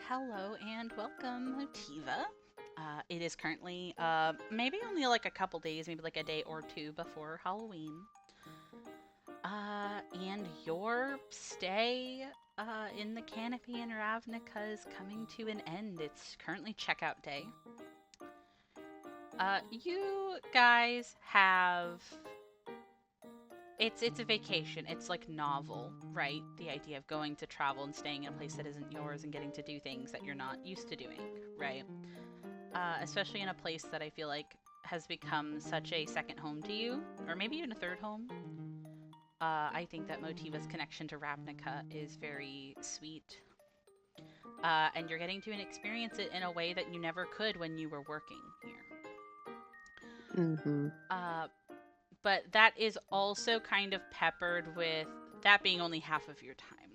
Hello and welcome, Motiva. It is currently maybe only like a couple days, maybe like a day or two before Halloween. And your stay in the canopy in Ravnica is coming to an end. It's currently checkout day. You guys have it's a vacation. It's like novel, right? The idea of going to travel and staying in a place that isn't yours and getting to do things that you're not used to doing, right? Especially in a place that I feel like has become such a second home to you, or maybe even a third home. I think that Motiva's connection to Ravnica is very sweet, and you're getting to experience it in a way that you never could when you were working here. Mm-hmm. Uh, but that is also kind of peppered with that being only half of your time.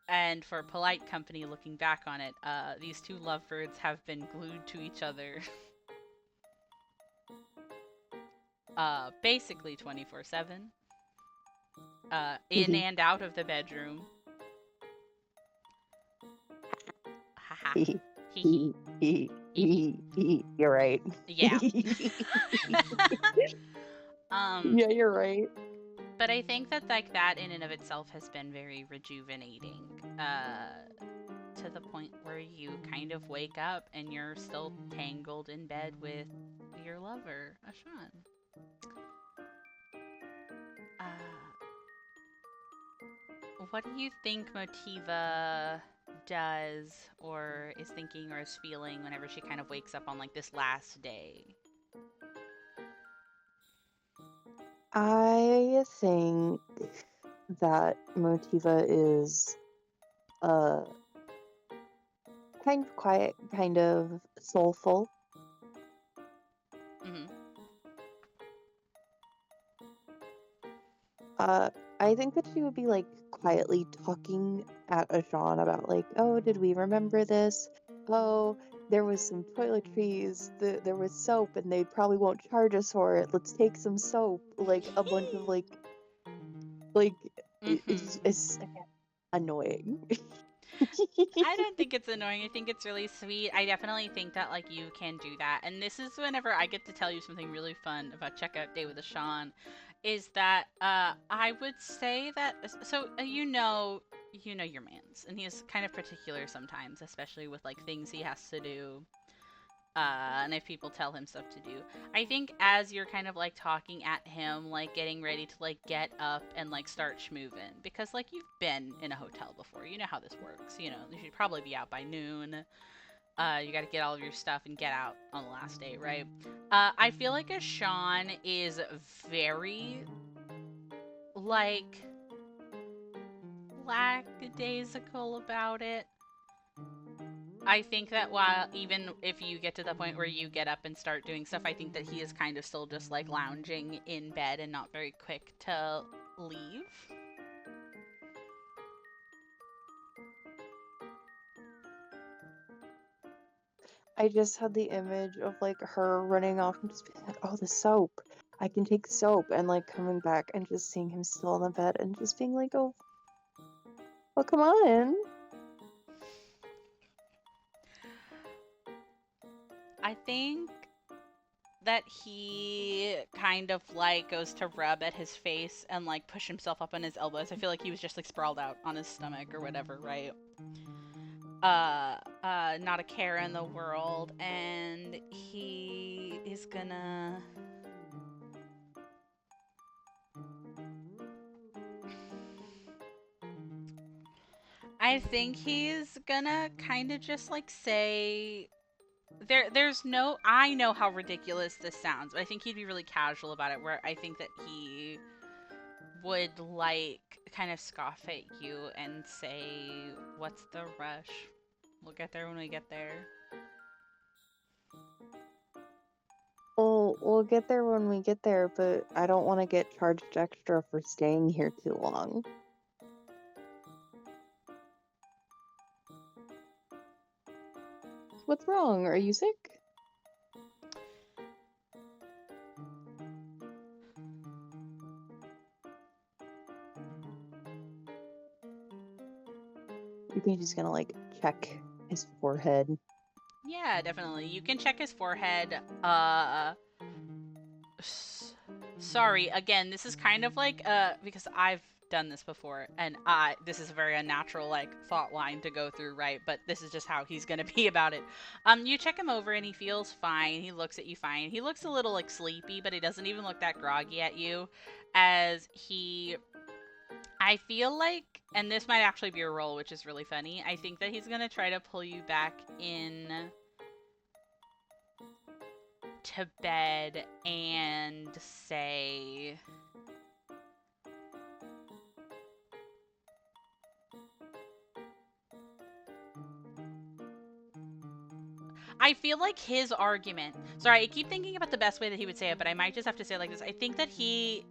And for polite company looking back on it, these two lovebirds have been glued to each other basically 24/7, in and out of the bedroom. Haha. Hee hee. Hee hee. You're right. Yeah. um, Yeah, you're right. but I think that like that in and of itself has been very rejuvenating. To the point where you kind of wake up and you're still tangled in bed with your lover, Ashan. Uh, what do you think Motiva does or is thinking or is feeling whenever she kind of wakes up on like this last day? I think that Motiva is uh kind of quiet, kind of soulful. Mm-hmm. Uh, I think that she would be like quietly talking at Ashan about like, oh, did we remember this? Oh, there was some toiletries. There was soap, and they probably won't charge us for it. Let's take some soap. Like a bunch of like Mm-hmm. it's annoying. I don't think it's annoying. I think it's really sweet. I definitely think that like you can do that. And this is whenever I get to tell you something really fun about checkout day with Ashan, is that I would say that you know your man's and he's kind of particular sometimes, especially with like things he has to do, and if people tell him stuff to do. I think as you're kind of like talking at him, like getting ready to like get up and like start schmoovin', because like you've been in a hotel before, you know how this works. You know, you should probably be out by noon. You got to get all of your stuff and get out on the last day, right? I feel like a Sean is very like lackadaisical about it. I think that while even if you get to the point where you get up and start doing stuff, I think that he is kind of still just like lounging in bed and not very quick to leave. I just had the image of like her running off and just being like, "Oh, the soap! I can take soap," and like coming back and just seeing him still on the bed and just being like, "Oh, well, come on." I think that he kind of like goes to rub at his face and like push himself up on his elbows. I feel like he was just like sprawled out on his stomach or whatever, right? Not a care in the world, and he is gonna I think he's gonna kind of just like say there's no I know how ridiculous this sounds, but I think he'd be really casual about it where I think that he would like kind of scoff at you and say, "What's the rush? We'll get there when we get there." Well, we'll get there when we get there, but I don't want to get charged extra for staying here too long. What's wrong? Are you sick? you think she's gonna like check his forehead? Yeah, definitely. You can check his forehead. Sorry, again, this is kind of like because I've done this before, and this is a very unnatural like thought line to go through, right? But this is just how he's gonna be about it. You check him over and he feels fine. He looks at you fine. He looks a little like sleepy, but he doesn't even look that groggy at you. As he, I feel like, and this might actually be a roll, which is really funny. I think that he's gonna try to pull you back in to bed and say, I feel like his argument. Sorry, I keep thinking about the best way that he would say it, but I might just have to say it like this. I think that he's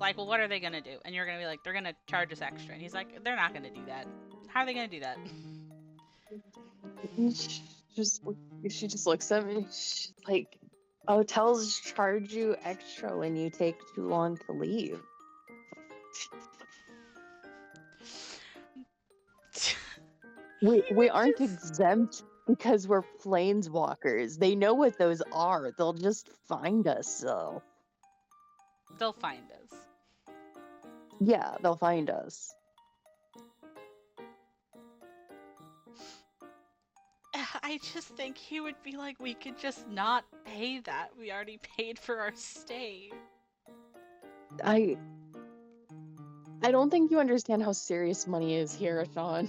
like, well, what are they gonna do? And you're gonna be like, they're gonna charge us extra. And he's like, they're not gonna do that. How are they gonna do that? She just she just looks at me. She's like, hotels charge you extra when you take too long to leave. We aren't exempt because we're planeswalkers. They know what those are. They'll just find us, so. They'll find us. Yeah, they'll find us. I just think he would be like, we could just not pay that. We already paid for our stay. I don't think you understand how serious money is here, Sean.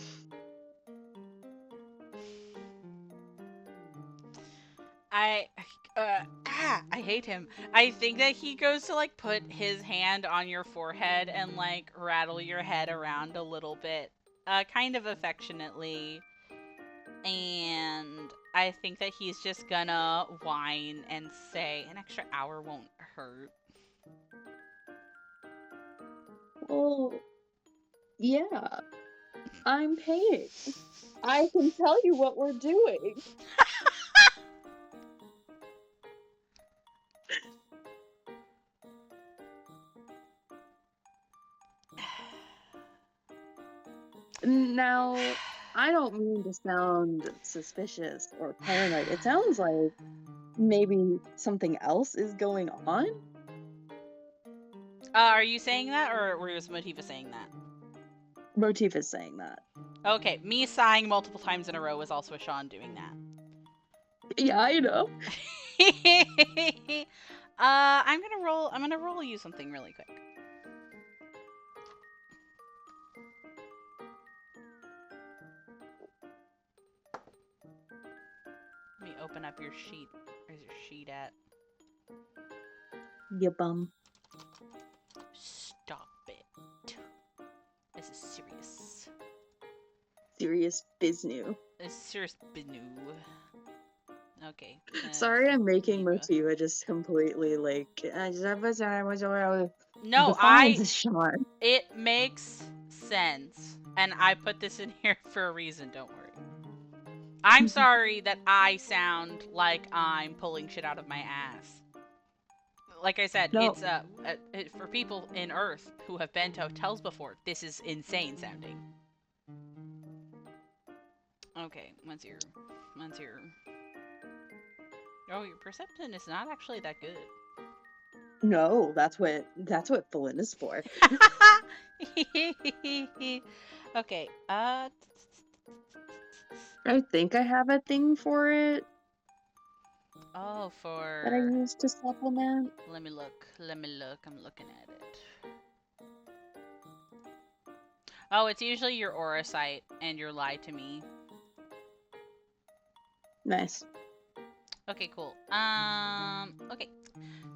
I hate him. I think that he goes to like put his hand on your forehead and like rattle your head around a little bit, kind of affectionately. And I think that he's just gonna whine and say, an extra hour won't hurt. Well, yeah, I'm paying. I can tell you what we're doing. Now, I don't mean to sound suspicious or paranoid. It sounds like maybe something else is going on. Are you saying that, or was Motiva saying that? Motif is saying that. Okay, me sighing multiple times in a row was also Sean doing that. Yeah, I know. I'm gonna roll you something really quick. Let me open up your sheet. Where's your sheet at? You bum. Stop it. This is serious. Serious biznew. This is serious binu. Okay. Sorry, I'm making Motiva just completely like. No, Sean. It makes sense, and I put this in here for a reason. Don't worry. I'm sorry that I sound like I'm pulling shit out of my ass. Like I said, No. It's for people in Earth who have been to hotels before. This is insane sounding. Okay, what's your? Oh, your perception is not actually that good. No, that's what Flynn is for. Okay. I think I have a thing for it. Oh, for that I use to supplement. Let me look. I'm looking at it. Oh, it's usually your aura sight and your lie to me. Nice. Okay, cool. Okay.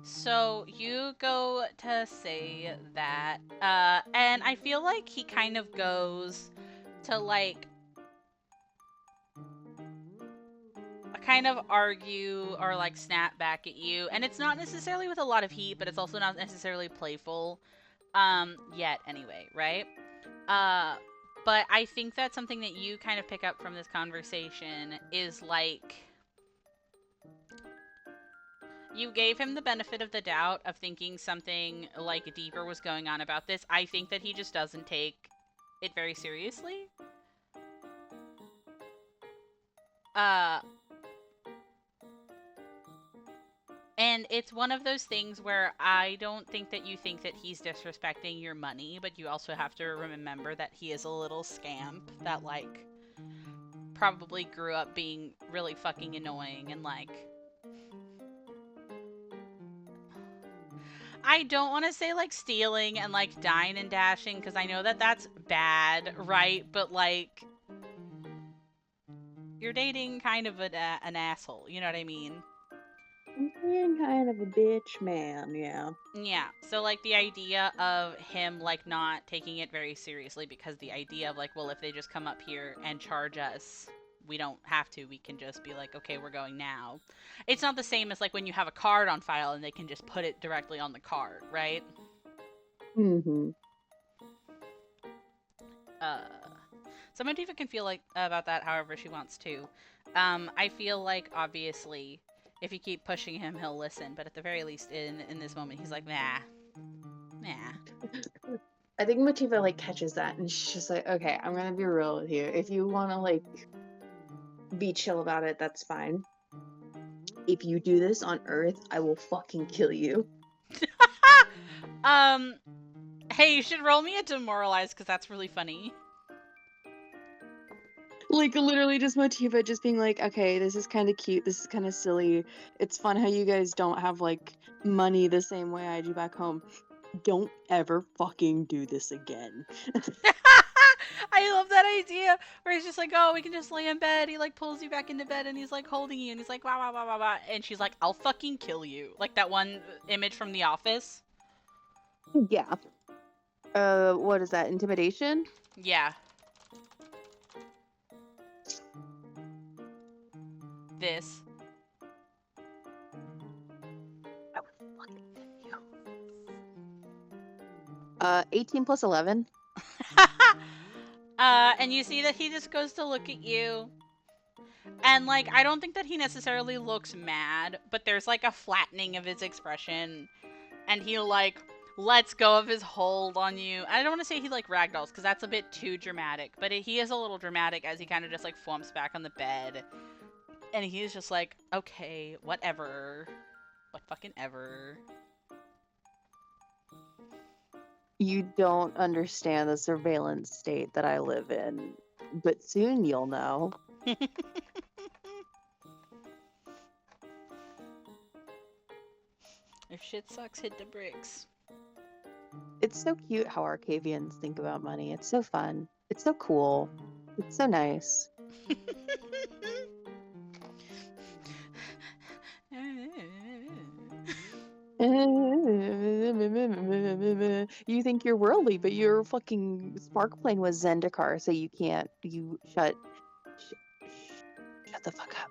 So you go to say that, and I feel like he kind of goes to like kind of argue or like snap back at you, and it's not necessarily with a lot of heat, but it's also not necessarily playful, yet anyway, right? But I think that's something that you kind of pick up from this conversation is like, you gave him the benefit of the doubt of thinking something like deeper was going on about this. I think that he just doesn't take it very seriously. Uh, and it's one of those things where I don't think that you think that he's disrespecting your money, but you also have to remember that he is a little scamp that, like, probably grew up being really fucking annoying and, like, I don't want to say like stealing and like dine and dashing because I know that that's bad, right? But like you're dating kind of an asshole, you know what I mean? I'm being kind of a bitch man, yeah. Yeah. So like the idea of him like not taking it very seriously because the idea of like, well, if they just come up here and charge us, we don't have to. We can just be like, okay, we're going now. It's not the same as like when you have a card on file and they can just put it directly on the card, right? Mm-hmm. Uh So Motiva can feel like about that however she wants to. I feel like obviously if you keep pushing him, he'll listen. But at the very least, in this moment, he's like, nah, nah. I think Motiva like catches that and she's just like, okay, I'm gonna be real with you. If you wanna like be chill about it, that's fine. If you do this on Earth, I will fucking kill you. um, hey, you should roll me a demoralize because that's really funny. Like literally just Motiva just being like, okay, this is kind of cute, this is kind of silly. It's fun how you guys don't have like money the same way I do back home. Don't ever fucking do this again. I love that idea where he's just like, oh, we can just lay in bed. He like pulls you back into bed and he's like holding you and he's like, wow, wow, wow, wow, wow. And she's like, I'll fucking kill you. Like that one image from The Office. Yeah. What is that? Intimidation? Yeah. This. I would fucking kill you. 18 plus 11. And you see that he just goes to look at you. And, like, I don't think that he necessarily looks mad, but there's, like, a flattening of his expression. And he, like, lets go of his hold on you. I don't want to say he, like, ragdolls, because that's a bit too dramatic. But he is a little dramatic as he kind of just, like, flumps back on the bed. And he's just like, okay, whatever. What fucking ever. You don't understand the surveillance state that I live in, but soon you'll know. If shit sucks, hit the bricks. It's so cute how Arcavians think about money. It's so fun. It's so cool. It's so nice. You think you're worldly, but your fucking spark plane was Zendikar, so you can't. You shut the fuck up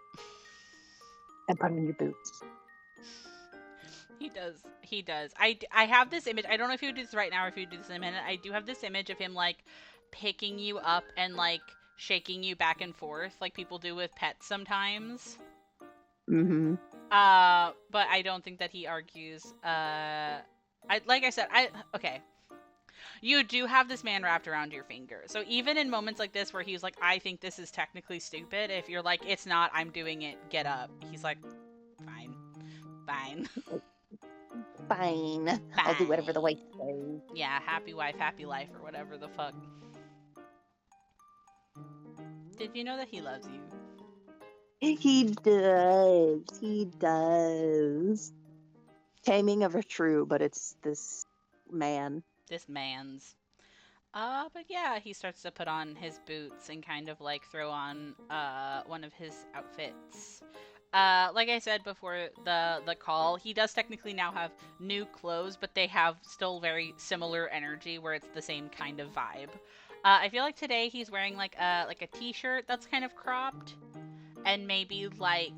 and put on your boots. He does. He does. I have this image. I don't know if you would do this right now or if you would do this in a minute. I do have this image of him, like, picking you up and, like, shaking you back and forth like people do with pets sometimes. Mm-hmm. But I don't think that he argues. Like I said, okay. You do have this man wrapped around your finger. So even in moments like this where he's like, I think this is technically stupid, if you're like, it's not, I'm doing it, get up. He's like, fine. Fine. Fine. I'll do whatever the wife says. Yeah, happy wife, happy life, or whatever the fuck. Did you know that he loves you? He does. He does. Taming of a shrew, but it's this man. This man's. But yeah, he starts to put on his boots and kind of like throw on one of his outfits. Like I said before the call, he does technically now have new clothes, but they have still very similar energy where it's the same kind of vibe. I feel like today he's wearing like a t-shirt that's kind of cropped, and maybe like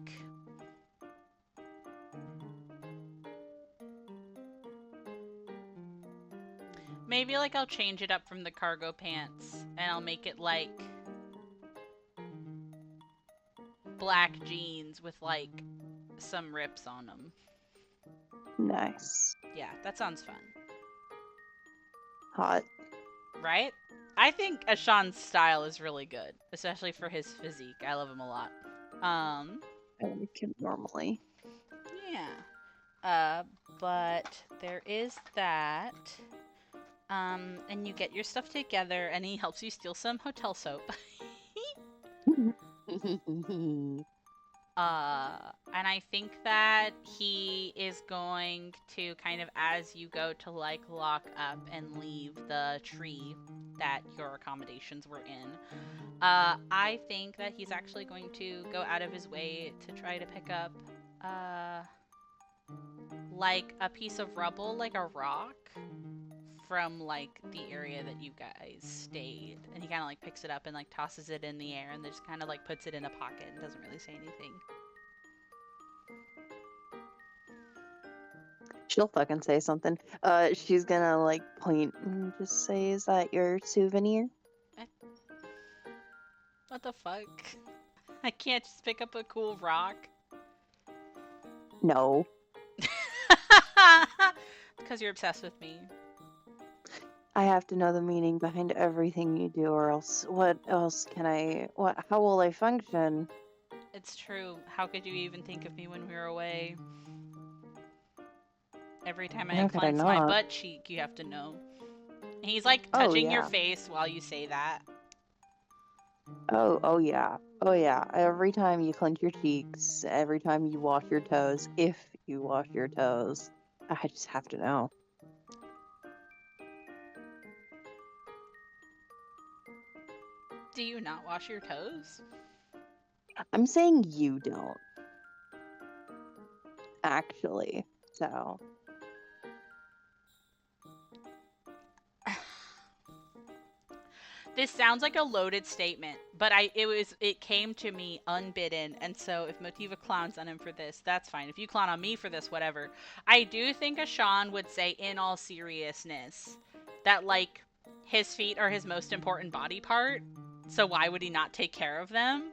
I'll change it up from the cargo pants and I'll make it like black jeans with like some rips on them. Nice. Yeah, that sounds fun. Hot. Right? I think Ashan's style is really good, especially for his physique. I love him a lot. Um, I like him normally. yeah. But there is that. And you get your stuff together, and he helps you steal some hotel soap. And I think that he is going to kind of, as you go to like lock up and leave the tree that your accommodations were in, I think that he's actually going to go out of his way to try to pick up, uh, like a piece of rubble, like a rock, from like the area that you guys stayed, and he kind of like picks it up and like tosses it in the air, and just kind of like puts it in a pocket and doesn't really say anything. She'll fucking say something. She's gonna like point and just say, "Is that your souvenir?" What the fuck? I can't just pick up a cool rock. No. Because you're obsessed with me. I have to know the meaning behind everything you do, or else what else can I? What? How will I function? It's true. How could you even think of me when we were away? Every time I How could I clench my not? butt cheek, you have to know. And he's like Oh touching your yeah. face while you say that. Oh yeah. Oh yeah. Every time you clench your cheeks, every time you wash your toes, if you wash your toes, I just have to know. Do you not wash your toes? I'm saying you don't, actually. So. This sounds like a loaded statement, but it came to me unbidden, and so if Motiva clowns on him for this, that's fine. If you clown on me for this, whatever. I do think Ashan would say, in all seriousness, that like his feet are his most important body part, so why would he not take care of them?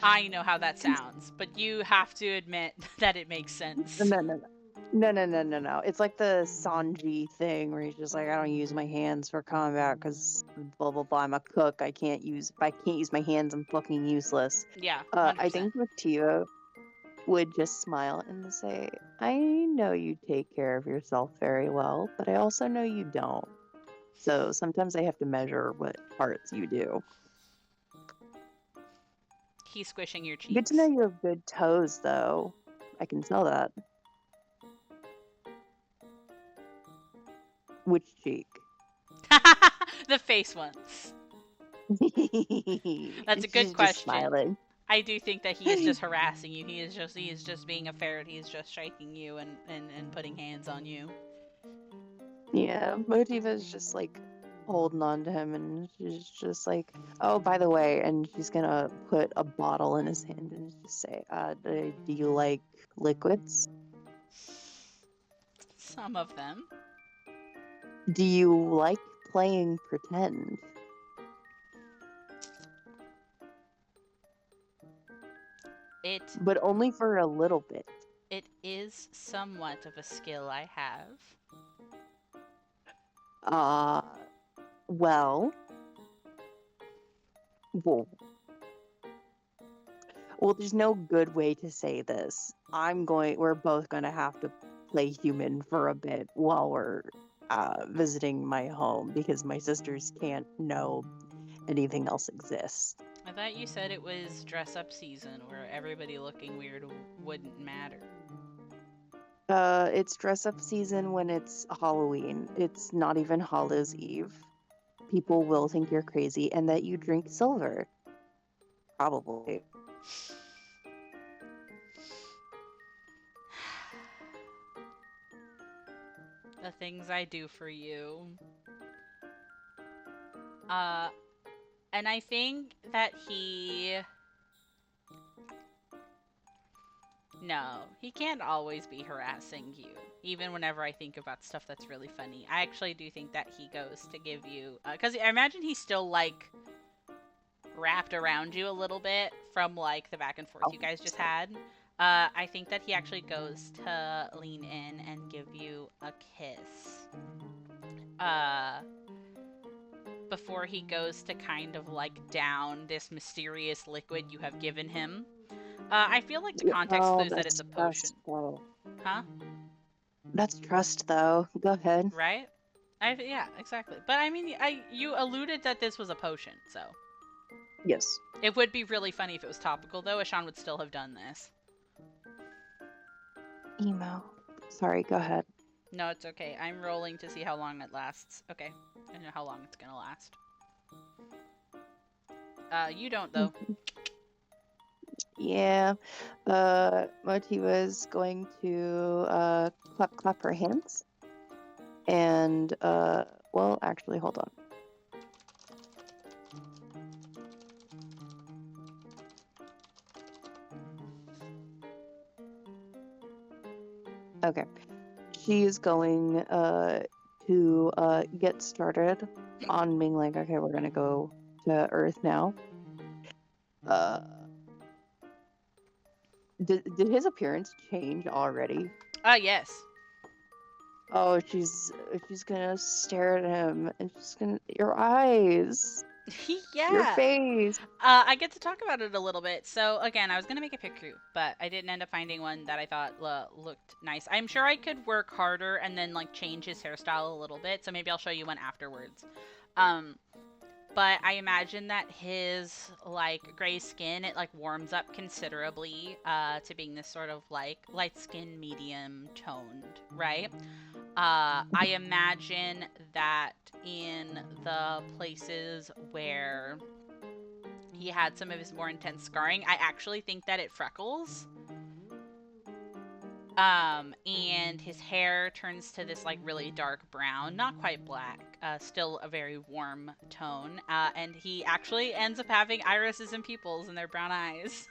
I know how that sounds, but you have to admit that it makes sense. No, no, no, no, no, no, no. It's like the Sanji thing where he's just like, I don't use my hands for combat because blah blah blah. I'm a cook. I can't use. If I can't use my hands, I'm fucking useless. Yeah, I 100%. think Motiva would just smile and say, I know you take care of yourself very well, but I also know you don't. So sometimes I have to measure what parts you do. He's squishing your Good to know cheeks. you have good toes, though. I can tell that. Which cheek? The face ones. That's a good She's just question. smiling. I do think that he is just harassing you. He is just being a ferret. He is just striking you and putting hands on you. Yeah, Motiva is just like holding on to him, and she's just like, "Oh, by the way," and she's gonna put a bottle in his hand and just say, do you like liquids? Some of them. Do you like playing pretend?" It But only for a little bit. it is somewhat of a skill I have. Uh, well, well, well, there's no good way to say this. We're both gonna have to play human for a bit while we're visiting my home because my sisters can't know anything else exists. I thought you said it was dress up season where everybody looking weird wouldn't matter. It's dress up season when it's Halloween. It's not even Hallows Eve. People will think you're crazy and that you drink silver. Probably. The things I do for you. Uh, and I think that no, he can't always be harassing you. Even whenever I think about stuff that's really funny, I actually do think that he goes to give you, because I imagine he's still like wrapped around you a little bit from like the back and forth you guys just had. I think that he actually goes to lean in and give you a kiss. Uh, before he goes to kind of like down this mysterious liquid you have given him. I feel like the Yeah, context oh, clues that it's that's a potion. trust, though. Huh? That's trust, though. Go ahead. Right? Yeah, exactly. But I mean, you alluded that this was a potion, so Yes. it would be really funny if it was topical, though. Ashawn would still have done this. Emo. Sorry, go ahead. No, it's okay. I'm rolling to see how long it lasts. Okay, I know how long it's gonna last. You don't though. Yeah. Motiva is going to clap her hands. And well, actually, hold on. Okay. She is going to get started on being like, okay, we're gonna go to Earth now. Did his appearance change already? Yes. Oh, she's gonna stare at him and she's gonna your eyes, your Yeah. face. I get to talk about it a little bit. So again, I was gonna make a picture, but I didn't end up finding one that I thought looked nice. I'm sure I could work harder and then like change his hairstyle a little bit. So maybe I'll show you one afterwards. Um, but I imagine that his like gray skin it like warms up considerably to being this sort of like light skin medium toned, right? I imagine that in the places where he had some of his more intense scarring, I actually think that it freckles. And his hair turns to this like really dark brown, not quite black, still a very warm tone. And he actually ends up having irises and pupils in their brown eyes.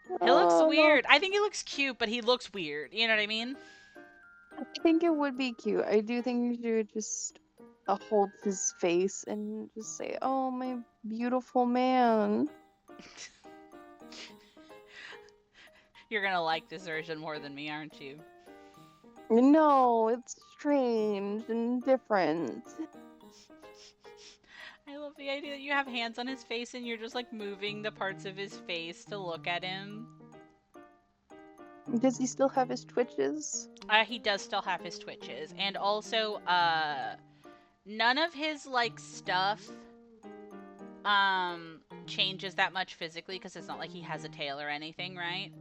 He looks Oh no, weird. I think he looks cute, but he looks weird. You know what I mean? I think it would be cute. I do think you should just hold his face and just say, "Oh, my beautiful man." You're gonna like this version more than me, aren't you? No, it's strange and different. I love the idea that you have hands on his face and you're just like moving the parts of his face to look at him. Does he still have his twitches? He does still have his twitches, and also, none of his like stuff changes that much physically because it's not like he has a tail or anything, right?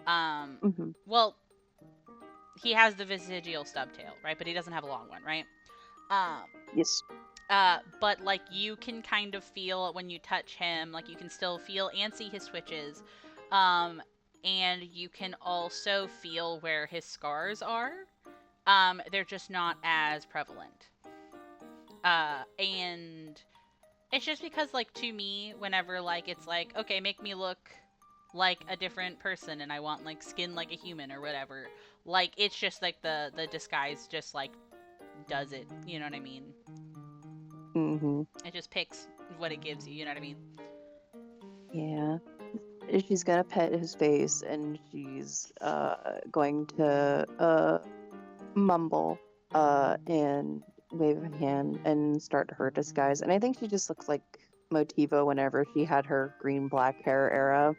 Mm-hmm. Well, he has the vestigial stub tail, right? But he doesn't have a long one, right? Um, Yes. but like you can kind of feel when you touch him, like you can still feel and see his twitches. And you can also feel where his scars are. They're just not as prevalent. And it's just because like to me, whenever like it's like, okay, make me look like a different person and I want like skin like a human or whatever. Like it's just like the disguise just like does it. You know what I mean? Mm-hmm. It just picks what it gives you. You know what I mean? Yeah. She's gonna pet his face and she's going to mumble and wave a hand and start her disguise. And I think she just looks like Motiva whenever she had her green black hair era,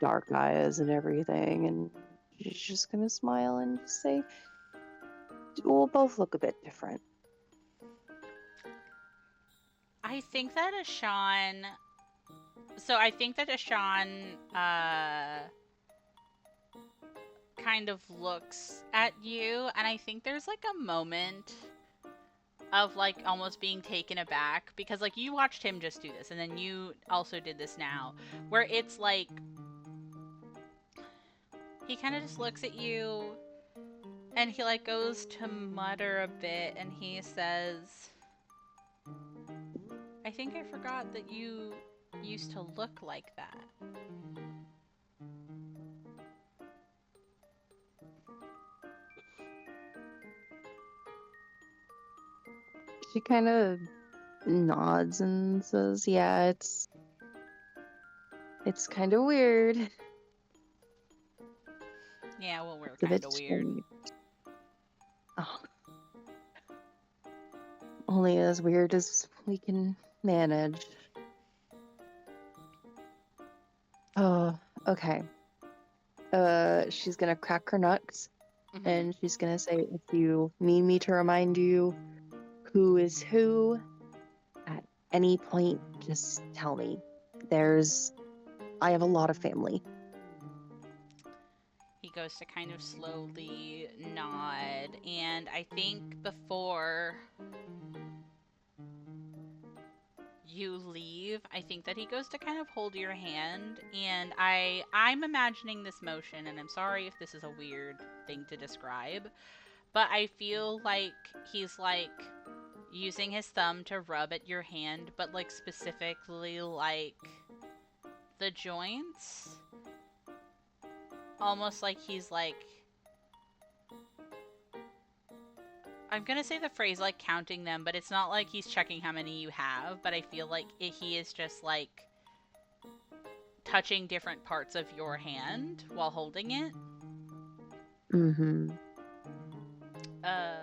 dark eyes and everything. And she's just gonna smile and just say, "We'll both look a bit different." I think that Ashawn. So I think that Ashawn kind of looks at you, and I think there's like a moment of like almost being taken aback because like you watched him just do this, and then you also did this now, where it's like he kind of just looks at you, and he like goes to mutter a bit, and he says, "I think I forgot that you used to look like that." She kind of nods and says, "Yeah, it's kind of weird. Yeah, well, we're It's a kind bit of weird. strange." Oh. only as weird as we can manage. Oh, okay. She's gonna crack her nuts, Hmm. and she's gonna say, if you need me to remind you who is who at any point, just tell me. I have a lot of family. He goes to kind of slowly nod, and I think before you leave, I think that he goes to kind of hold your hand, and I'm imagining this motion, and I'm sorry if this is a weird thing to describe, but I feel like he's like using his thumb to rub at your hand, but like specifically like the joints, almost like he's like, I'm gonna say the phrase like counting them, but it's not like he's checking how many you have, but I feel like he is just like touching different parts of your hand while holding it. Mm-hmm. Uh,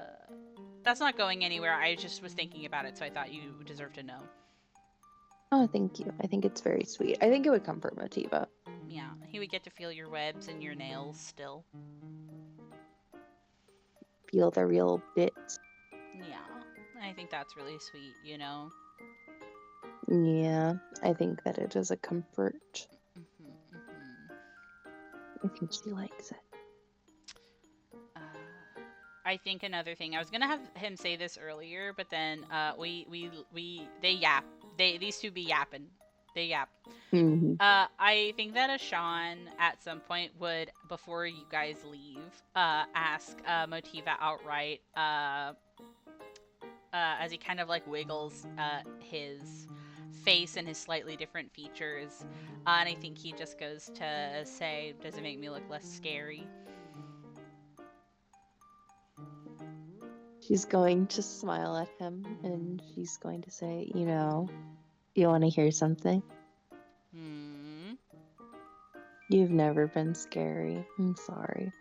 that's not going anywhere. I just was thinking about it, so I thought you deserved to know. Oh, thank you. I think it's very sweet. I think it would comfort Motiva. Yeah, he would get to feel your webs and your nails still. Feel the real bits. Yeah, I think that's really sweet, you know? Yeah, I think that it is a comfort. Hmm. Hmm. I think she likes it. Uh, I think another thing, I was gonna have him say this earlier, but then they yap. These two be yapping. They yap. Mm-hmm. I think that Ashan at some point would, before you guys leave, ask Motiva outright, as he kind of like wiggles his face and his slightly different features, and I think he just goes to say, "Does it make me look less scary?" She's going to smile at him and she's going to say, you want to hear something? Hmm. You've never been scary. I'm sorry.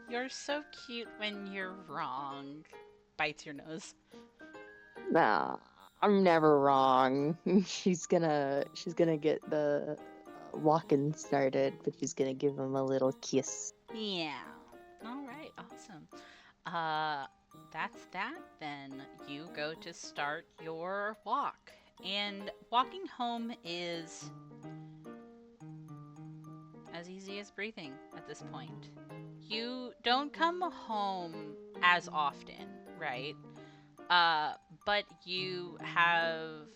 You're so cute when you're wrong. Bites your nose. Nah, I'm never wrong. She's gonna get the walking started, but she's gonna give him a little kiss. Yeah. All right. Awesome. Uh, that's that then. You go to start your walk. And walking home is as easy as breathing at this point. You don't come home as often, right? Uh, but you have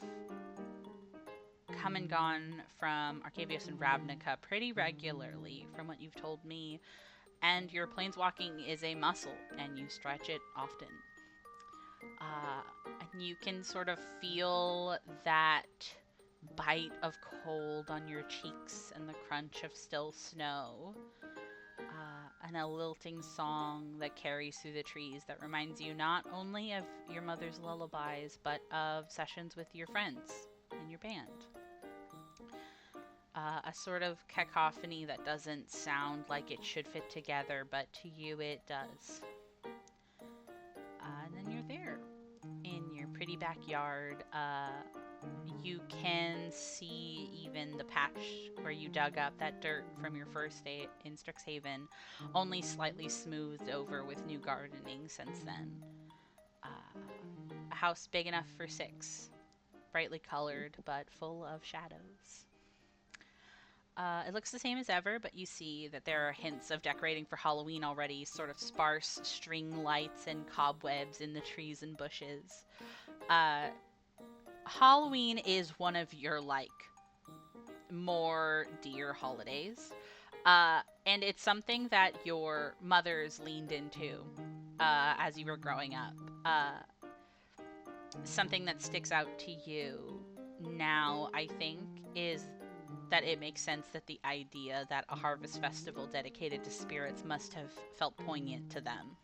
come and gone from Arcavius and Ravnica pretty regularly, from what you've told me, and your planeswalking is a muscle, and you stretch it often. And you can sort of feel that bite of cold on your cheeks and the crunch of still snow, and a lilting song that carries through the trees that reminds you not only of your mother's lullabies, but of sessions with your friends in your band. A sort of cacophony that doesn't sound like it should fit together, but to you it does. And then you're there in your pretty backyard. You can see even the patch where you dug up that dirt from your first day in Strixhaven, only slightly smoothed over with new gardening since then. A house big enough for six, brightly colored but full of shadows. It looks the same as ever, but you see that there are hints of decorating for Halloween already, sort of sparse string lights and cobwebs in the trees and bushes. Uh, Halloween is one of your like more dear holidays. And it's something that your mothers leaned into as you were growing up. Something that sticks out to you now, I think, is that it makes sense that the idea that a harvest festival dedicated to spirits must have felt poignant to them.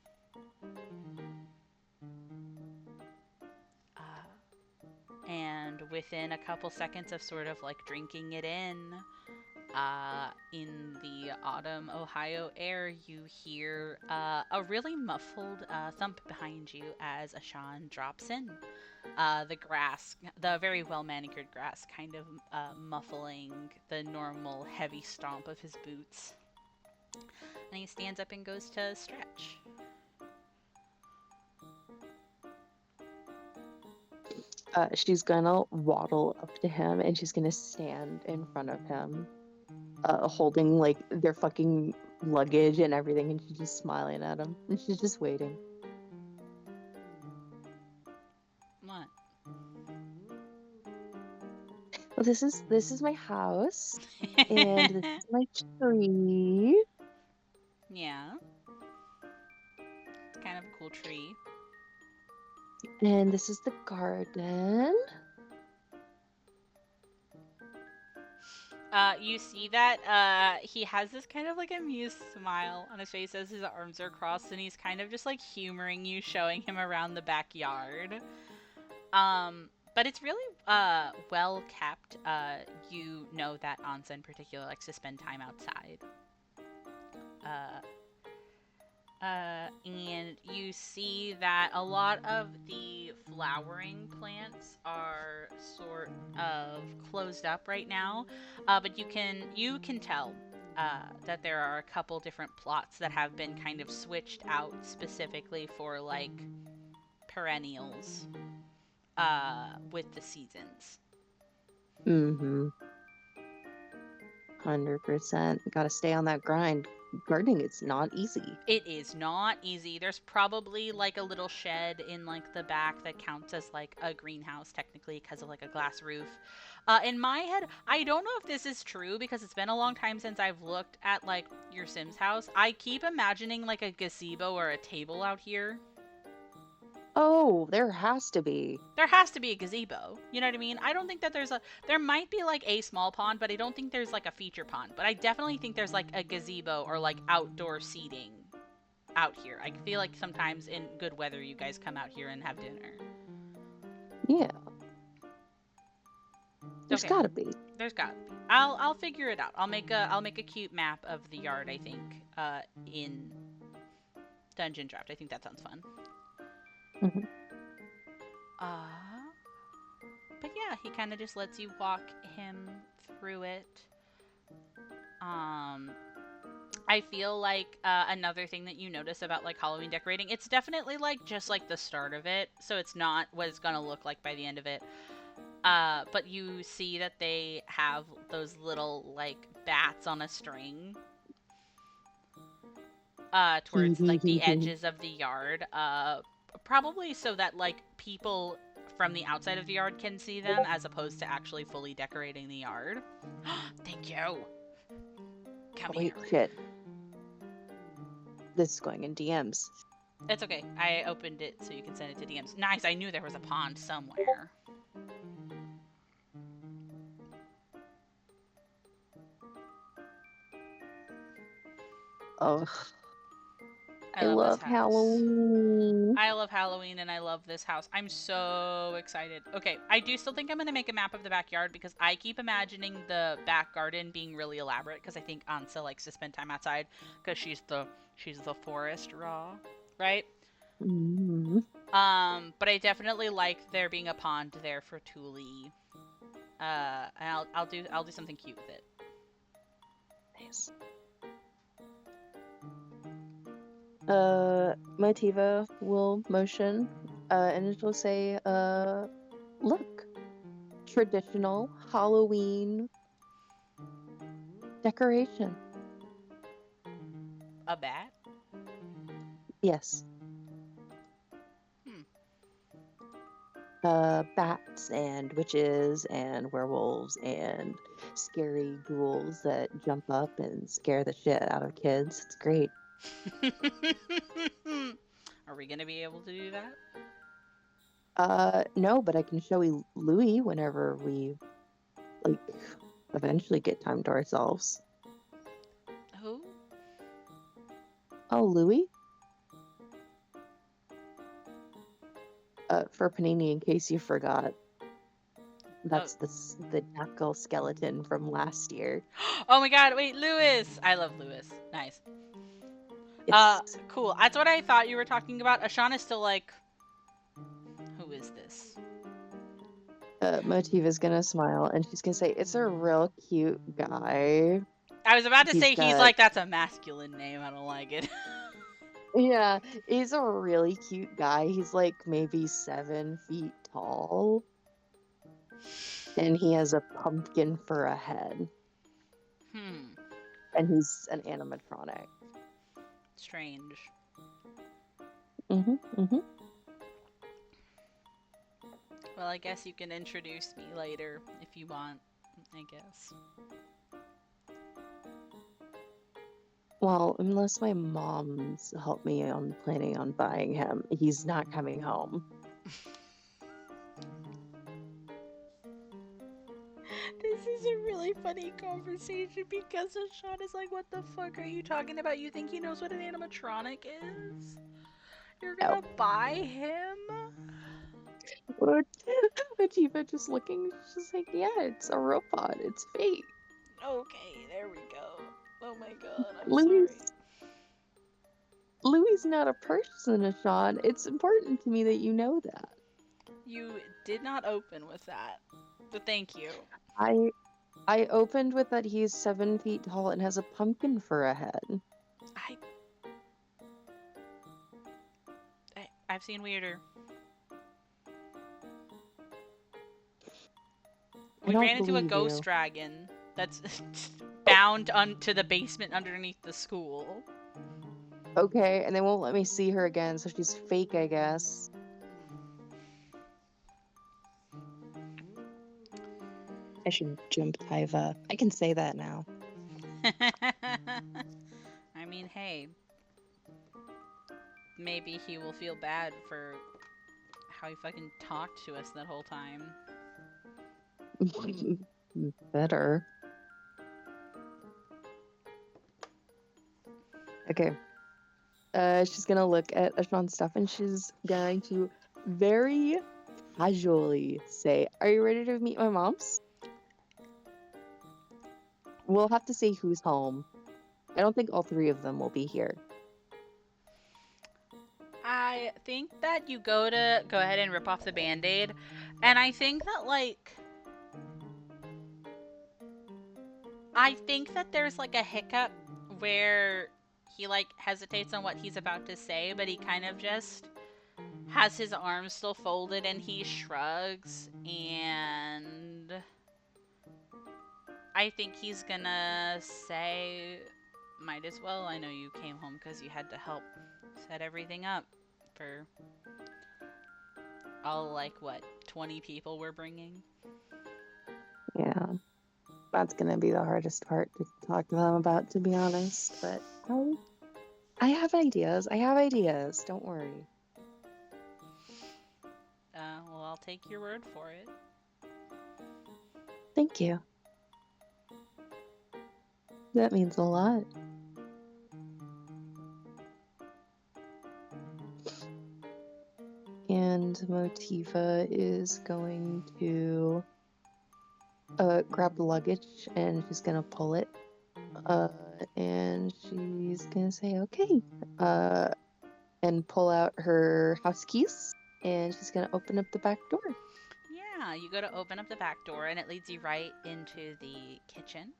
And within a couple seconds of sort of like drinking it in, In the autumn Ohio air, you hear a really muffled thump behind you as Ashan drops in. The grass, the very well manicured grass, kind of muffling the normal heavy stomp of his boots. And he stands up and goes to stretch. She's gonna waddle up to him and she's gonna stand in front of him, holding like their fucking luggage and everything, and she's just smiling at him. And she's just waiting. What? Well, this is my house, and this is my tree, Yeah. It's kind of a cool tree. and this is the garden. You see that he has this kind of like amused smile on his face as his arms are crossed, and he's kind of just like humoring you, showing him around the backyard. But it's really well kept. You know that Ansa in particular likes to spend time outside. Uh, and you see that a lot of the flowering plants are sort of closed up right now, but you can tell that there are a couple different plots that have been kind of switched out specifically for like perennials with the seasons. Mm-hmm. 100%. Gotta stay on that grind. Gardening, it's not easy. It is not easy. There's probably like a little shed in like the back that counts as like a greenhouse technically because of like a glass roof. In my head, I don't know if this is true because it's been a long time since I've looked at like your Sims house. I keep imagining like a gazebo or a table out here. Oh, there has to be. There has to be a gazebo. You know what I mean? I don't think that there might be like a small pond, but I don't think there's like a feature pond. But I definitely think there's like a gazebo or like outdoor seating out here. I feel like sometimes in good weather you guys come out here and have dinner. Yeah, there's Okay. gotta be. There's got to be. I'll figure it out. I'll make a cute map of the yard, I think, in Dungeon Draft. I think that sounds fun. Mhm. Uh but yeah, he kind of just lets you walk him through it. Um I feel like another thing that you notice about like Halloween decorating, it's definitely like just like the start of it, so it's not what it's gonna look like by the end of it. But you see that they have those little like bats on a string towards like the edges of the yard, probably so that like people from the outside of the yard can see them as opposed to actually fully decorating the yard. Thank you. Come Wait, here. shit. This is going in DMs. It's okay. I opened it so you can send it to DMs. Nice. I knew there was a pond somewhere. Oh, I I love this love house. Halloween. I love Halloween and I love this house. I'm so excited. Okay, I do still think I'm going to make a map of the backyard because I keep imagining the back garden being really elaborate because I think Ansa likes to spend time outside because she's the forest raw, right? Mm-hmm. But I definitely like there being a pond there for Thule. And I'll do something cute with it. Nice. Motiva will motion, and it will say, look, traditional Halloween decoration. A bat? Yes. Hmm. Bats and witches and werewolves and scary ghouls that jump up and scare the shit out of kids. It's great. Are we gonna be able to do that? No, but I can show you Louis whenever we like eventually get time to ourselves. Who? Oh, Louis? For Panini, in case you forgot. Oh. That's the jackal skeleton from last year. Oh my god, wait, Lewis! I love Lewis. Nice. It's Cool. That's what I thought you were talking about. Ashan is still like, who is this? Motiva's gonna smile and she's gonna say, "It's a real cute guy. I was about to He's say he's got like, that's a masculine name. I don't like it. yeah, he's a really cute guy. He's like maybe 7 feet tall, and he has a pumpkin for a head, Hmm. and he's an animatronic." Strange. Mhm, mhm. Well, I guess you can introduce me later if you want. I guess. Well, unless my mom's helped me on planning on buying him, he's not coming home. This is a really funny conversation because Ashan is like, what the fuck are you talking about? You think he knows what an animatronic is? You're No. gonna buy him? What? Motiva just looking, she's like, "Yeah, it's a robot. It's fake." Okay, there we go. Oh my god, I'm Louis, sorry. Louis not a person, Ashawn. It's important to me that you know that. You did not open with that, but thank you. I I opened with that he's 7 feet tall and has a pumpkin for a head. I, I've seen weirder. I We don't ran into a believe ghost you. dragon that's bound to the basement underneath the school. Okay, and they won't let me see her again, so she's fake, I guess. I should jump Tiva. I can say that now. I mean, hey, maybe he will feel bad for how he fucking talked to us that whole time. Better. Okay. She's gonna look at Ashan's stuff and she's going to very casually say, "Are you ready to meet my moms?" We'll have to say who's home. I don't think all three of them will be here. I think that you go ahead and rip off the band-aid, and I think that there's like a hiccup where he like hesitates on what he's about to say, but he kind of just has his arms still folded and he shrugs, and I think he's gonna say, might as well. I know you came home because you had to help set everything up for all, like, what, 20 people we're bringing? Yeah, that's gonna be the hardest part to talk to them about, to be honest. But I have ideas. I have ideas. Don't worry. Well, I'll take your word for it. Thank you. That means a lot. And Motiva is going to grab the luggage and she's gonna pull it. And she's gonna say, "Okay," and pull out her house keys, and she's gonna open up the back door. Yeah, you go to open up the back door and it leads you right into the kitchen.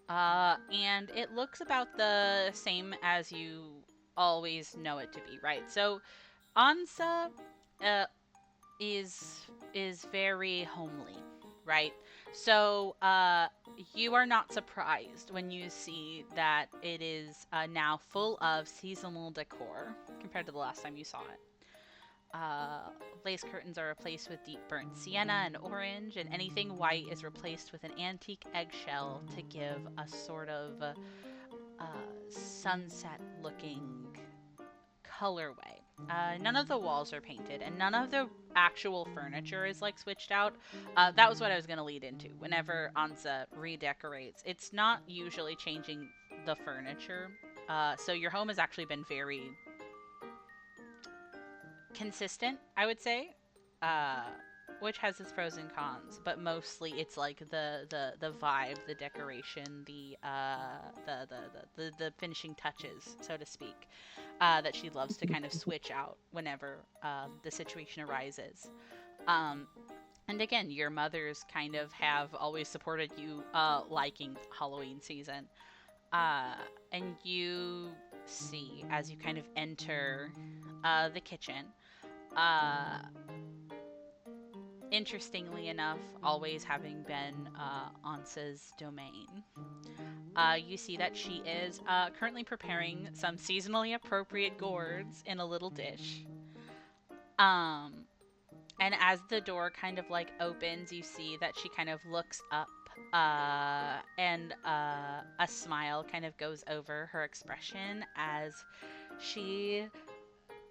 And it looks about the same as you always know it to be, right? So Ansa uh, is very homely, right? So you are not surprised when you see that it is now full of seasonal decor compared to the last time you saw it. Uh, Lace curtains are replaced with deep burnt sienna and orange, and anything white is replaced with an antique eggshell to give a sort of sunset looking colorway. None of the walls are painted, and none of the actual furniture is like switched out. That was what I was going to lead into. Whenever Ansa redecorates, it's not usually changing the furniture. So your home has actually been very consistent, I would say. Uh, which has its pros and cons, but mostly it's like the vibe, the decoration, the finishing touches, so to speak, that she loves to kind of switch out whenever the situation arises. Um, and again, your mothers kind of have always supported you liking Halloween season. Uh, and you see as you kind of enter the kitchen. Uh, Interestingly enough, always having been Ansa's domain, you see that she is currently preparing some seasonally appropriate gourds in a little dish. Um, and as the door kind of like opens, you see that she kind of looks up, and a smile kind of goes over her expression as she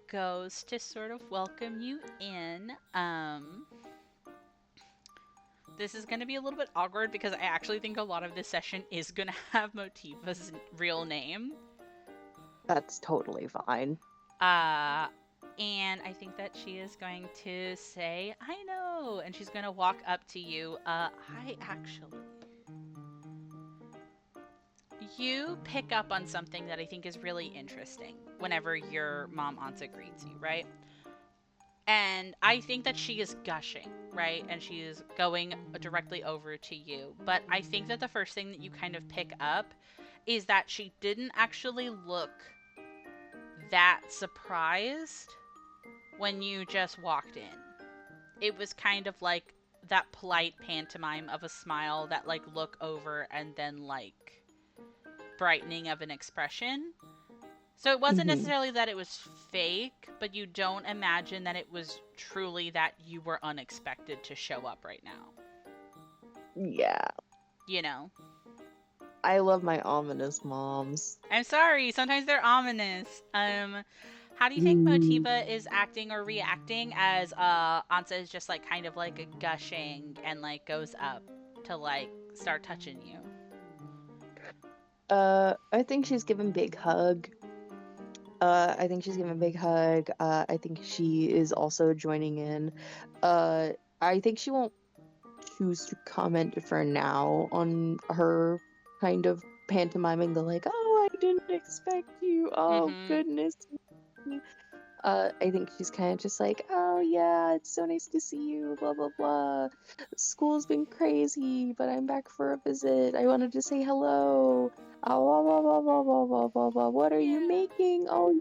goes to sort of welcome you in. This is going to be a little bit awkward because I actually think a lot of this session is going to have Motiva's real name. That's totally fine. Uh, and I think that she is going to say, I know. And she's going to walk up to you. Hi, actually. You pick up on something that I think is really interesting whenever your mom Ansa greets you, right? And I think that she is gushing, right? And she is going directly over to you. But I think that the first thing that you kind of pick up is that she didn't actually look that surprised when you just walked in. It was kind of like that polite pantomime of a smile, that like look over and then like brightening of an expression. So it wasn't necessarily that it was fake, but you don't imagine that it was truly that you were unexpected to show up right now. Yeah. You know? I love my ominous moms. I'm sorry, sometimes they're ominous. How do you think Motiva is acting or reacting as Ansa is just like kind of like gushing and like goes up to like start touching you? I think she's giving big hug. I think she's giving a big hug. I think she is also joining in. I think she won't choose to comment for now on her kind of pantomiming the like, oh, I didn't expect you. Oh, Mm-hmm. goodness. I think she's kind of just like, oh yeah, it's so nice to see you, blah blah blah. School's been crazy, but I'm back for a visit. I wanted to say hello. Oh, blah blah blah blah blah blah blah blah. What are you Yeah. making? Oh,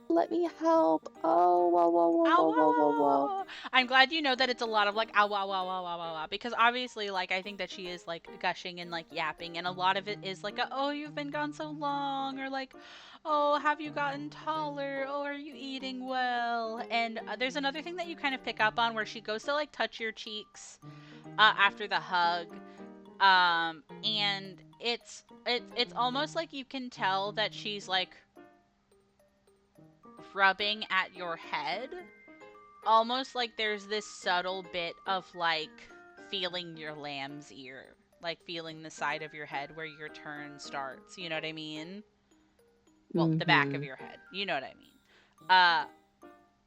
let me help. Oh, blah blah blah Ow, blah wow, blah wow, blah wow, blah. wow. I'm glad you know that it's a lot of like ow, wow, wow, wow, wow, wow, wow. Because obviously, like, I think that she is like gushing and like yapping, and a lot of it is like, oh, you've been gone so long, or like, oh, have you gotten taller? Oh, are you eating well? And there's another thing that you kind of pick up on where she goes to like touch your cheeks after the hug, and it's almost like you can tell that she's like rubbing at your head, almost like there's this subtle bit of like feeling your lamb's ear, like feeling the side of your head where your turn starts. You know what I mean? Well, the back of Mm-hmm. your head. You know what I mean? Uh,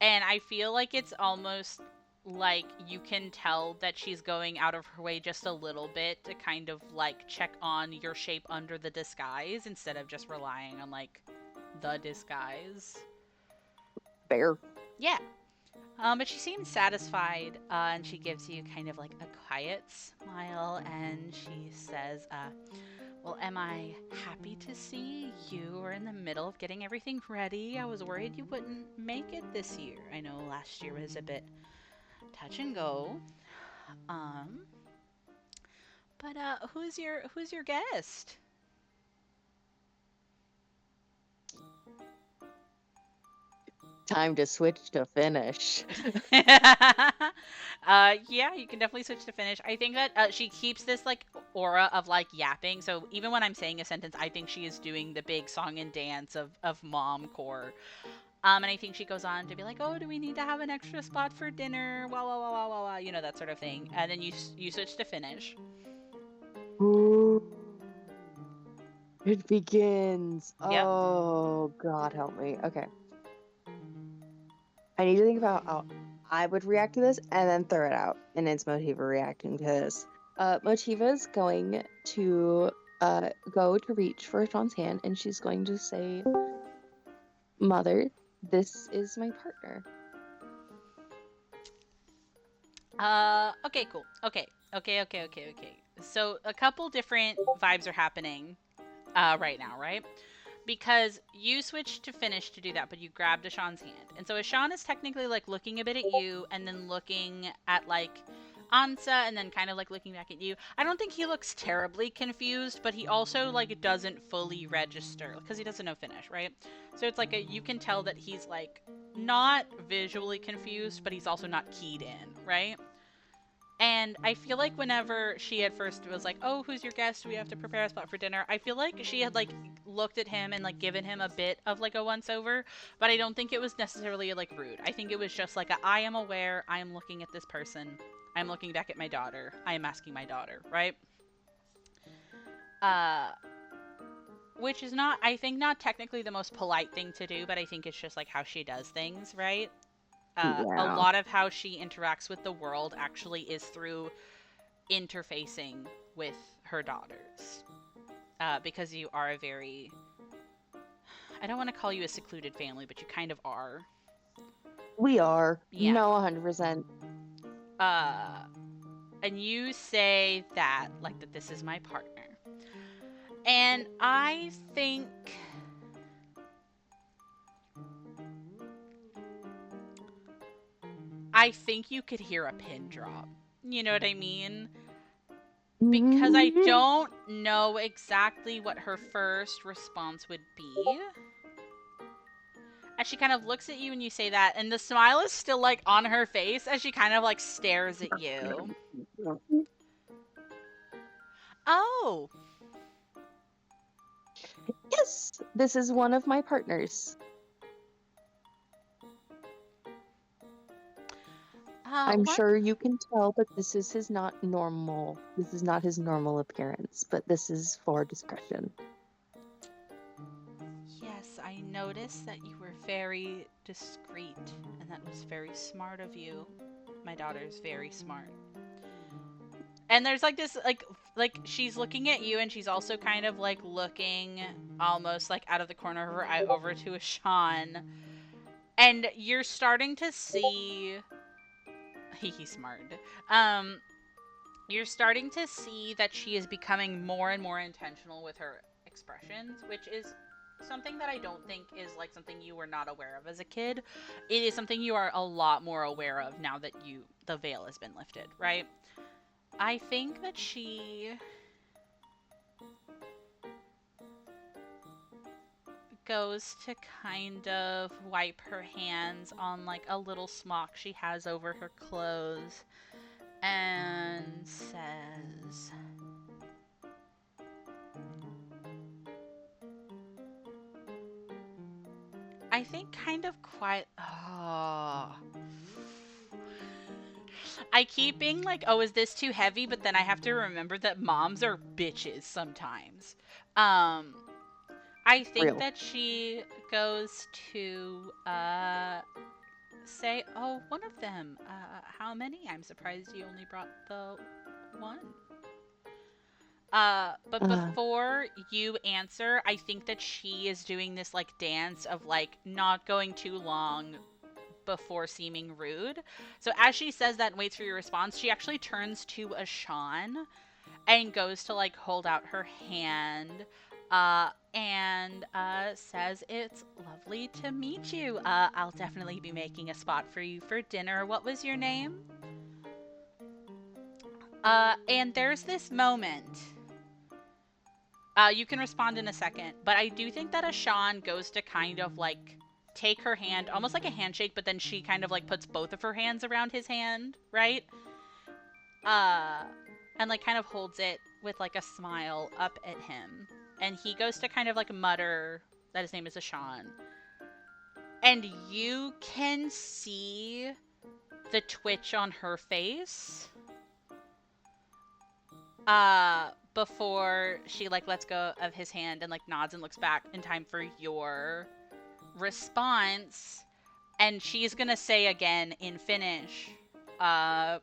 and I feel like it's almost like you can tell that she's going out of her way just a little bit to kind of like check on your shape under the disguise instead of just relying on like the disguise. Fair. Yeah. But she seems satisfied, and she gives you kind of like a quiet smile, and she says, well, am I happy to see you are in the middle of getting everything ready? I was worried you wouldn't make it this year. I know last year was a bit touch and go. Um, but who's your guest? Time to switch to finish. Yeah, you can definitely switch to Finnish. I think that she keeps this like aura of like yapping. So even when I'm saying a sentence, I think she is doing the big song and dance of mom core. And I think she goes on to be like, "Oh, do we need to have an extra spot for dinner? Wow, wow, wow, wow, wow, wow," you know, that sort of thing. And then you switch to Finnish. Ooh, it begins. Yep. Oh, God help me. Okay. I need to think about I would react to this and then throw it out, and it's Motiva reacting to this. Motiva's going to go to reach for Sean's hand, and she's going to say, "Mother, this is my partner." Okay, cool. Okay. So a couple different vibes are happening right now, right? Because you switched to finish to do that, but you grabbed Ashan's hand. And so Ashan is technically like looking a bit at you and then looking at like Ansa and then kind of like looking back at you. I don't think he looks terribly confused, but he also like doesn't fully register because he doesn't know Finnish, right? So it's like you can tell that he's like not visually confused, but he's also not keyed in, right? And I feel like whenever she at first was like, "Oh, who's your guest? We have to prepare a spot for dinner." I feel like she had like looked at him and like given him a bit of like a once over, but I don't think it was necessarily like rude. I think it was just like I am aware, I am looking at this person. I'm looking back at my daughter. I am asking my daughter, right? Uh which is not, I think, not technically the most polite thing to do, but I think it's just like how she does things, right? A Yeah. lot of how she interacts with the world actually is through interfacing with her daughters. Because you are a very, I don't want to call you a secluded family, but you kind of are. We are. Yeah. No, 100%. Uh, and you say that, like, that this is my partner. And I think you could hear a pin drop. You know what I mean? Because I don't know exactly what her first response would be. As she kind of looks at you and you say that, and the smile is still like on her face as she kind of like stares at you. Oh, Yes, this is one of my partners. I'm what? sure you can tell that this is his not normal. This is not his normal appearance, but this is for discretion. Yes, I noticed that you were very discreet, and that was very smart of you. My daughter's very smart. And there's like this like she's looking at you and she's also kind of like looking almost like out of the corner of her eye over to Ashan. And you're starting to see he's smart. Um you're starting to see that she is becoming more and more intentional with her expressions, which is something that I don't think is like something you were not aware of as a kid. It is something you are a lot more aware of now that the veil has been lifted, right? I think that she goes to kind of wipe her hands on like a little smock she has over her clothes and says, I think kind of quiet. Oh. I keep being like, oh, is this too heavy? But then I have to remember that moms are bitches sometimes. Um, I think Real. that she goes to say, oh, one of them. How many? I'm surprised you only brought the one. But Uh, before you answer, I think that she is doing this like dance of like not going too long before seeming rude. So as she says that and waits for your response, she actually turns to Ashan and goes to like hold out her hand and says, it's lovely to meet you. I'll definitely be making a spot for you for dinner. What was your name? And there's this moment. You can respond in a second, but I do think that Ashan goes to kind of like take her hand, almost like a handshake, but then she kind of like puts both of her hands around his hand, right? Uh, and like kind of holds it with like a smile up at him. And he goes to kind of like mutter that his name is Ashan. And you can see the twitch on her face. Before she like lets go of his hand and like nods and looks back in time for your response. And she's gonna say again in Finnish, I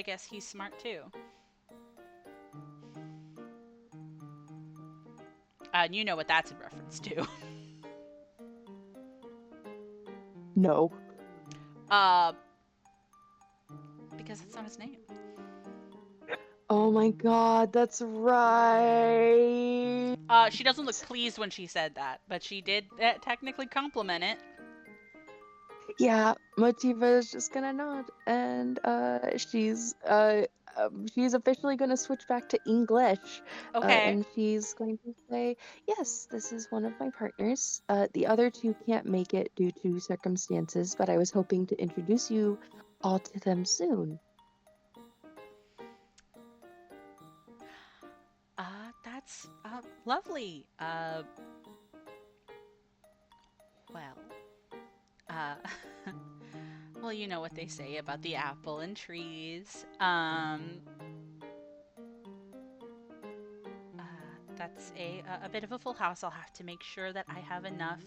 guess he's smart too. And you know what that's in reference to. No. uh, because that's not his name. Oh my god, that's right. She doesn't look pleased when she said that, but she did technically compliment it. Yeah, Motiva is just gonna nod, and she's officially gonna switch back to English, Okay. and she's going to say, "Yes, this is one of my partners. The other two can't make it due to circumstances, but I was hoping to introduce you all to them soon." That's lovely. Well, uh, well, you know what they say about the apple and trees. Uh, that's a bit of a full house. I'll have to make sure that I have enough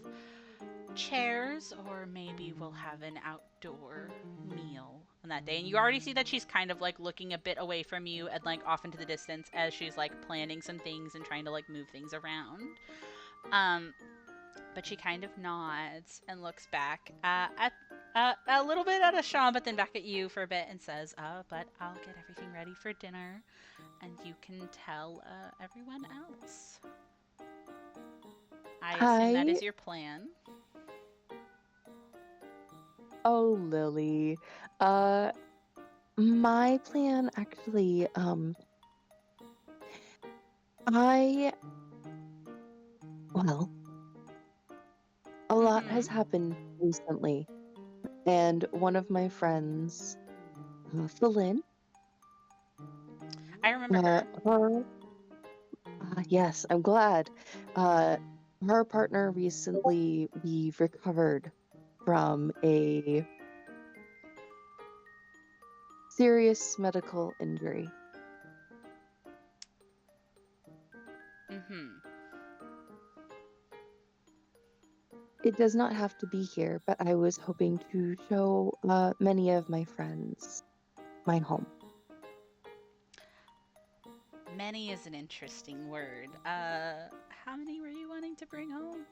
chairs, or maybe we'll have an outdoor meal on that day. And you already see that she's kind of like looking a bit away from you and like off into the distance as she's like planning some things and trying to like move things around. Um, but she kind of nods and looks back at a little bit at Sean, but then back at you for a bit and says, but I'll get everything ready for dinner and you can tell everyone else. I assume that Hi. is your plan. Oh, Lily. Uh, my plan actually, I, well, a lot Mm-hmm. has happened recently, and one of my friends, Philin, I remember her. her, yes, I'm glad. Uh, her partner recently, we've recovered from a serious medical injury. Mm-hmm. It does not have to be here, but I was hoping to show many of my friends my home. Many is an interesting word. How many were you wanting to bring home?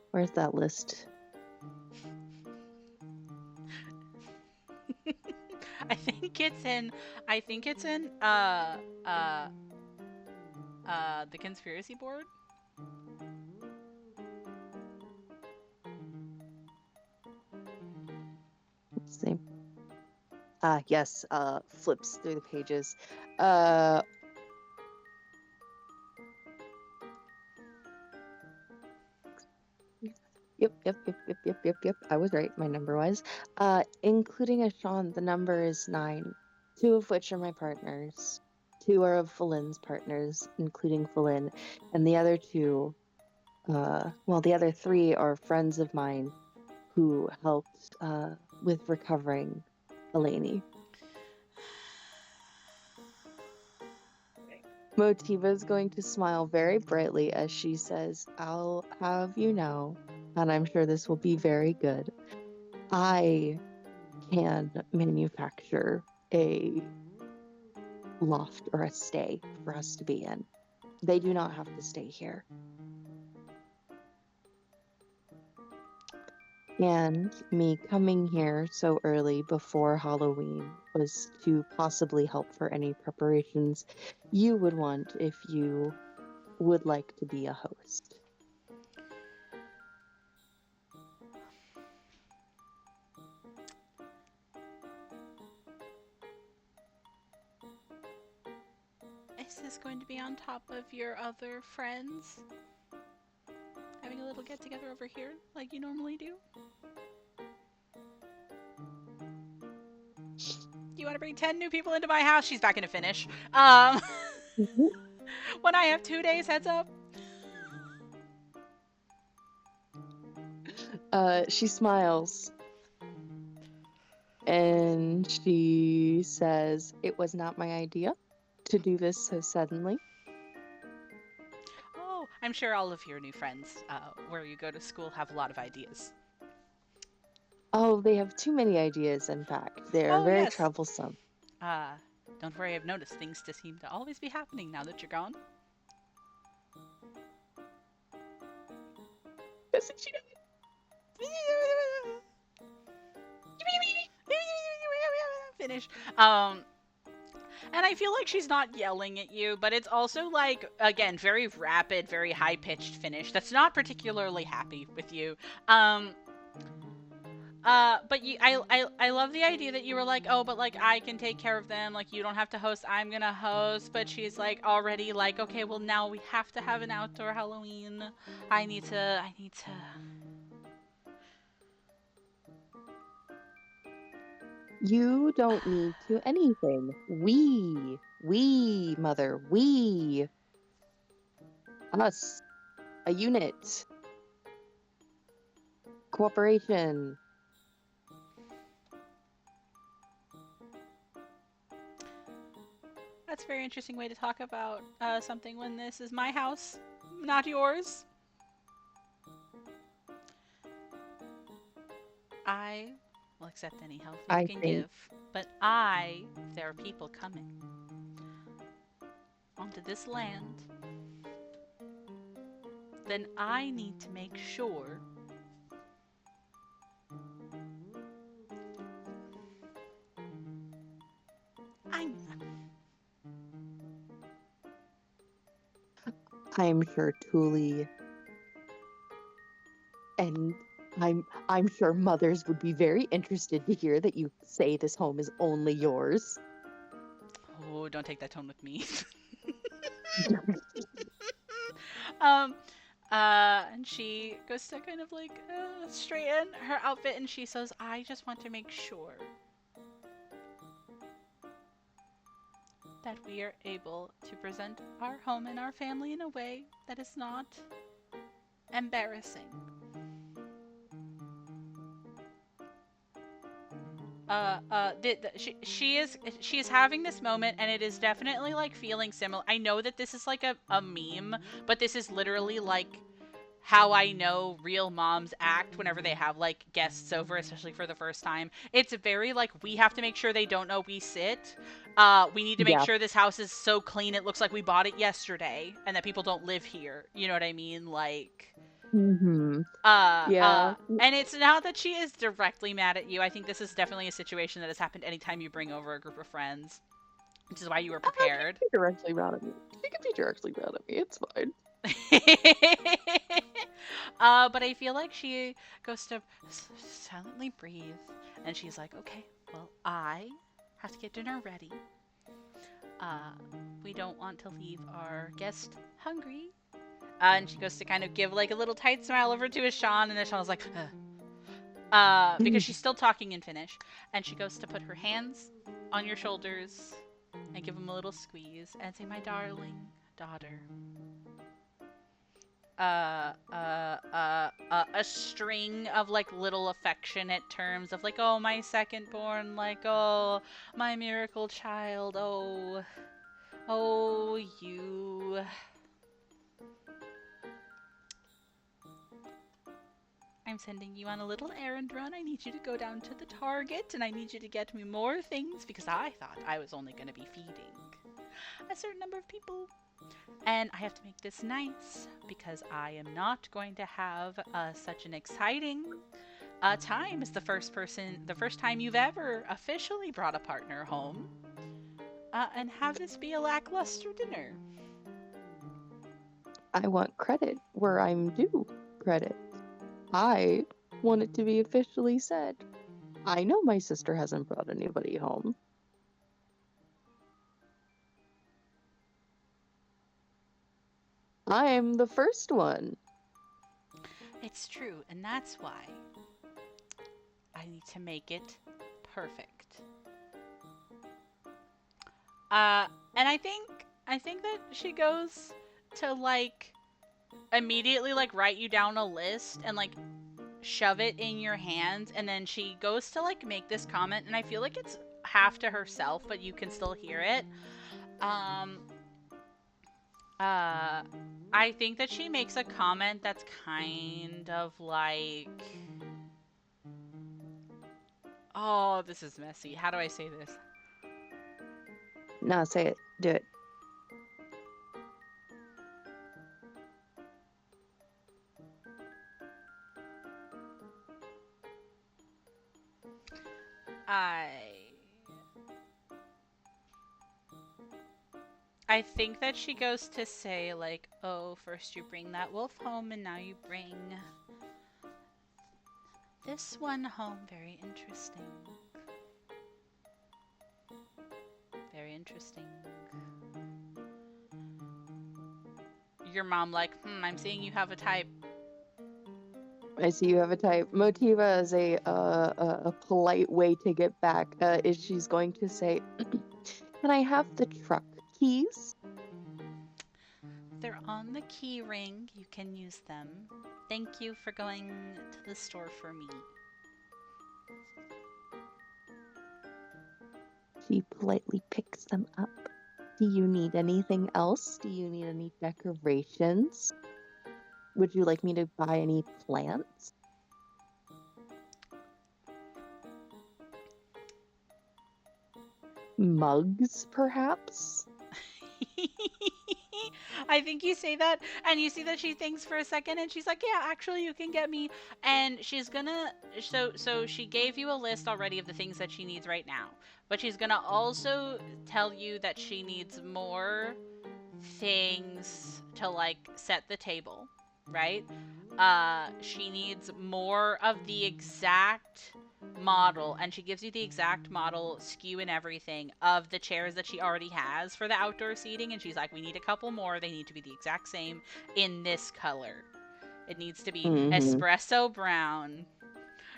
Where's that list? I think it's in. I think it's in. Uh. The conspiracy board. Let's see. Yes, flips through the pages. Uh, yep. I was right. My number was. Including a Sean, the number is 9, 2 of which are my partners. 2 are of Phelin's partners, including Phelin, and the other 2, the other 3 are friends of mine who helped with recovering Eleni. Motiva is going to smile very brightly as she says, "I'll have you know, and I'm sure this will be very good. I can manufacture a loft or a stay for us to be in. They do not have to stay here. And me coming here so early before Halloween was to possibly help for any preparations you would want if you would like to be a host." Is this going to be on top of your other friends? Having a little get together over here, like you normally do? You want to bring 10 new people into my house? She's back into Finnish. When I have 2 days heads up. She smiles and she says, "It was not my idea to do this so suddenly." Oh, I'm sure all of your new friends, where you go to school, have a lot of ideas. Oh, they have too many ideas, in fact. They are Oh very yes. troublesome. Uh, don't worry, I've noticed things to seem to always be happening now that you're gone. Finish. Um, and I feel like she's not yelling at you, but it's also like, again, very rapid, very high pitched finish. That's not particularly happy with you. Um, but I love the idea that you were like, oh, but like I can take care of them. Like you don't have to host. I'm gonna host. But she's like already like, okay, well now we have to have an outdoor Halloween. I need to. You don't need to anything. Mother, us, a unit, cooperation. That's a very interesting way to talk about something when this is my house, not yours. I will accept any help you I can think give, but if there are people coming onto this land, then I need to make sure I. I'm sure Thule and I'm sure mothers would be very interested to hear that you say this home is only yours. Oh, don't take that tone with me. um, and she goes to kind of like straighten her outfit, and she says, "I just want to make sure that we are able to present our home and our family in a way that is not embarrassing." She is having this moment, and it is definitely like feeling similar. I know that this is like a meme, but this is literally like how I know real moms act whenever they have like guests over, especially for the first time. It's very like, we have to make sure they don't know we sit. We need to make Yeah. sure this house is so clean it looks like we bought it yesterday and that people don't live here. You know what I mean? Like, Mm-hmm. Yeah. and it's not that she is directly mad at you. I think this is definitely a situation that has happened anytime you bring over a group of friends, which is why you were She prepared. can be directly mad at me. She can be directly mad at me. It's fine. But I feel like she goes to silently breathe, and she's like, "Okay, well, I have to get dinner ready. Uh, we don't want to leave our guest hungry." And she goes to kind of give like a little tight smile over to Ashan, and Ashan is like, because she's still talking in Finnish, and she goes to put her hands on your shoulders and give them a little squeeze and say, "My darling daughter." A string of like little affectionate terms of like, "Oh, my second born," like, "Oh, my miracle child," "Oh, you." I'm sending you on a little errand run. I need you to go down to the Target, and I need you to get me more things because I thought I was only going to be feeding a certain number of people. And I have to make this nice because I am not going to have such an exciting time as the first time you've ever officially brought a partner home, and have this be a lackluster dinner. I want credit where I'm due credit. I want it to be officially said. I know my sister hasn't brought anybody home. I'm the first one. It's true, and that's why I need to make it perfect. And I think that she goes to like immediately like write you down a list and like shove it in your hands, and then she goes to like make this comment, and I feel like it's half to herself, but you can still hear it. Um uh I think that she makes a comment that's kind of like, oh, this is messy. How do I say this? No, say it. Do it. I I think that she goes to say like, "Oh, first you bring that wolf home and now you bring this one home. Very interesting. Very interesting." Your mom like, I'm seeing you have a type. I see you have a type. Motiva is a polite way to get back. Is she's going to say, "Can I have the truck keys?" They're on the key ring. You can use them. Thank you for going to the store for me. She politely picks them up. Do you need anything else? Do you need any decorations? Would you like me to buy any plants? Mugs, perhaps? I think you say that, and you see that she thinks for a second, and she's like, "Yeah, actually, you can get me." And she's gonna, so she gave you a list already of the things that she needs right now, but she's gonna also tell you that she needs more things to like set the table, right? She needs more of the exact model, and she gives you the exact model, SKU and everything of the chairs that she already has for the outdoor seating, and she's like, "We need a couple more. They need to be the exact same in this color. It needs to be Mm-hmm. espresso brown."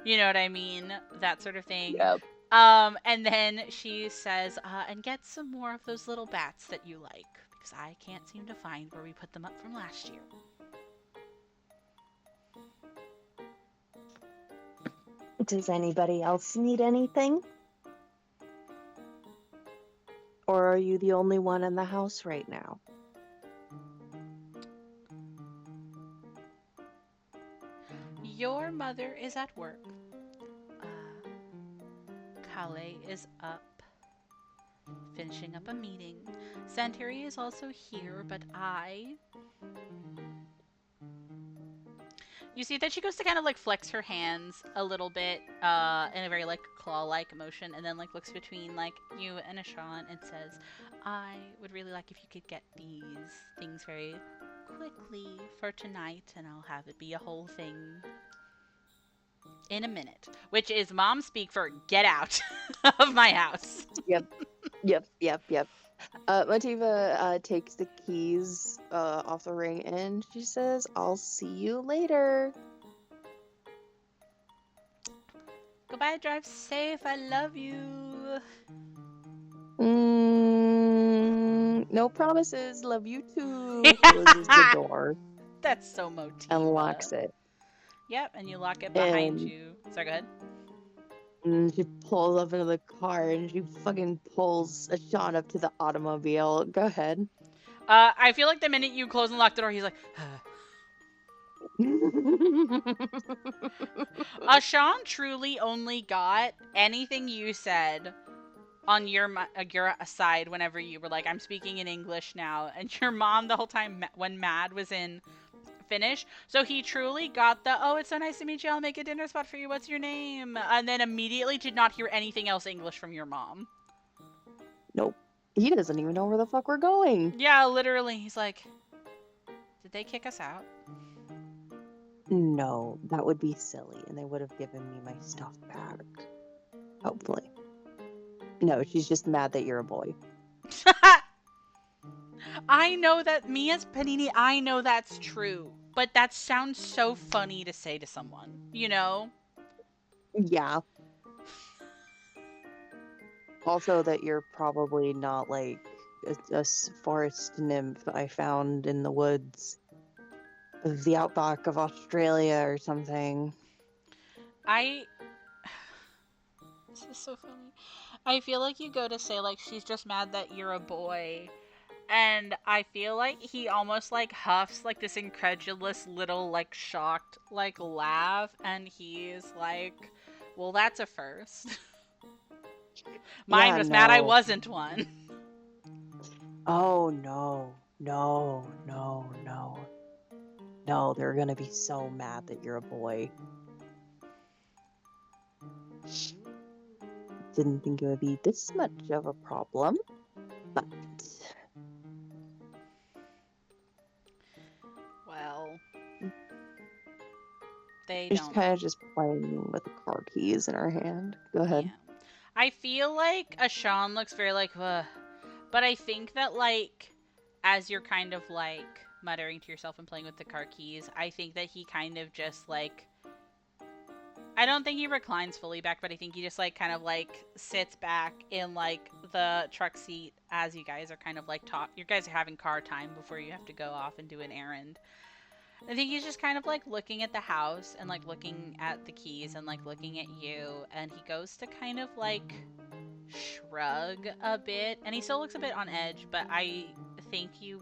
You know what I mean? That sort of thing. Yep. And then she says, "And get some more of those little bats that you like, because I can't seem to find where we put them up from last year." Does anybody else need anything? Or are you the only one in the house right now? Your mother is at work. Kale is up, finishing up a meeting. Santeri is also here, but You see that she goes to kind of like flex her hands a little bit, in a very like claw-like motion, and then like looks between like you and Ashan and says, "I would really like if you could get these things very quickly for tonight, and I'll have it be a whole thing in a minute," which is mom speak for "get out of my house." Yep. Yep. Motiva takes the keys off the ring and she says, "I'll see you later." Goodbye, drive safe. I love you. No promises. Love you too. Closes the door That's so and Motiva. locks it. Yep, and you lock it behind And you. Sorry, go ahead. she pulls up into the car and she fucking pulls Sean up to the automobile. Go ahead. I feel like the minute you close and lock the door, he's like, Sean truly only got anything you said on your side whenever you were like, "I'm speaking in English now," and your mom the whole time when Mad was in Finnish. So he truly got the, "Oh, it's so nice to meet you. I'll make a dinner spot for you. What's your name?" And then immediately did not hear anything else English from your mom. Nope. He doesn't even know where the fuck we're going. Yeah, literally. He's like, "Did they kick us out?" No, that would be silly, and they would have given me my stuff back. Hopefully. No, she's just mad that you're a boy. I know that, me as Panini, I know that's true. But that sounds so funny to say to someone, you know? Yeah. Also, that you're probably not like a forest nymph I found in the woods of the outback of Australia or something. I. This is so funny. I feel like you go to say, like, she's just mad that you're a boy. And I feel like he almost like huffs like this incredulous little like shocked like laugh, and he's like, well, that's a first. Mine Yeah, was mad I no. wasn't one. Oh no. No, no, no. No, they're gonna be so mad that you're a boy. Didn't think it would be this much of a problem, but Well, they she's don't. kind of just playing with the car keys in her hand. Go ahead. Yeah. I feel like Ashawn looks very like, ugh. But I think that, like, as you're kind of, like, muttering to yourself and playing with the car keys, I think that he kind of just, like, I don't think he reclines fully back, but I think he just, like, kind of, like, sits back in, like, the truck seat as you guys are kind of, like, you guys are having car time before you have to go off and do an errand. I think he's just kind of like looking at the house and like looking at the keys and like looking at you, and he goes to kind of like shrug a bit, and he still looks a bit on edge, but I think he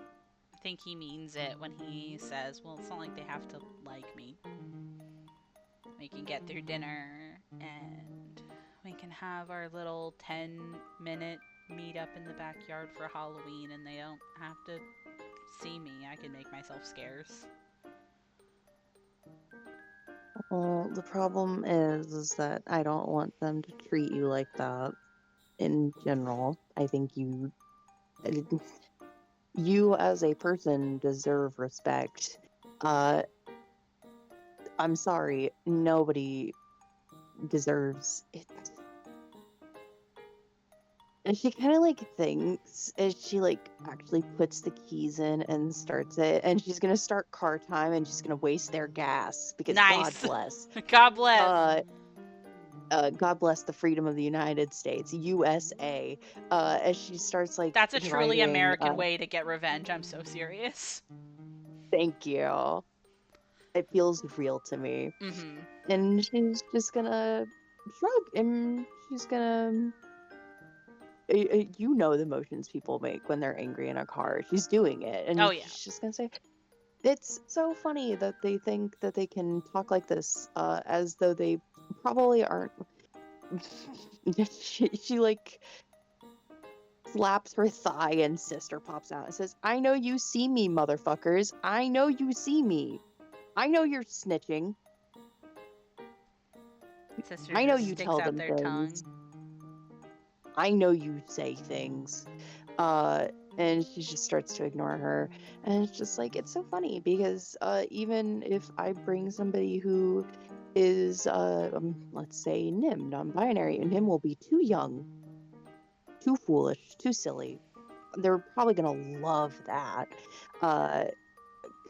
means it when he says, well, it's not like they have to like me. We can get through dinner and we can have our little 10-minute meet up in the backyard for Halloween, and they don't have to see me. I can make myself scarce. Well, the problem is that I don't want them to treat you like that in general. I think you as a person deserve respect. Uh, I'm sorry, nobody deserves it. And she kind of like thinks as she like actually puts the keys in and starts it, and she's gonna start car time and she's gonna waste their gas because God Nice. bless. God bless. God bless the freedom of the United States, USA. As she starts like That's a truly driving, American way to get revenge. I'm so serious. thank you. It feels real to me. Mm-hmm. And she's just gonna shrug and she's gonna you know the motions people make when they're angry in a car. She's doing it, Oh and yeah. she's just gonna say, "It's so funny that they think that they can talk like this, as though they probably aren't." she like slaps her thigh, and sister pops out and says, "I know you see me, motherfuckers. I know you see me. I know you're snitching. Sister I know just you sticks tell out them their tongue. things. I know you say things." Uh, and she just starts to ignore her. And it's just like, it's so funny because even if I bring somebody who is, let's say, Nim, non binary, and Nim will be too young, too foolish, too silly, they're probably going to love that. Uh,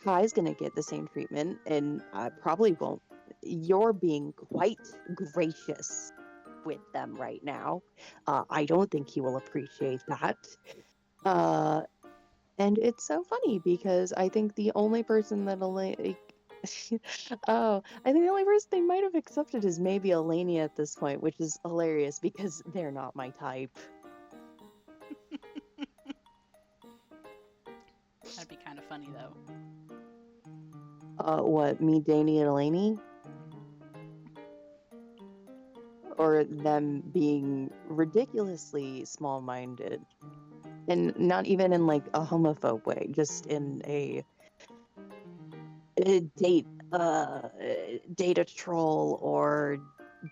Kai's going to get the same treatment, and I probably won't. You're being quite gracious with them right now. I don't think he will appreciate that. Uh, and it's so funny because I think the only person that'll like, oh, I think the only person they might have accepted is maybe Elenia at this point, which is hilarious because they're not my type. That'd be kind of funny though. What, me, Danny, and Eleni? Or them being ridiculously small-minded, and not even in like a homophobe way, just in a date a troll or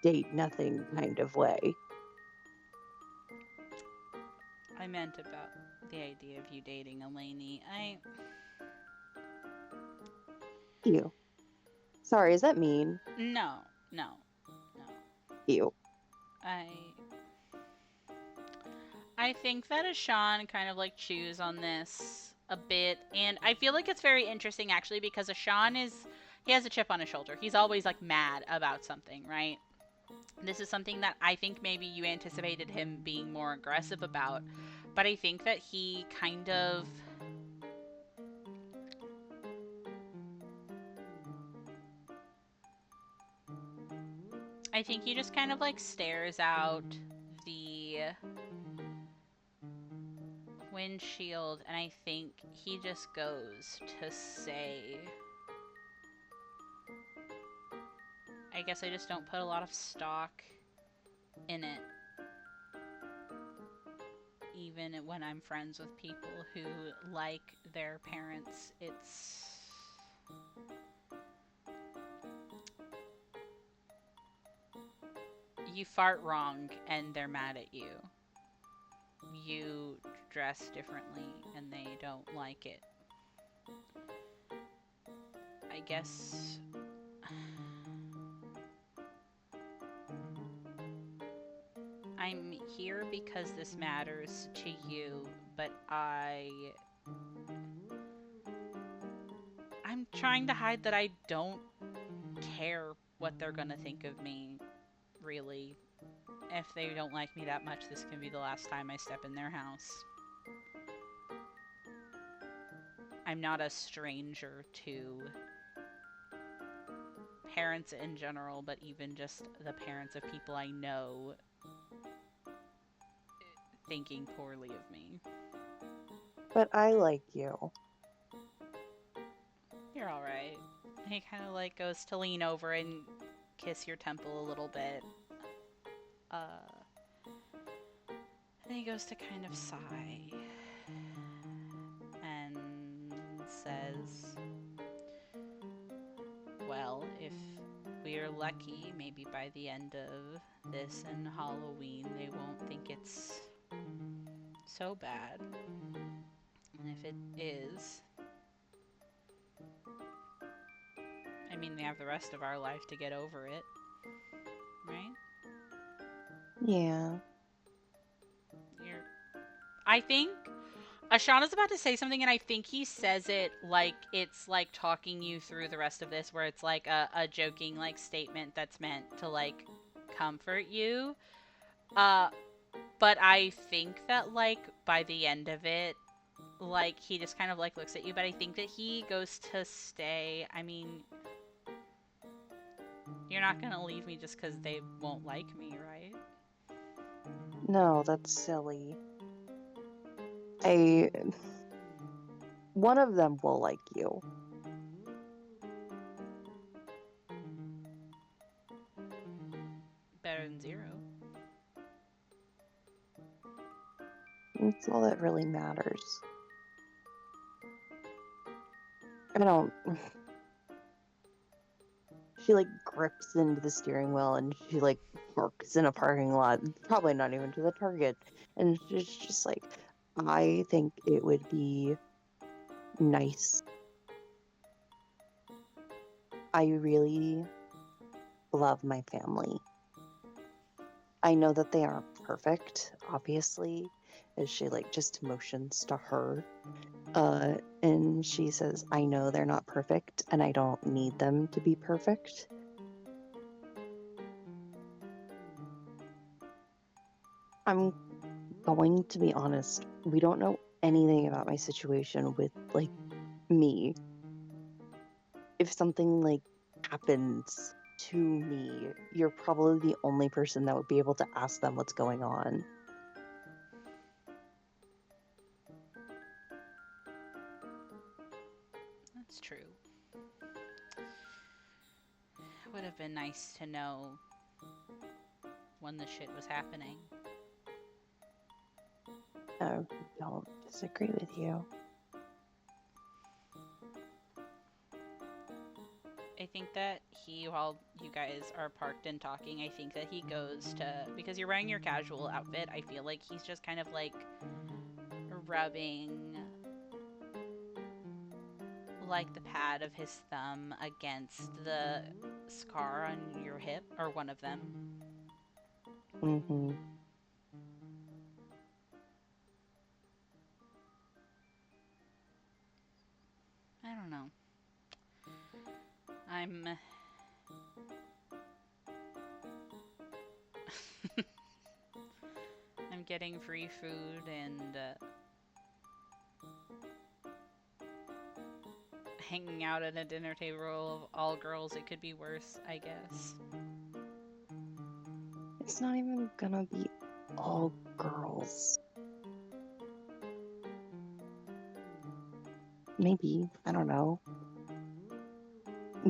date nothing kind of way. I meant about the idea of you dating Elaney. Ew. Sorry, is that mean? No, no, no. Ew. I I think that Ashawn kind of like chews on this a bit, and I feel like it's very interesting actually because Ashawn he has a chip on his shoulder. He's always like mad about something, right? This is something that I think maybe you anticipated him being more aggressive about, but I think that he kind of I think he just kind of like stares out the windshield, and I think he just goes to say, I guess I just don't put a lot of stock in it, even when I'm friends with people who like their parents. You fart wrong and they're mad at you. You dress differently and they don't like it. I guess I'm here because this matters to you, but I'm trying to hide that I don't care what they're gonna think of me, really. If they don't like me that much, this can be the last time I step in their house. I'm not a stranger to parents in general, but even just the parents of people I know thinking poorly of me. But I like you. You're alright. He kind of like goes to lean over and kiss your temple a little bit. And he goes to kind of sigh and says, well, if we're lucky, maybe by the end of this and Halloween, they won't think it's so bad. And if it is, I mean, they have the rest of our life to get over it, right? Yeah. I think Ashana's about to say something, and I think he says it like it's like talking you through the rest of this, where it's like a joking like statement that's meant to like comfort you. But I think that like by the end of it, like he just kind of like looks at you, but I think that he goes to stay. I mean, you're not gonna leave me just because they won't like me, right? No, that's silly. One of them will like you. Better than zero. That's all that really matters. I don't. She like grips into the steering wheel and she like parks in a parking lot, probably not even to the Target. And she's just like, I think it would be nice. I really love my family. I know that they aren't perfect, obviously, as she like just motions to her. And she says, I know they're not perfect and I don't need them to be perfect. I'm going to be honest, we don't know anything about my situation with like me. If something like happens to me, you're probably the only person that would be able to ask them what's going on. That's true. It would have been nice to know when the shit was happening. I don't disagree with you. I think that while you guys are parked and talking, I think that he goes to, because you're wearing your casual outfit, I feel like he's just kind of like rubbing like the pad of his thumb against the scar on your hip, or one of them. Mm-hmm. I don't know. I'm I'm getting free food and hanging out at a dinner table of all girls. It could be worse, I guess. It's not even gonna be all girls. maybe. I don't know.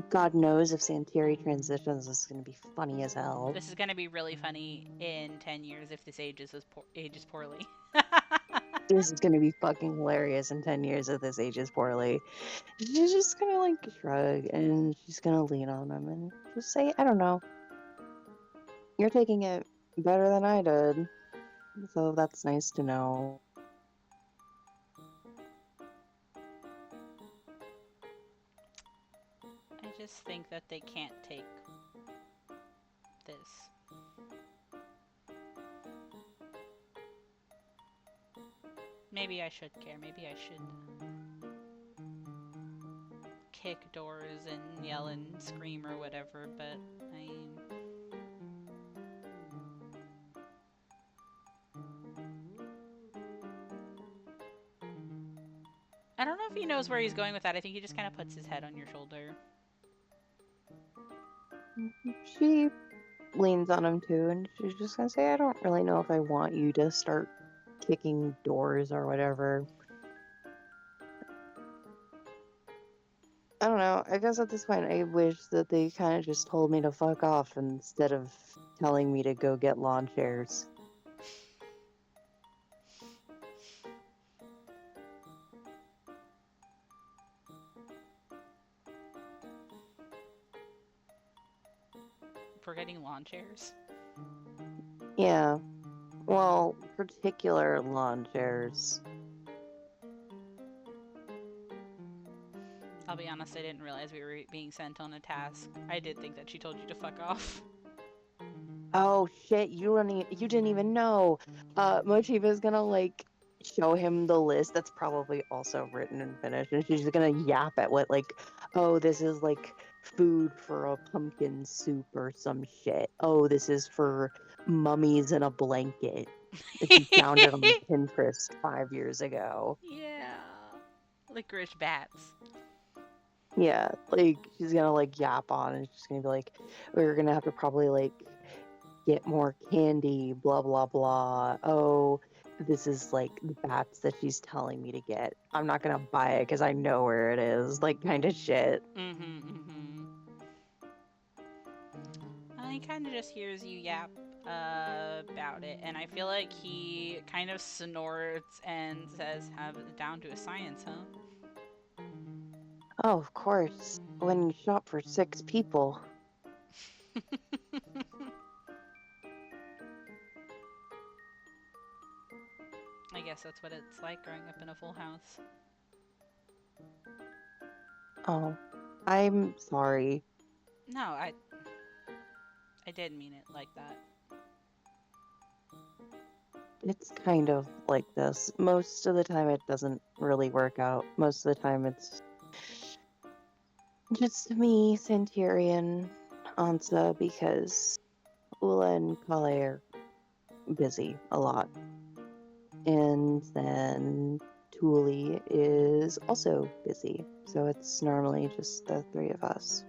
God knows if Santeri transitions, this is going to be funny as hell. This is going to be really funny in 10 years if this ages poorly. This is going to be fucking hilarious in 10 years if this ages poorly. She's just going to like shrug and she's going to lean on him and just say, I don't know. You're taking it better than I did. So that's nice to know. I just think that they can't take this. Maybe I should care. Maybe I should kick doors and yell and scream or whatever, but I don't know if he knows where he's going with that. I think he just kind of puts his head on your shoulder. She leans on him too, and she's just gonna say, I don't really know if I want you to start kicking doors or whatever. I don't know. I guess at this point, I wish that they kind of just told me to fuck off instead of telling me to go get lawn chairs. For getting lawn chairs? Yeah. Well, particular lawn chairs. I'll be honest, I didn't realize we were being sent on a task. I did think that she told you to fuck off. Oh shit, you didn't even know. Motiva's gonna like show him the list that's probably also written and finished, and she's gonna yap at what like, oh, this is like food for a pumpkin soup or some shit. Oh, this is for mummies in a blanket that you found it on Pinterest 5 years ago. Yeah. Licorice bats. Yeah, like she's gonna like yap on, and she's gonna be like, we're gonna have to probably like get more candy, blah blah blah. Oh, this is like the bats that she's telling me to get. I'm not gonna buy it because I know where it is, like kind of shit. He kind of just hears you yap about it, and I feel like he kind of snorts and says, have it down to a science, huh? Oh, of course. When you shop for 6 people. I guess that's what it's like growing up in a full house. Oh, I'm sorry. No, I didn't mean it like that. It's kind of like this. Most of the time it doesn't really work out. Most of the time it's just me, Centurion, Ansa, because Ula and Kale are busy a lot. And then Thule is also busy. So it's normally just the 3 of us.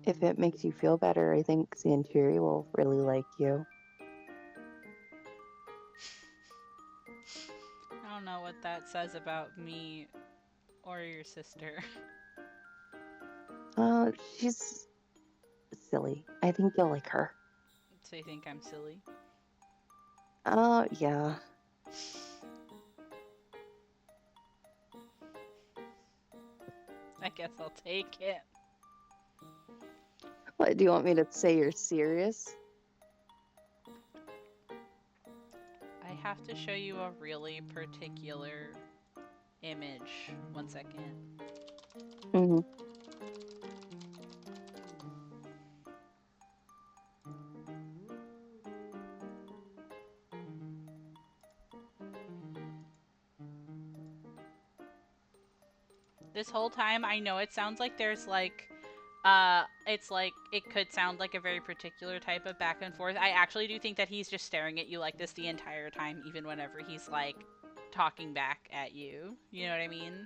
If it makes you feel better, I think Santuri will really like you. I don't know what that says about me or your sister. She's silly. I think you'll like her. So you think I'm silly? Yeah. I guess I'll take it. What, do you want me to say you're serious? I have to show you a really particular image. 1 second. Mm-hmm. This whole time, I know it sounds like there's like, it's like, it could sound like a very particular type of back and forth. I actually do think that he's just staring at you like this the entire time, even whenever he's like talking back at you. You know what I mean?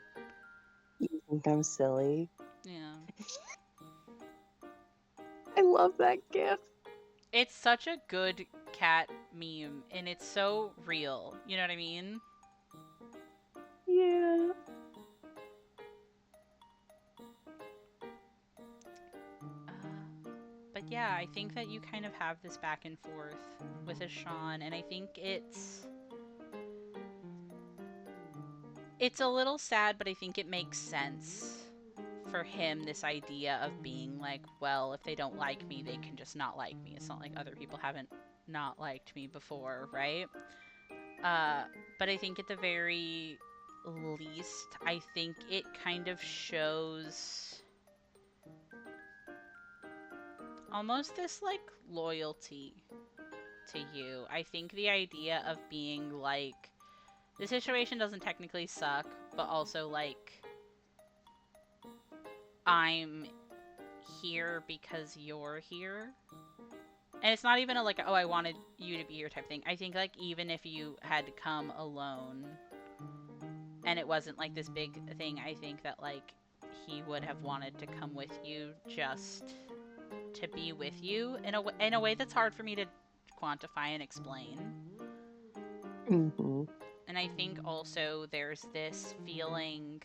You think I'm silly? Yeah. I love that gift. It's such a good cat meme, and it's so real. You know what I mean? Yeah. But yeah, I think that you kind of have this back and forth with Ashawn, and I think it's a little sad, but I think it makes sense for him, this idea of being like, well, if they don't like me, they can just not like me. It's not like other people haven't not liked me before, right? Uh, but I think at the very least, I think it kind of shows almost this like loyalty to you. I think the idea of being like, the situation doesn't technically suck, but also like, I'm here because you're here. And it's not even a like, oh, I wanted you to be here type thing. I think like even if you had come alone and it wasn't like this big thing, I think that like he would have wanted to come with you just to be with you in a way that's hard for me to quantify and explain. Mm-hmm. And I think also there's this feeling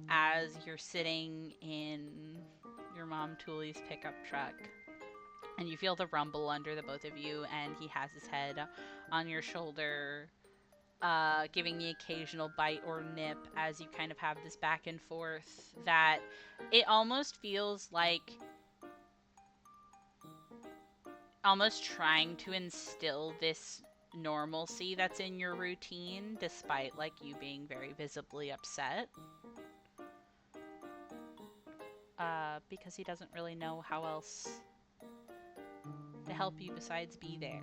as you're sitting in your mom Tooley's pickup truck and you feel the rumble under the both of you, and he has his head on your shoulder, giving the occasional bite or nip as you kind of have this back and forth, that it almost feels like almost trying to instill this normalcy that's in your routine despite like you being very visibly upset, because he doesn't really know how else to help you besides be there.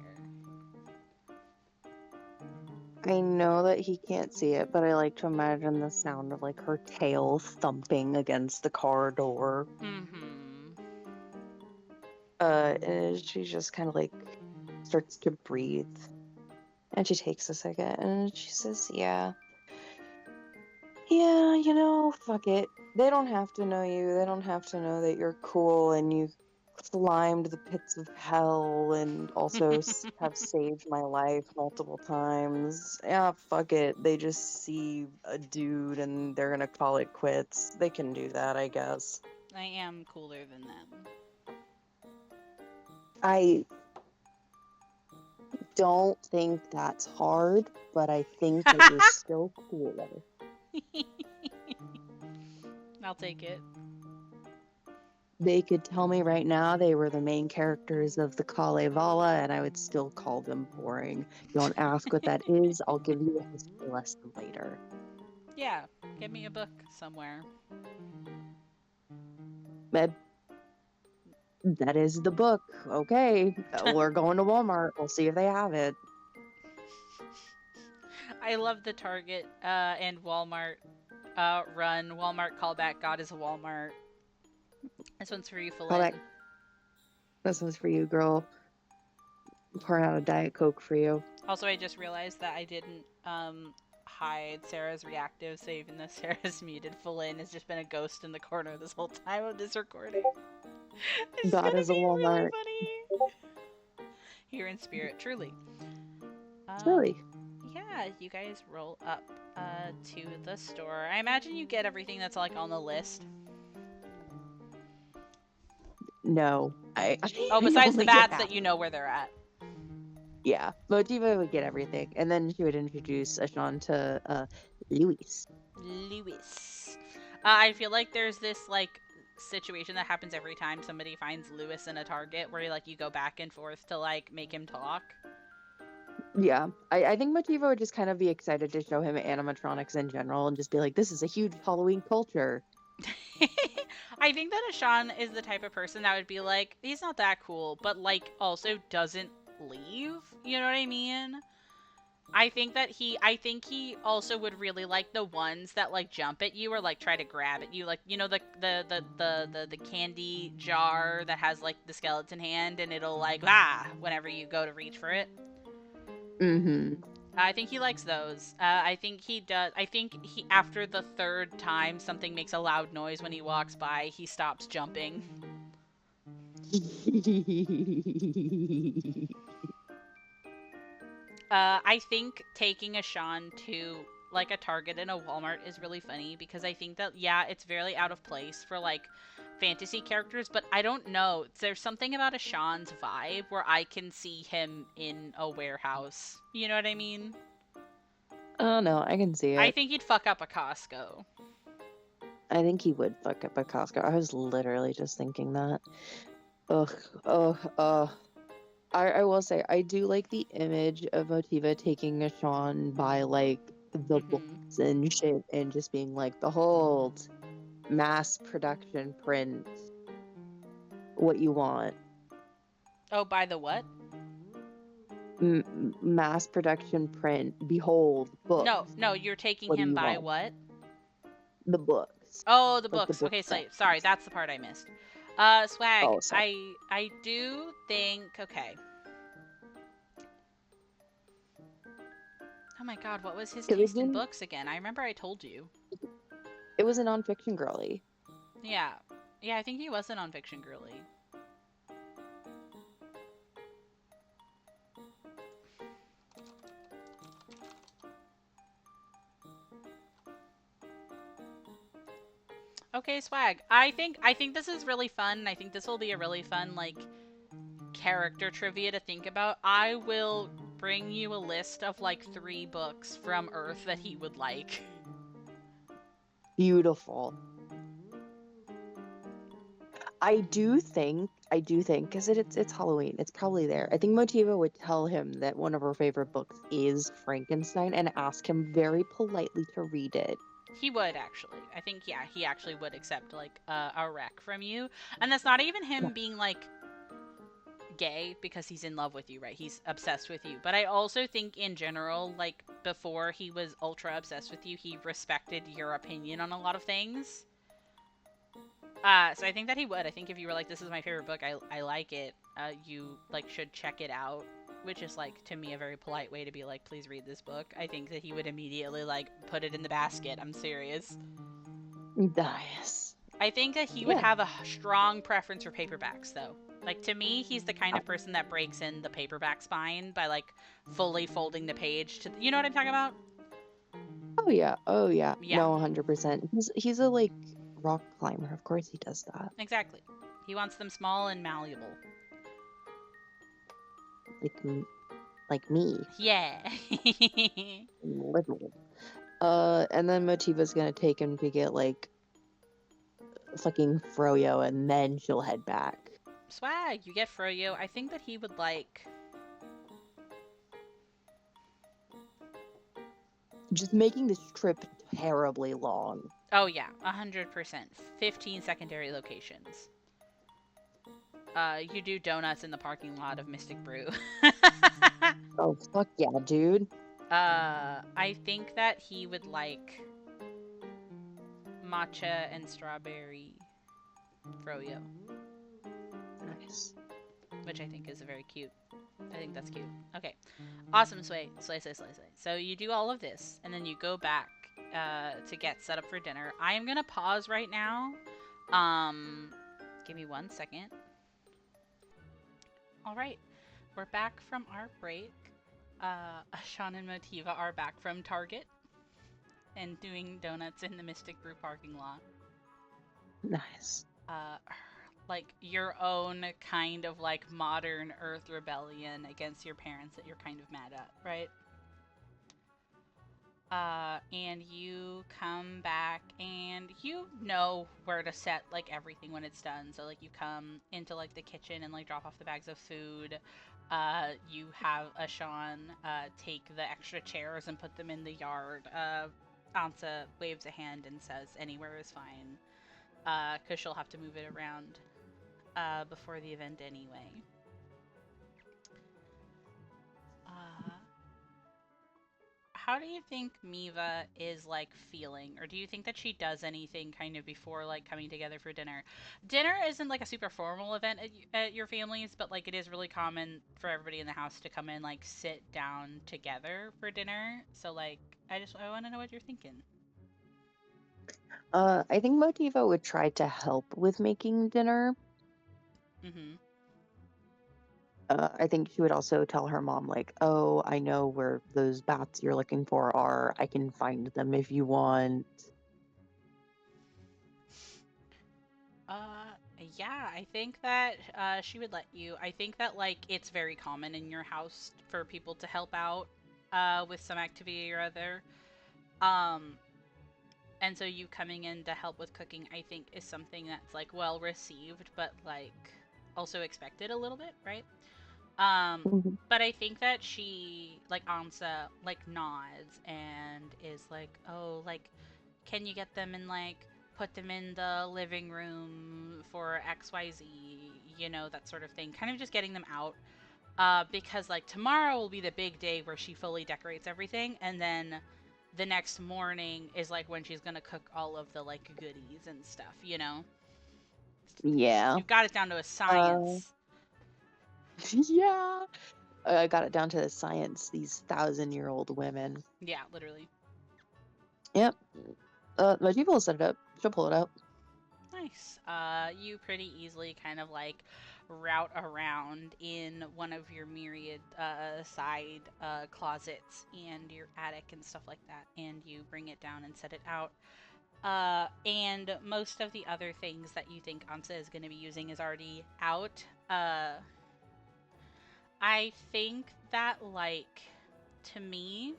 I know that he can't see it, but I like to imagine the sound of like her tail thumping against the car door. Mm-hmm. And she just kind of like starts to breathe. And she takes a second and she says, yeah, fuck it. They don't have to know you. They don't have to know that you're cool and you climbed the pits of hell and also have saved my life multiple times. Yeah, fuck it. They just see a dude and they're gonna call it quits. They can do that, I guess. I am cooler than them. I don't think that's hard, but I think that you're still cooler. I'll take it. They could tell me right now they were the main characters of the Kalevala, and I would still call them boring. Don't ask what that is. I'll give you a history lesson later. Yeah, get me a book somewhere. But that is the book. Okay, we're going to Walmart. We'll see if they have it. I love the Target and Walmart run. Walmart callback. God is a Walmart. This one's for you, Philin. This one's for you, girl. Pouring out a Diet Coke for you. Also, I just realized that I didn't hide Sarah's reactive, so even though Sarah's muted, Philin has just been a ghost in the corner this whole time of this recording. It's God is a Walmart. Really funny. Here in spirit, truly. Truly. Yeah, you guys roll up to the store. I imagine you get everything that's like on the list. No. Oh, besides the bats that you know where they're at. Yeah, Motiva would get everything, and then she would introduce Ashawn to Louis. I feel like there's this like situation that happens every time somebody finds Lewis in a Target, where like you go back and forth to like make him talk. Yeah, I think Motiva would just kind of be excited to show him animatronics in general and just be like, this is a huge Halloween culture. I think that Ashawn is the type of person that would be like, he's not that cool, but like also doesn't leave. You know what I mean? I think he also would really like the ones that like jump at you or like try to grab at you, like, you know, the candy jar that has like the skeleton hand and it'll like whenever you go to reach for it. Mm-hmm. I think he likes those. I think he does. I think he, after the third time something makes a loud noise when he walks by, he stops jumping. I think taking a Sean to like a Target and a Walmart is really funny because I think that yeah, it's very out of place for like fantasy characters, but I don't know. There's something about a Sean's vibe where I can see him in a warehouse. You know what I mean? Oh no, I can see I it. think he'd fuck up a Costco. I think he would fuck up a Costco. I was literally just thinking that. Ugh, ugh, ugh. I will say I do like the image of Motiva taking a Sean by like the Mhm. books and shit and just being like, behold, mass production print, what you want. Oh, by the what? Mass production print, behold, No, books, no, you're taking what do him you by want? what? The books, Oh, the like the books. book Okay, so sorry, sections. that's the part I missed. Swag. Oh, sorry. I do think okay. Oh my god, what was his Because taste in again, books again? I remember I told you. it was a nonfiction girly. Yeah. Yeah, I think he was a nonfiction girly. Okay, swag. I think this is really fun. I think this will be a really fun like character trivia to think about. I will bring you a list of like 3 books from Earth that he would like. Beautiful. I do think, because it's Halloween, it's probably there. I think Motiva would tell him that one of her favorite books is Frankenstein and ask him very politely to read it. He would actually. I think yeah, he actually would accept like a rec from you. And that's not even him being like gay because he's in love with you, right? He's obsessed with you. But I also think in general, like before he was ultra obsessed with you, he respected your opinion on a lot of things. So I think that he would. I think if you were like, "This is my favorite book. I like it," you like should check it out. Which is like to me a very polite way to be like, "Please read this book." I think that he would immediately like put it in the basket. I'm serious. Nice. I think that he would Yeah. have a strong preference for paperbacks, though. Like, to me, he's the kind of person that breaks in the paperback spine by, like, fully folding the page to. You know what I'm talking about? Oh yeah. Oh yeah. Yeah, No, 100%. He's a like rock climber. Of course he does that. exactly. He wants them small and malleable. Like like me. Yeah. Little. And then Motiva's gonna take him to get like fucking Froyo, and then she'll head back. Swag, you get Froyo. I think that he would like. Just making this trip terribly long. Oh, yeah, 100%. 15 secondary locations. You do donuts in the parking lot of Mystic Brew. Oh fuck yeah, dude. I think that he would like matcha and strawberry froyo, Nice. which I think is very cute. I think that's cute. Okay, awesome. Slay. So you do all of this, and then you go back to get set up for dinner. I am gonna pause right now. Um, give me 1 second. All right, we're back from our break. Sean and Motiva are back from Target and doing donuts in the Mystic Brew parking lot. Nice. Uh, like your own kind of like modern Earth rebellion against your parents that you're kind of mad at, right? And you come back and you know where to set like everything when it's done. So like you come into like the kitchen and like drop off the bags of food. You have a Sean take the extra chairs and put them in the yard. Ansa waves a hand and says anywhere is fine. Because she'll have to move it around before the event anyway. Uh, how do you think Miva is like feeling, or do you think that she does anything kind of before like coming together for dinner? Dinner isn't like a super formal event at your family's, but like it is really common for everybody in the house to come and like sit down together for dinner. So like, I want to know what you're thinking. I think Motiva would try to help with making dinner. Mm-hmm. I think she would also tell her mom, like, oh, I know where those bats you're looking for are. I can find them if you want. Uh, yeah, I think that she would let you. I think that like it's very common in your house for people to help out with some activity or other. Um, and so you coming in to help with cooking, I think, is something that's like well received, but like also expected a little bit, right? Um, Mhm. but I think that she, like Ansa, like nods and is like, oh, like, can you get them and like put them in the living room for XYZ, that sort of thing. Kind of just getting them out. Because like tomorrow will be the big day where she fully decorates everything, and then the next morning is like when she's gonna cook all of the like goodies and stuff. Yeah. You've got it down to a Uh, science. yeah. I got it down to the science, these 1,000-year-old women. Yeah, literally. Yep. Motiva will set it up. She'll pull it out. Nice. You pretty easily kind of like route around in one of your myriad side closets and your attic and stuff like that, and you bring it down and set it out. And most of the other things that you think Ansa is going to be using is already out. I think that, like, to me,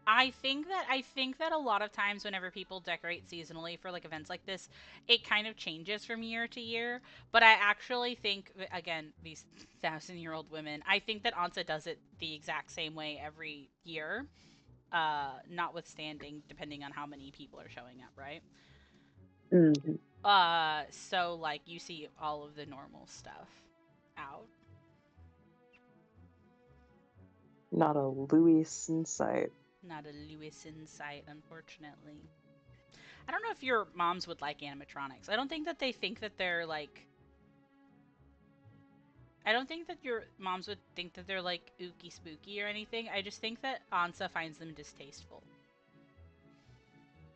I think that a lot of times whenever people decorate seasonally for like events like this, it kind of changes from year to year. But I actually think again, these 1,000-year-old women, I think that Ansa does it the exact same way every year. Notwithstanding, depending on how many people are showing up, right? Hmm. So like you see all of the normal stuff out. Not a Louis in sight. Not a Lewis in sight, unfortunately. I don't know if your moms would like animatronics. I don't think that they think that they're like. I don't think that your moms would think that they're like ooky spooky or anything. I just think that Ansa finds them distasteful.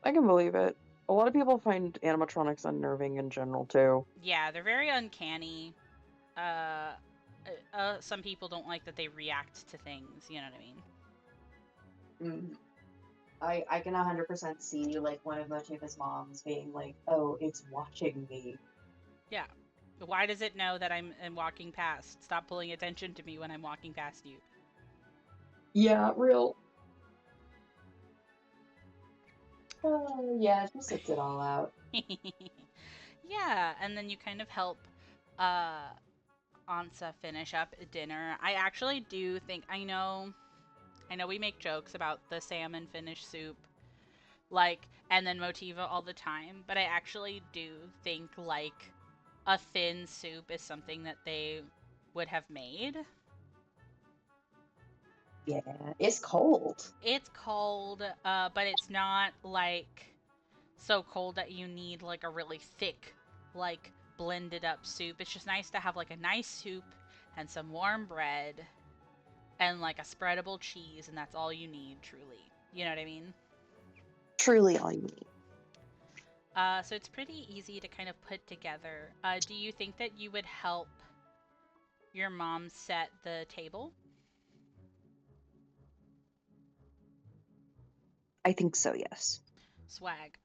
I can believe it. A lot of people find animatronics unnerving in general, too. Yeah, they're very uncanny. Uh, some people don't like that they react to things. You know what I mean? Mm. I can 100% see like one of Motiva's moms being like, "Oh, it's watching me." Yeah. Why does it know that I'm walking past? Stop pulling attention to me when I'm walking past you. Yeah, real. Yeah, she sits it all out. Yeah, and then you kind of help uh Ansa finish up dinner. I actually do think I know we make jokes about the salmon finish soup like and then Motiva all the time, but I actually do think like a thin soup is something that they would have made. Yeah, it's cold. It's cold, but it's not like so cold that you need like a really thick, like blended up soup. It's just nice to have like a nice soup and some warm bread and like a spreadable cheese, and that's all you need, truly. You know what I mean? Truly all you need. So it's pretty easy to kind of put together. Do you think that you would help your mom set the table? I think so, yes. Swag.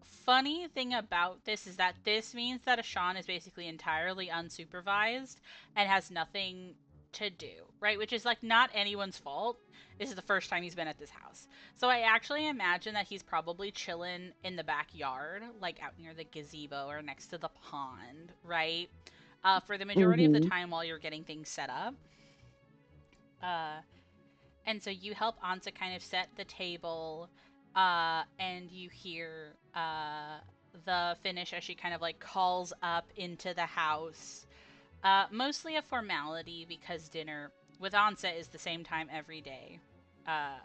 Funny thing about this is that this means that Ashan is basically entirely unsupervised and has nothing to do, right? Which is like not anyone's fault. This is the first time he's been at this house. So I actually imagine that he's probably chilling in the backyard, like out near the gazebo or next to the pond, right? For the majority of the Mm-hmm. time while you're getting things set up. Uh, and so you help Ansa kind of set the table, and you hear the finish as she kind of like calls up into the house. Mostly a formality because dinner with Ansa is the same time every day. Uh,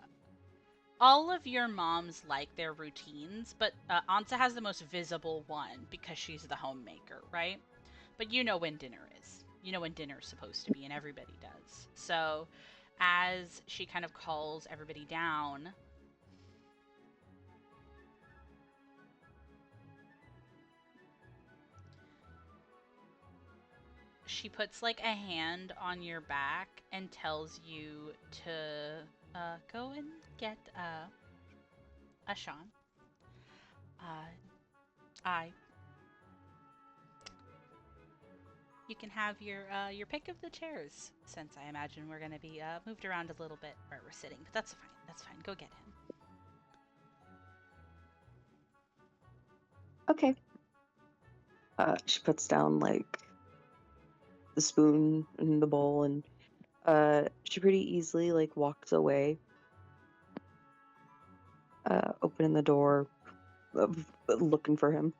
all of your moms like their routines, but Ansa has the most visible one because she's the homemaker, right? But you know when dinner is. You know when dinner's supposed to be, and everybody does. So, as she kind of calls everybody down, she puts like a hand on your back and tells you to go and get a Sean. Uh, I You can have your pick of the chairs, since I imagine we're gonna be moved around a little bit where we're sitting. But that's fine. That's fine. Go get him. Okay. She puts down like the spoon in the bowl, and she pretty easily like walks away, opening the door, looking for him.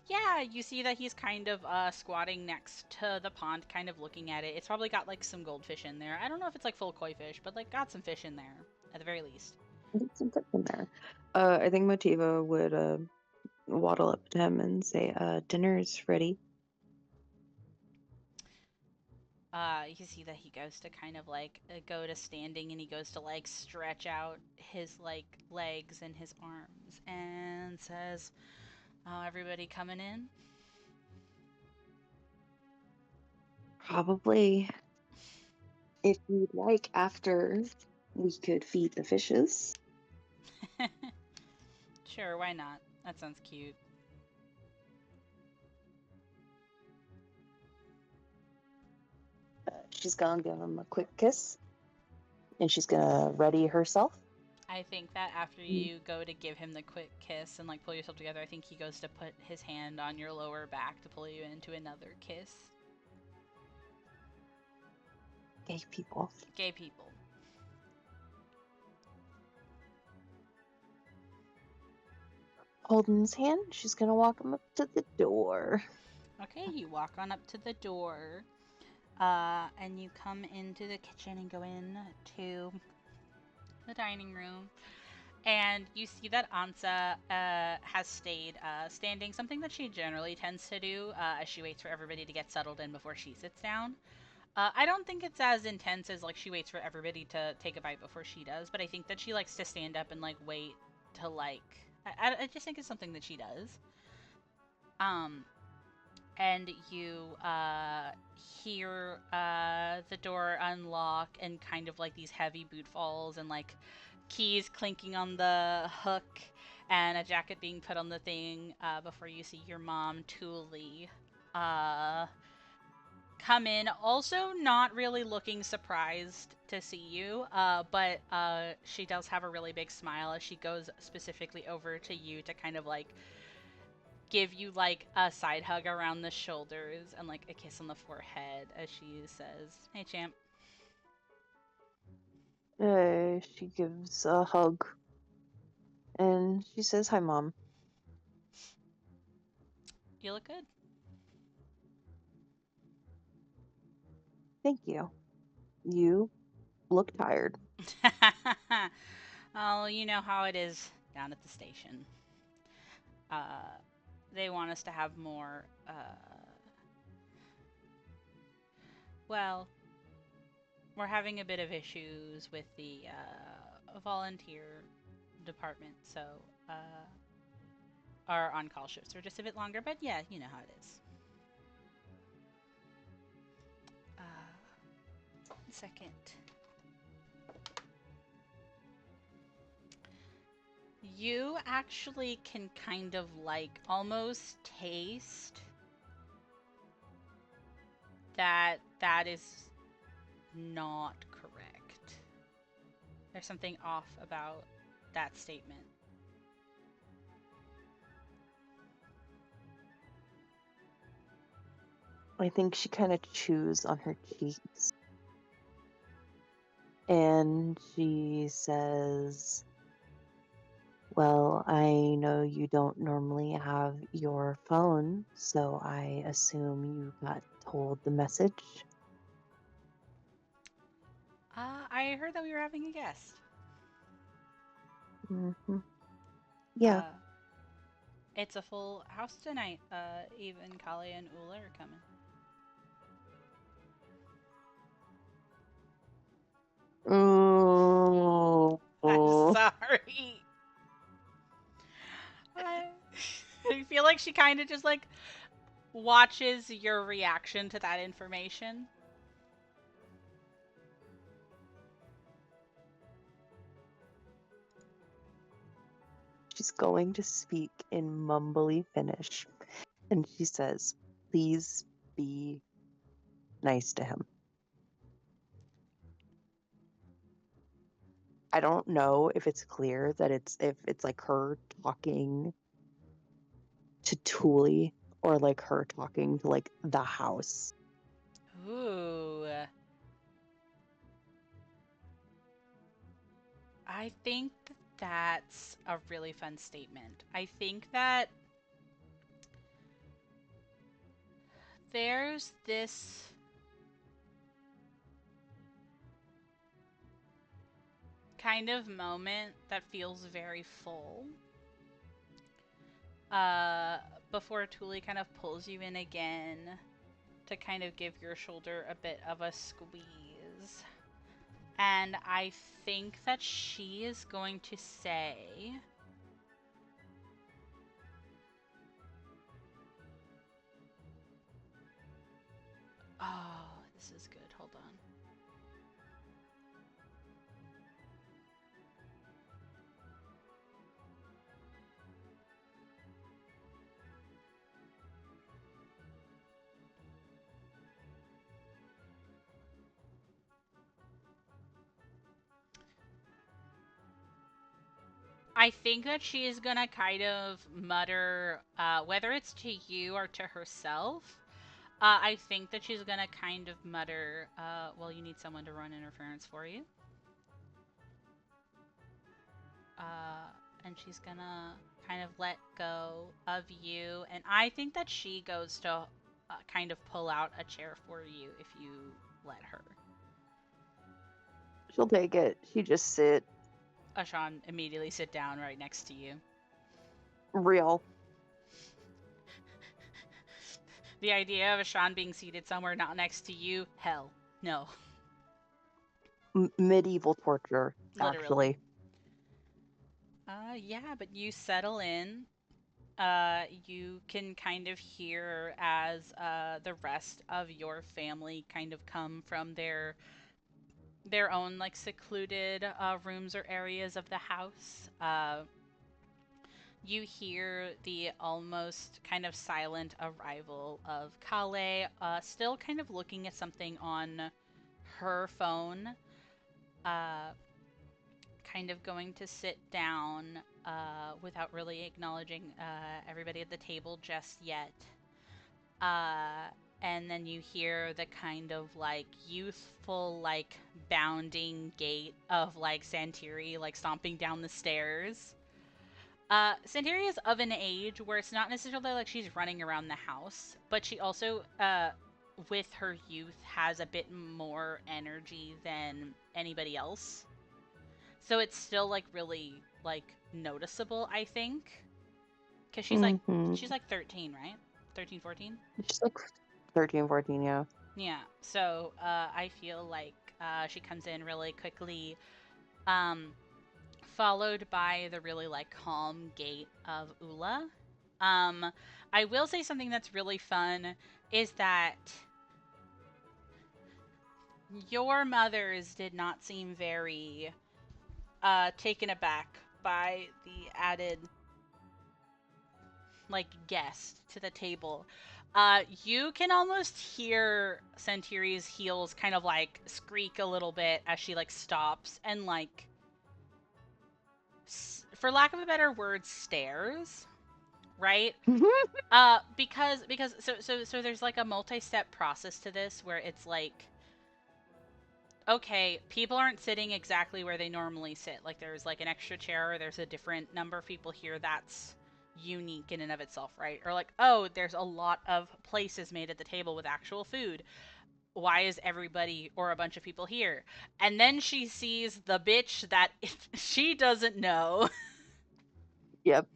Yeah, you see that he's kind of squatting next to the pond, kind of looking at it. It's probably got like some goldfish in there. I don't know if it's like full koi fish, but like got some fish in there at the very least. Get some fish in there. I think Motiva would waddle up to him and say, "Dinner's ready." You see that he goes to kind of like go to standing, and he goes to like stretch out his like legs and his arms and says, "Oh, everybody coming in?" Probably, if you'd like, after we could feed the fishes. Sure, why not? That sounds cute. She's gonna give him a quick kiss, and she's gonna ready herself. I think that after you go to give him the quick kiss and like pull yourself together, I think he goes to put his hand on your lower back to pull you into another kiss. Gay people. Gay people. Holding his hand, she's gonna walk him up to the door. Okay, you walk on up to the door, and you come into the kitchen and go in to the dining room. And you see that Ansa has stayed standing, something that she generally tends to do as she waits for everybody to get settled in before she sits down. I don't think it's as intense as like she waits for everybody to take a bite before she does, but I think that she likes to stand up and like wait to like. I just think it's something that she does. Um, and you hear the door unlock and kind of like these heavy boot falls and like keys clinking on the hook and a jacket being put on the thing before you see your mom, Thule, uh, come in. Also, not really looking surprised to see you, but she does have a really big smile as she goes specifically over to you to kind of like give you like a side hug around the shoulders and like a kiss on the forehead as she says, "Hey, champ." She gives a hug, and she says, "Hi, Mom." You look good. Thank you. You look tired. Oh, you know how it is down at the station. Uh, they want us to have more, well, we're having a bit of issues with the volunteer department, so our on-call shifts are just a bit longer, but yeah, you know how it is. One second. You actually can kind of like almost taste that that is not correct. There's something off about that statement. I think she kind of chews on her cheeks, and she says, "Well, I know you don't normally have your phone, so I assume you got told the message." I heard that we were having a guest. Hmm. Yeah. Uh, it's a full house tonight. Even Kali and Ula are coming. Oh. I'm sorry. I, I feel like she kind of just like watches your reaction to that information. She's going to speak in mumbly Finnish, and she says, "Please be nice to him." I don't know if it's clear that if it's like her talking to Thule or like her talking to like the house. Ooh. I think that's a really fun statement. I think that there's this kind of moment that feels very full. Uh, Before Thule kind of pulls you in again to kind of give your shoulder a bit of a squeeze. And I think that she is going to say, oh, this is good. Hold on. I think that she is gonna kind of mutter, whether it's to you or to herself. I think that she's gonna kind of mutter, well, you need someone to run interference for you. Uh, and she's gonna kind of let go of you. And I think that she goes to kind of pull out a chair for you if you let her. She'll take it. She just sit Ashan immediately sit down right next to you. real. The idea of Ashan being seated somewhere not next to you, hell, no. Medieval torture, Literally. actually. Yeah, but you settle in. You can kind of hear as the rest of your family kind of come from their own like secluded rooms or areas of the house. You hear the almost kind of silent arrival of Kale, still kind of looking at something on her phone, uh, kind of going to sit down without really acknowledging everybody at the table just yet. Uh, and then you hear the kind of like youthful, like bounding gait of like Santiri, like stomping down the stairs. Santiri is of an age where it's not necessarily like she's running around the house, but she also, with her youth, has a bit more energy than anybody else. So it's still like really like noticeable, I think, because Mm-hmm. she's like 13, right? 13, 14. She's like 13, 14, yeah. Yeah. So I feel like she comes in really quickly, um, followed by the really like calm gait of Ula. Um, I will say something that's really fun is that your mothers did not seem very taken aback by the added like guest to the table. You can almost hear Santiri's heels kind of like squeak a little bit as she like stops and like, for lack of a better word, stares. Right? Because there's like a multi-step process to this where it's like, okay, people aren't sitting exactly where they normally sit. Like there's like an extra chair, or there's a different number of people here. That's unique in and of itself, right? Or like, oh, there's a lot of places made at the table with actual food. Why is everybody or a bunch of people here? And then she sees the bitch that she doesn't know. Yep.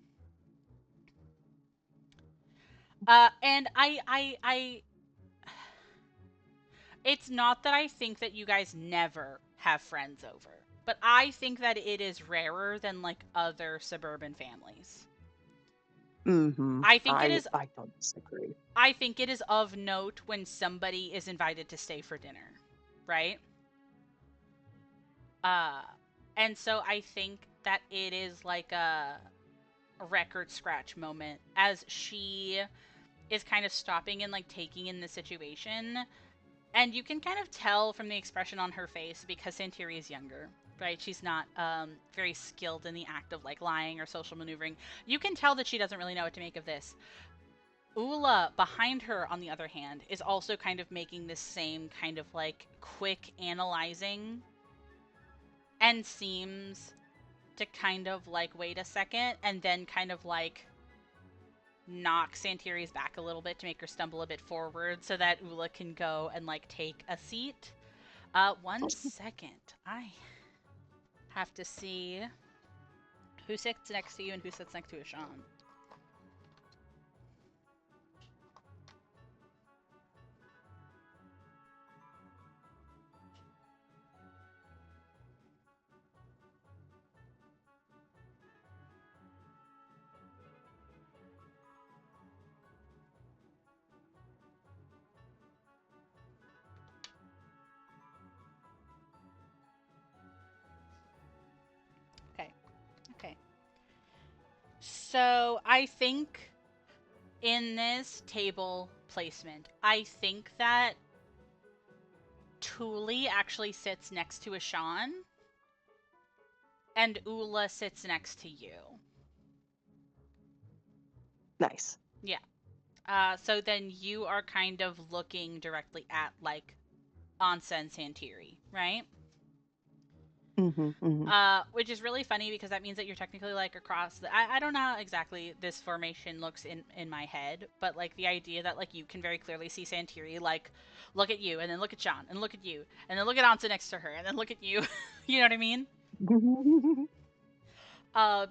And I it's not that I think that you guys never have friends over, but I think that it is rarer than like other suburban families. Mm-hmm. I think it I is I don't disagree. I think it is of note when somebody is invited to stay for dinner, right? Uh and so I think that it is like a record scratch moment as she is kind of stopping and like taking in the situation. And you can kind of tell from the expression on her face because Santiri is younger, right? She's not very skilled in the act of like lying or social maneuvering. You can tell that she doesn't really know what to make of this. Ula, behind her, on the other hand, is also kind of making this same kind of like quick analyzing and seems to kind of like wait a second and then kind of like knock Santiri's back a little bit to make her stumble a bit forward so that Ula can go and like take a seat. 1 second. I have to see who sits next to you and who sits next to Ashan. Okay. Okay. So I think in this table placement, I think that Thule actually sits next to Ashan and Ula sits next to you. Nice. Yeah. So then you are kind of looking directly at like Ansa and Santiri, right? Mm-hmm. Mm-hmm. Which is really funny because that means that you're technically like across the. I don't know how exactly this formation looks in my head, but like the idea that like you can very clearly see Santiri like look at you and then look at Sean and look at you and then look at Ansa next to her and then look at you. You know what I mean?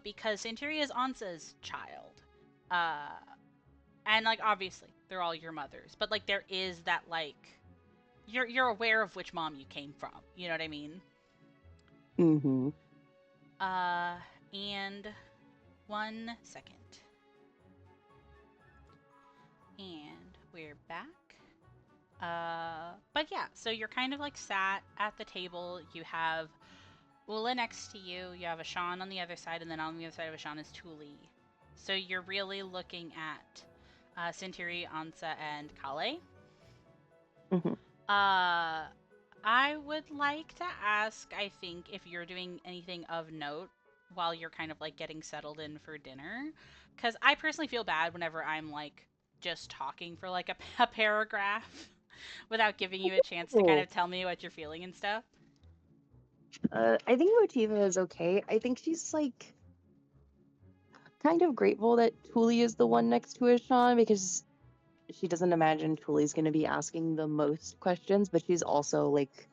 Because Santiri is Ansa's child. Uh, and like obviously they're all your mothers, but like there is that like you're aware of which mom you came from. You know what I mean? Mm-hmm. Uh, and 1 second. And we're back. But yeah, so you're kind of like sat at the table. You have Ula next to you. You have Ashan on the other side, and then on the other side of Ashan is Tuli. So you're really looking at Sintiri, Ansa, and Kale. Mm-hmm. Uh, I would like to ask, I think, if you're doing anything of note while you're kind of like getting settled in for dinner. Because I personally feel bad whenever I'm like just talking for like a paragraph without giving you a chance to kind Oh. of tell me what you're feeling and stuff. I think Motiva is okay. I think she's like kind of grateful that Thule is the one next to Ishan because she doesn't imagine Thule's going to be asking the most questions, but she's also like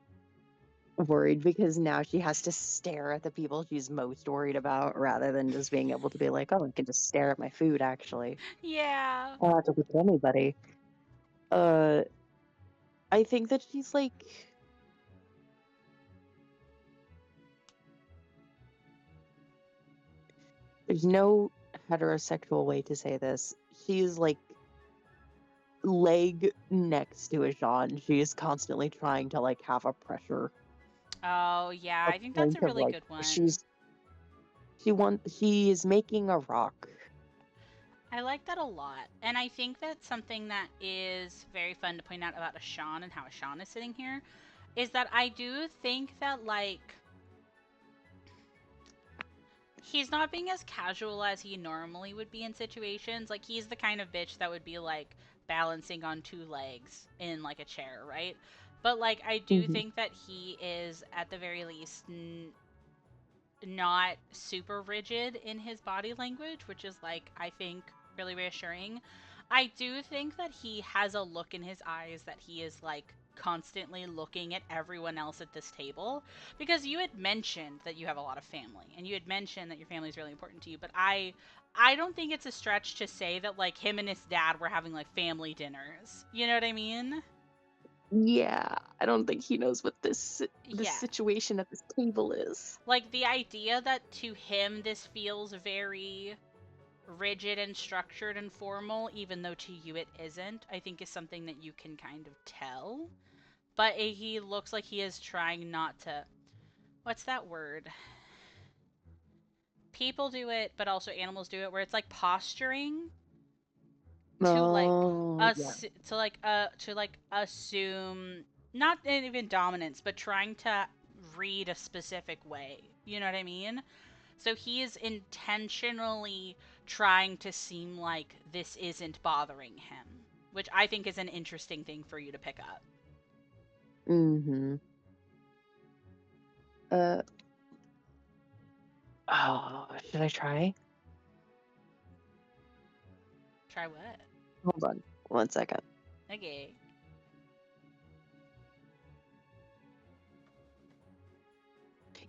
worried because now she has to stare at the people she's most worried about rather than just being able to be like, oh, I can just stare at my food actually. Yeah. I don't have to look at anybody. Uh, I think that she's like, there's no heterosexual way to say this. She's like leg next to Ishan. She is constantly trying to like have a pressure, Oh, yeah. a I think that's a point of really like good one. she is making a rock. I like that a lot. And I think that's something that is very fun to point out about Ashan and how Ashan is sitting here is that I do think that like he's not being as casual as he normally would be in situations. Like he's the kind of bitch that would be like balancing on two legs in like a chair, right? But like I do Hmm. think that he is at the very least not super rigid in his body language, which is like I think really reassuring. I do think that he has a look in his eyes that he is like constantly looking at everyone else at this table because you had mentioned that you have a lot of family and you had mentioned that your family is really important to you, but I don't think it's a stretch to say that like him and his dad were having like family dinners. You know what I mean? Yeah, I don't think he knows what this Yeah. situation at this table is. Like the idea that to him this feels very rigid and structured and formal, even though to you it isn't, I think is something that you can kind of tell. But he looks like he is trying not to. What's that word? People do it, but also animals do it, where it's like posturing to like Oh, yeah. us to like assume not even dominance, but trying to read a specific way. You know what I mean? So he is intentionally trying to seem like this isn't bothering him, which I think is an interesting thing for you to pick up. Mm-hmm. Uh, oh, should I try? Try what? Hold on 1 second. Okay.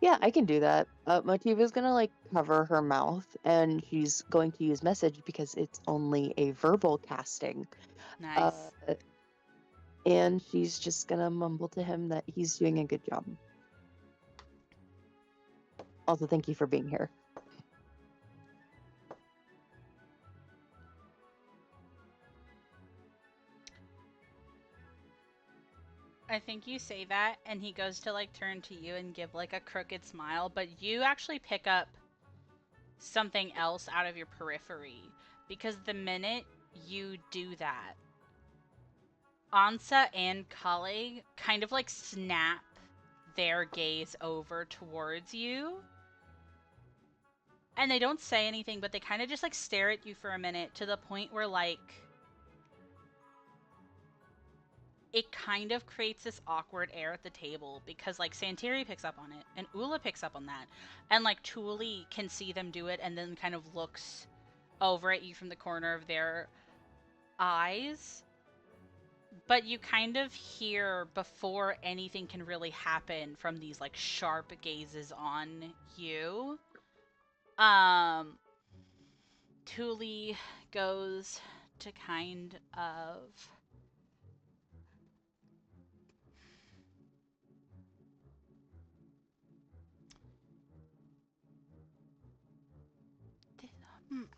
Yeah, I can do that. Motiva's gonna like cover her mouth and she's going to use message because it's only a verbal casting. Uh, Nice. and she's just gonna mumble to him that he's doing a good job. Also, thank you for being here. I think you say that, and he goes to like turn to you and give like a crooked smile, but you actually pick up something else out of your periphery because the minute you do that, Ansa and Kale kind of like snap their gaze over towards you. And they don't say anything, but they kind of just like stare at you for a minute to the point where like it kind of creates this awkward air at the table because like Santiri picks up on it and Ula picks up on that. And like Tuli can see them do it and then kind of looks over at you from the corner of their eyes. But you kind of hear before anything can really happen from these like sharp gazes on you. Tuli goes to kind of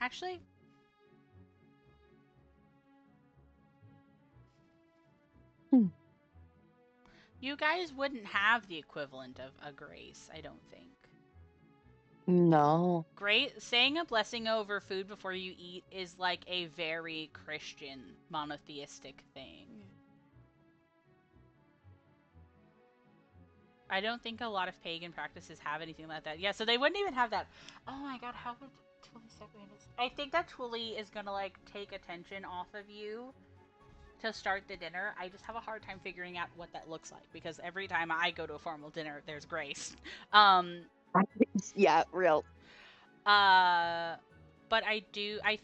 actually, Hmm. you guys wouldn't have the equivalent of a grace, I don't think. No. Great, saying a blessing over food before you eat is like a very Christian monotheistic thing. I don't think a lot of pagan practices have anything like that. Yeah, so they wouldn't even have that. Oh my god, how would Tuli separate this? I think that Tuli is gonna like take attention off of you to start the dinner. I just have a hard time figuring out what that looks like because every time I go to a formal dinner, there's grace. Um, Yeah, real. uh, but I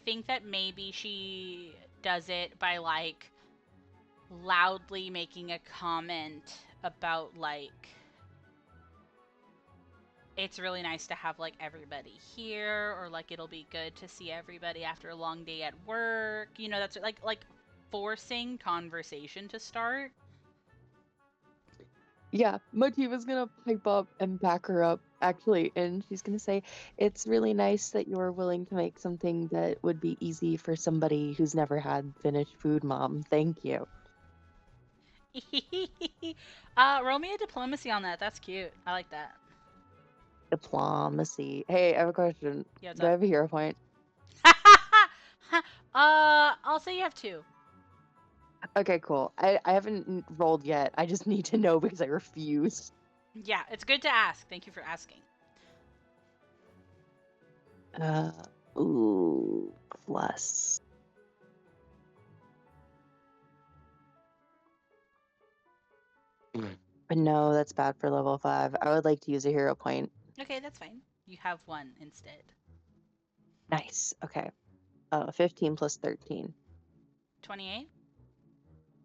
think that maybe she does it by like loudly making a comment about like it's really nice to have like everybody here or like it'll be good to see everybody after a long day at work. You know, that's like forcing conversation to start. Yeah, Motiva's gonna pipe up and back her up, actually, and she's gonna say, "It's really nice that you're willing to make something that would be easy for somebody who's never had finished food, Mom. Thank you." Roll me a diplomacy on that. That's cute. I like that. Diplomacy. Hey, I have a question. Yeah, what's Do I up? have a hero point? I'll say you have two. Okay, cool. I haven't rolled yet. I just need to know because I refuse. Yeah, it's good to ask. Thank you for asking. Uh, ooh, plus. But no, that's bad for level 5. I would like to use a hero point. Okay, that's fine. You have one instead. Nice. Okay. 15 plus 13. 28?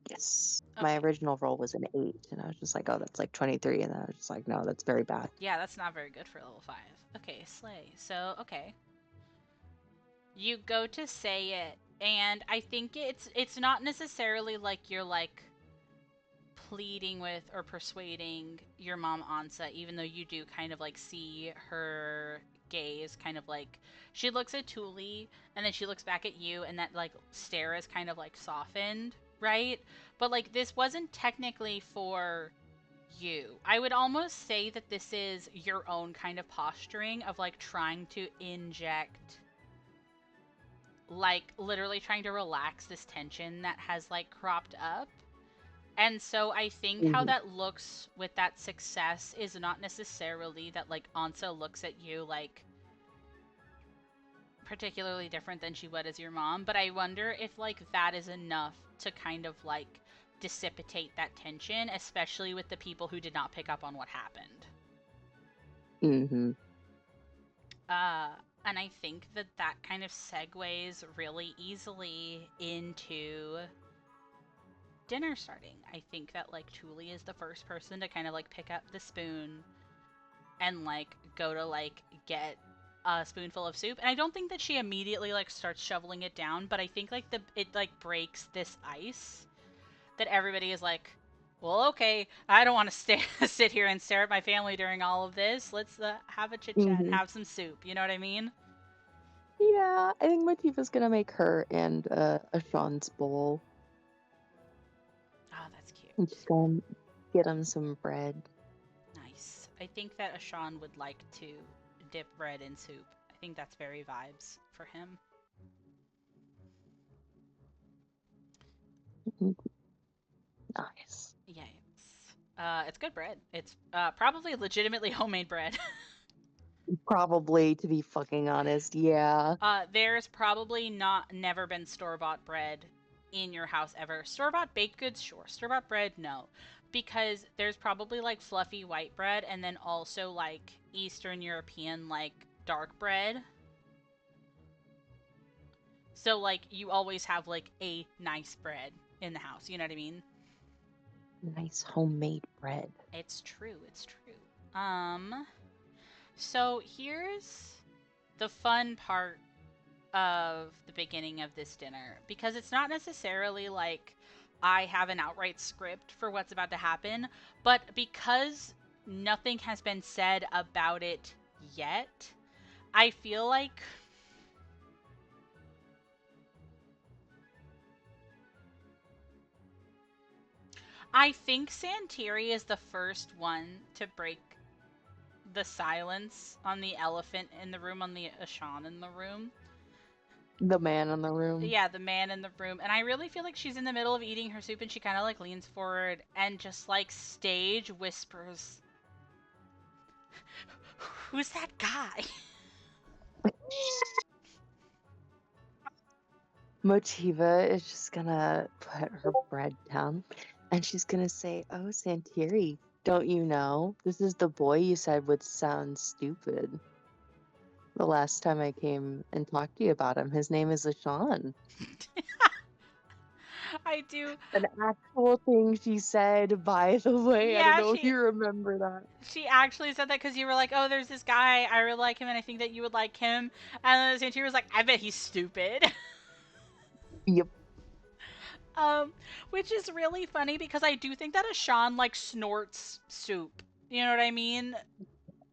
Yes. My Okay. original roll was an 8, and I was just like, oh, that's like 23. And then I was just like, no, that's very bad. Yeah, that's not very good for level 5. Okay, slay. So, okay. You go to say it, and I think it's not necessarily like you're like pleading with or persuading your mom Ansa, even though you do kind of like see her gaze kind of like she looks at Thule and then she looks back at you and that like stare is kind of like softened, right? But like this wasn't technically for you. I would almost say that this is your own kind of posturing of like trying to inject, like literally trying to relax this tension that has like cropped up. And so I think how Hmm. that looks with that success is not necessarily that like Ansa looks at you like particularly different than she would as your mom, but I wonder if like that is enough to kind of like dissipate that tension, especially with the people who did not pick up on what happened. Hmm. Uh, and I think that that kind of segues really easily into dinner starting. I think that like Thule is the first person to kind of like pick up the spoon and like go to like get a spoonful of soup. And I don't think that she immediately like starts shoveling it down, but I think like the it like breaks this ice that everybody is like, well, okay, I don't want to stay sit here and stare at my family during all of this. Let's have a chit chat and Hmm. have some soup. You know what I mean? Yeah, I think Motiva's gonna make her and a Sean's bowl. Oh, that's cute. And she's gonna get him some bread. Nice. I think that Ashan would like to dip bread in soup. I think that's very vibes for him. Mhm. Nice. Yes. It's good bread. It's probably legitimately homemade bread. Probably, to be fucking honest, yeah. There's probably not never been store-bought bread in your house ever. Store-bought baked goods, sure. Store-bought bread, no. Because there's probably like fluffy white bread and then also like Eastern European like dark bread. So like you always have like a nice bread in the house, you know what I mean? Nice homemade bread. It's true, it's true. So here's the fun part of the beginning of this dinner because it's not necessarily like I have an outright script for what's about to happen, but because nothing has been said about it yet, I feel like I think Santiri is the first one to break the silence on the elephant in the room, on the Ashan in the room. The man in the room. Yeah, the man in the room. And I really feel like she's in the middle of eating her soup and she kind of like leans forward and just like stage whispers, "Who's that guy?" Motiva is just gonna put her bread down and she's gonna say, "Oh, Santiri, don't you know? This is the boy you said would sound stupid the last time I came and talked to you about him. His name is Ashan." I do. An actual thing she said, by the way. I don't Yeah, know if you remember that. she actually said that because you were like, "Oh, there's this guy. I really like him, and I think that you would like him." And then Santiri was like, "I bet he's stupid." Yep. um, which is really funny because I do think that Ashan like snorts soup. You know what I mean?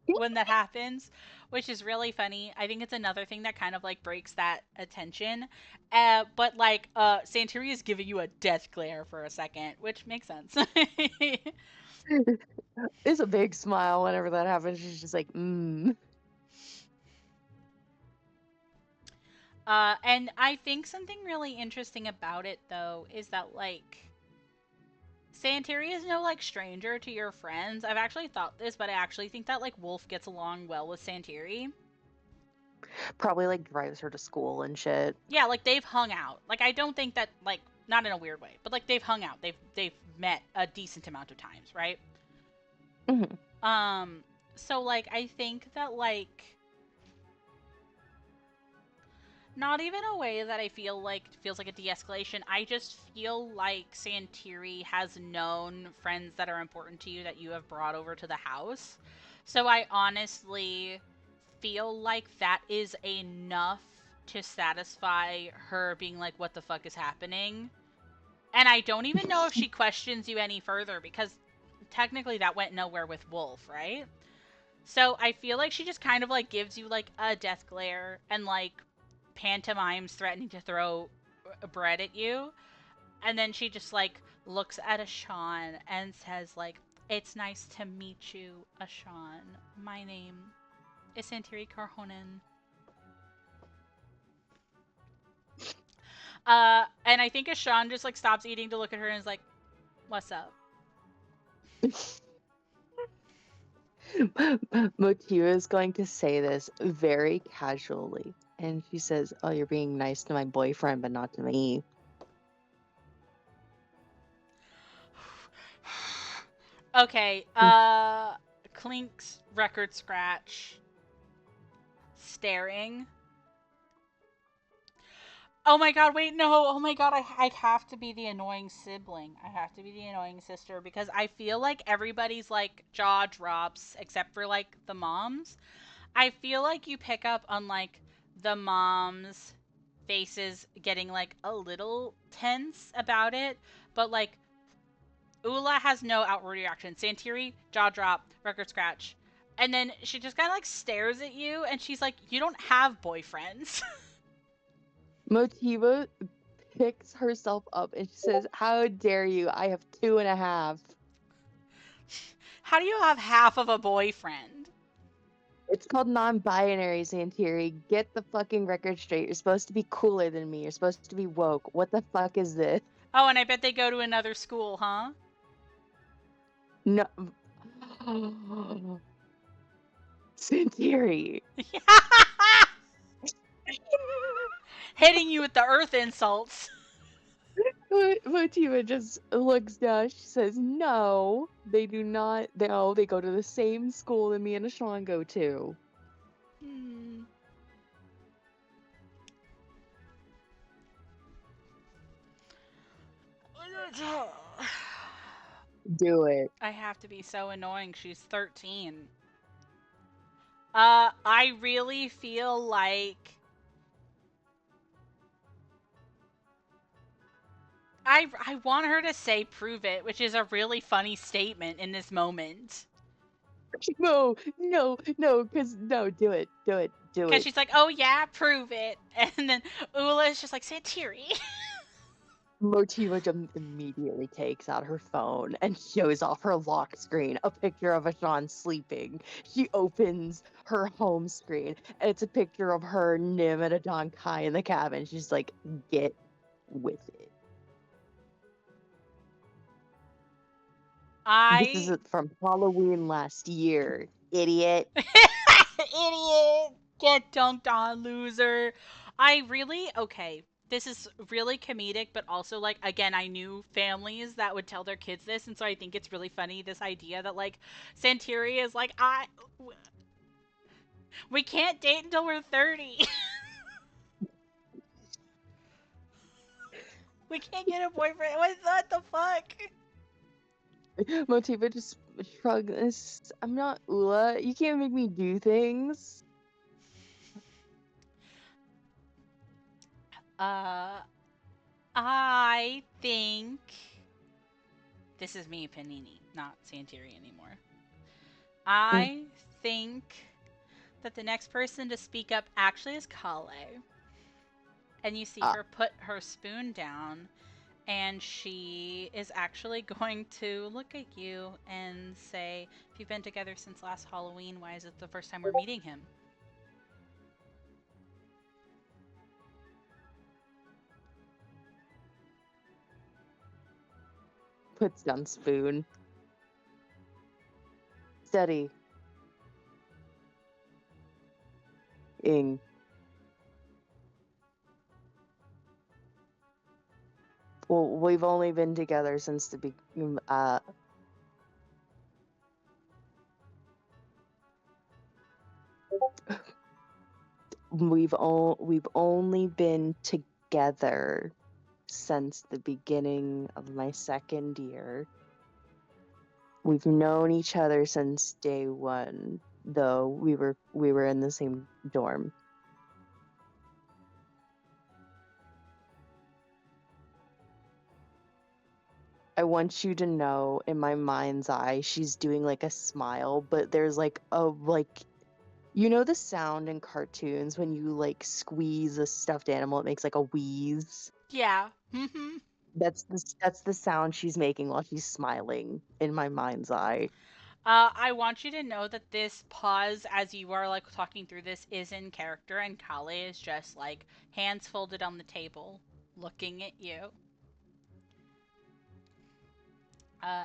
When that happens, which is really funny. I think it's another thing that kind of like breaks that attention. But like Santiri is giving you a death glare for a second, which makes sense. It's a big smile whenever that happens. She's just like, mm. And I think something really interesting about it though is that like Santiri is no like stranger to your friends. I've actually thought this, but I actually think that like Wolf gets along well with Santiri. Probably like drives her to school and shit. Yeah, like they've hung out. Like I don't think that like not in a weird way, but like they've hung out. They've met a decent amount of times, right? Hmm. Um so like I think that like not even a way that I feel like feels like a de-escalation. I just feel like Santiri has known friends that are important to you that you have brought over to the house. So I honestly feel like that is enough to satisfy her being like, what the fuck is happening? And I don't even know if she questions you any further because technically that went nowhere with Wolf, right? So I feel like she just kind of like gives you like a death glare and like pantomimes threatening to throw bread at you. And then she just like looks at Ashawn and says like, "It's nice to meet you, Ashawn. My name is Santiri Carhonen." And I think Ashawn just like stops eating to look at her and is like, "What's up?" Motiva is going to say this very casually. And she says, "Oh, you're being nice to my boyfriend, but not to me." Okay, Clink's record scratch, staring. Oh my god, wait, no. Oh my god, I have to be the annoying sibling. I have to be the annoying sister because I feel like everybody's like jaw drops except for like the moms. I feel like you pick up on like the moms' faces getting like a little tense about it, but like Ula has no outward reaction. Santiri, jaw drop, record scratch. And then she just kind of like stares at you and she's like, "You don't have boyfriends." Motiva picks herself up and she says, "How dare you? I have 2.5." How do you have half of a boyfriend? It's called non-binary, Santiri. Get the fucking record straight. You're supposed to be cooler than me. You're supposed to be woke. What the fuck is this? Oh, and I bet they go to another school, huh? No. Santiri. Hitting you with the earth insults. Motiva just looks down. She says, "No, they do not. No, they go to the same school that me and Ashawn go to." Hmm. Do it. I have to be so annoying. She's 13. I really feel like I want her to say "prove it," which is a really funny statement in this moment. No, no, no, because no, do it, do it, do Because it. she's like, "Oh yeah, prove it," and then Ula is just like, "Santiri." Motiva immediately takes out her phone and shows off her lock screen, a picture of Ashawn sleeping. She opens her home screen, and it's a picture of her, Nim, and Adon Kai in the cabin. She's like, "Get with it." This is I from Halloween last year, idiot. idiot, get dunked on, loser. I really okay. This is really comedic, but also like again, I knew families that would tell their kids this, and so I think it's really funny this idea that like Santiri is like we can't date until we're 30. We can't get a boyfriend. What the fuck? Motiva just shrugs. "I'm not Ula. You can't make me do things." Uh, I think this is me, Panini, not Santiri anymore. Mm, I think that the next person to speak up actually is Kale. And you see Ah, her put her spoon down, and she is actually going to look at you and say, "If you've been together since last Halloween, why is it the first time we're meeting him?" puts down spoon. Steady. Ing. Well, we've only been together since the we've only been together since the beginning of my second year. We've known each other since day one, though we were in the same dorm. I want you to know in my mind's eye, she's doing like a smile, but there's like a like you know the sound in cartoons when you like squeeze a stuffed animal, it makes like a wheeze. Yeah. Mm-hmm. That's the sound she's making while she's smiling in my mind's eye. I want you to know that this pause as you are like talking through this is in character, and Kale is just like hands folded on the table, looking at you.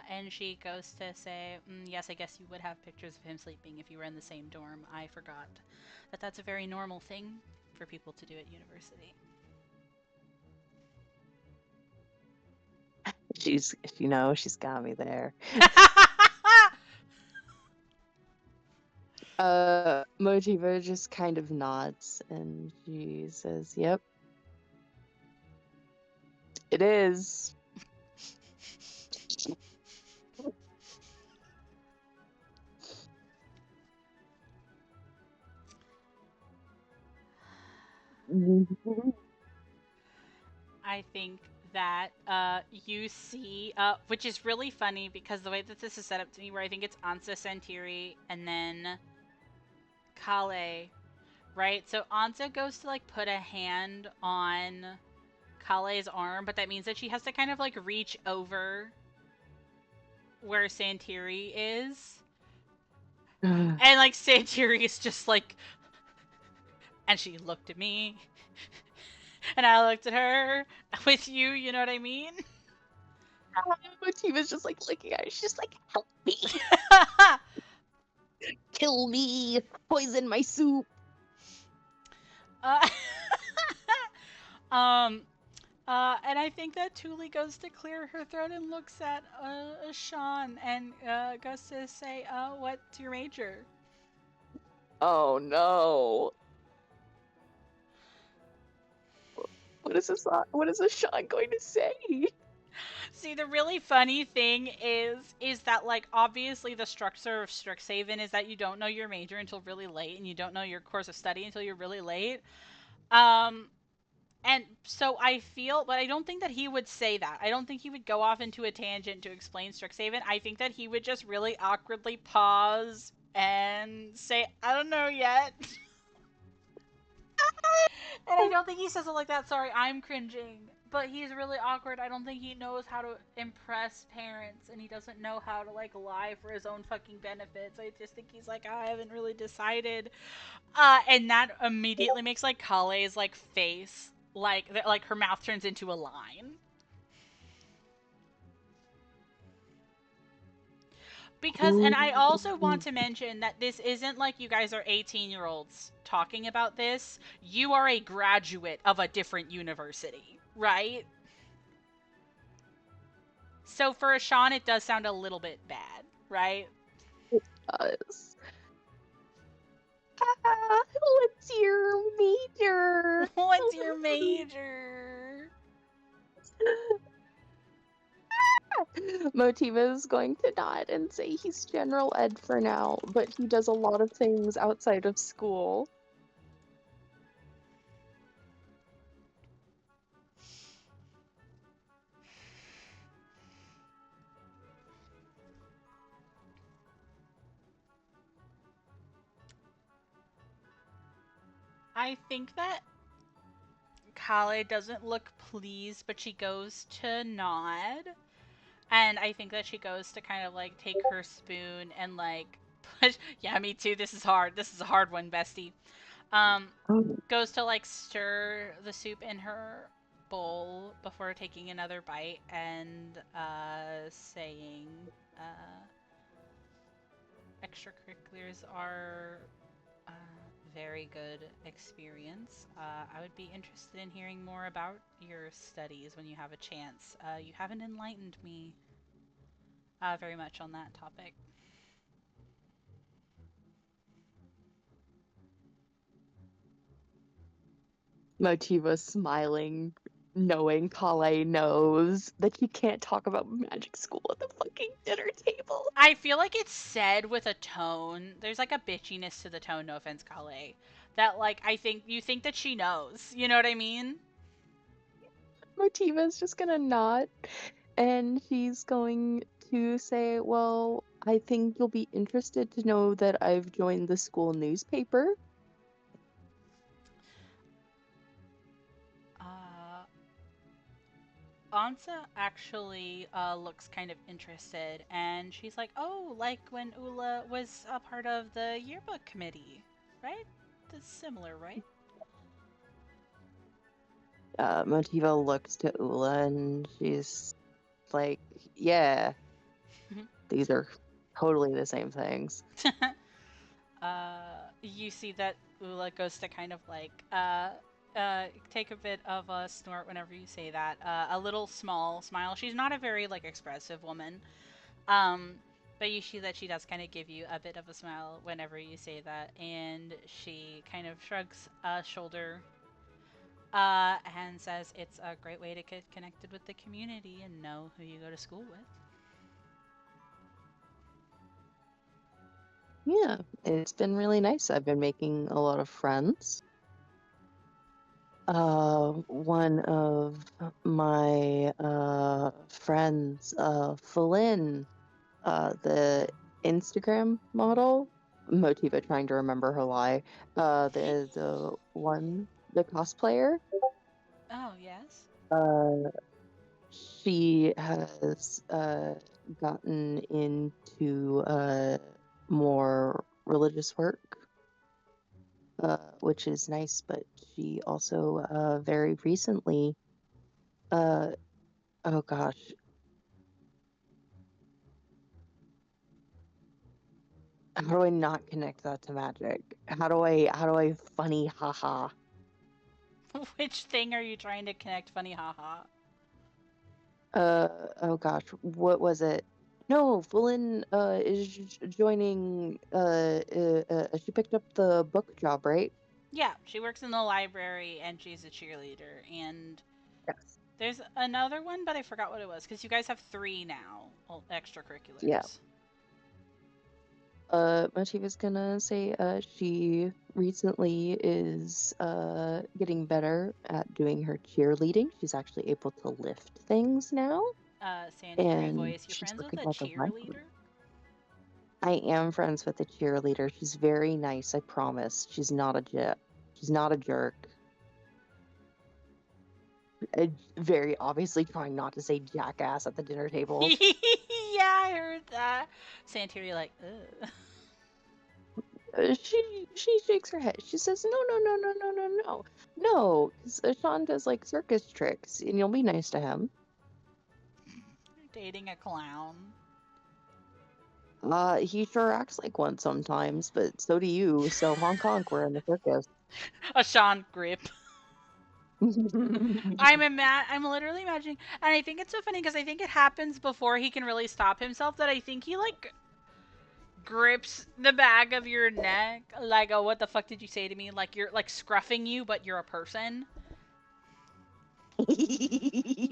And she goes to say, yes, I guess you would have pictures of him sleeping if you were in the same dorm. I forgot that that's a very normal thing for people to do at university. She's you know, she's got me there. Motiva just kind of nods and she says, "Yep, it is." I think that you see, which is really funny because the way that this is set up to me, where I think it's Ansa Santiri and then Kale, right? So Ansa goes to like put a hand on Kale's arm, but that means that she has to kind of like reach over where Santiri is. And like Santiri is just like, and she looked at me, and I looked at her with you know what I mean? Motiva's just like looking at her. She's just like, "Help me, kill me, poison my soup." uh, um, and I think that Thule goes to clear her throat and looks at Sean and goes to say, what's your major? Oh no. What is this shot going to say? See, the really funny thing is that like obviously the structure of Strixhaven is that you don't know your major until really late, and you don't know your course of study until you're really late. Um, and so I feel, but I don't think that he would say that. I don't think he would go off into a tangent to explain Strixhaven. I think that he would just really awkwardly pause and say, "I don't know yet." And I don't think he says it like that. Sorry, I'm cringing. But he's really awkward. I don't think he knows how to impress parents, and he doesn't know how to like lie for his own fucking benefits. I just think he's like, I haven't really decided. And that immediately makes like Kale's like face like her mouth turns into a line. Because, and I also want Ooh. to mention that this isn't like you guys are 18-year-olds talking about this. You are a graduate of a different university, right? So for a Sean, it does sound a little bit bad, right? Us. What's your major? What's your major? Motiva is going to nod and say he's general ed for now, but he does a lot of things outside of school. I think that Kale doesn't look pleased, but she goes to nod. And I think that she goes to kind of like take her spoon and like push. Yeah, me too. This is hard. This is a hard one, bestie. Um, goes to like stir the soup in her bowl before taking another bite and saying uh, extracurriculars are a very good experience. I would be interested in hearing more about your studies when you have a chance. You haven't enlightened me very much on that topic. Motiva smiling, knowing Kale knows that he can't talk about magic school at the fucking dinner table. I feel like it's said with a tone. There's like a bitchiness to the tone, no offense, Kale. That like I think you think that she knows. You know what I mean? Motiva's just gonna nod. And she's going to say, well, I think you'll be interested to know that I've joined the school newspaper. Uh, Ansa actually looks kind of interested, and she's like, "Oh, like when Ula was a part of the yearbook committee, right? That's similar, right?" Motiva looks to Ula and she's like, yeah, these are totally the same things. You see that Ula goes to kind of like take a bit of a snort whenever you say that. A little small smile. She's not a very like expressive woman. Um, but you see that she does kind of give you a bit of a smile whenever you say that, and she kind of shrugs a shoulder and says it's a great way to get connected with the community and know who you go to school with. Yeah, it's been really nice. I've been making a lot of friends. One of my friends, Flynn, the Instagram model, Motiva trying to remember her lie, the cosplayer, Oh, yes. uh, she has gotten into more religious work, which is nice, but she also very recently, uh, oh gosh, how do I not connect that to magic? How do I funny haha? Which thing are you trying to connect funny haha? Oh gosh, what was it? No, Flynn is joining she picked up the book job, right? Yeah, she works in the library and she's a cheerleader. And Yes. there's another one, but I forgot what it was because you guys have three now Yeah. extracurriculars. Motiva's gonna say she recently is getting better at doing her cheerleading. She's actually able to lift things now, Santiri and voice, you're she's friends with working a at the library. cheerleader? I am friends with the cheerleader. She's very nice, I promise. She's not a jerk. Very obviously trying not to say jackass at the dinner table. Yeah, I heard that. Santiri, like, ugh. She shakes her head. She says, "No, no, no, no, no, no, no, no." 'Cause Sean does like circus tricks, and you'll be nice to him. Dating a clown. He sure acts like one sometimes, but so do you. So honk honk, we're in the circus. A Sean grip. I'm literally imagining, and I think it's so funny because I think it happens before he can really stop himself. That I think he like grips the back of your neck, like, oh, what the fuck did you say to me? Like you're like scruffing you, but you're a person.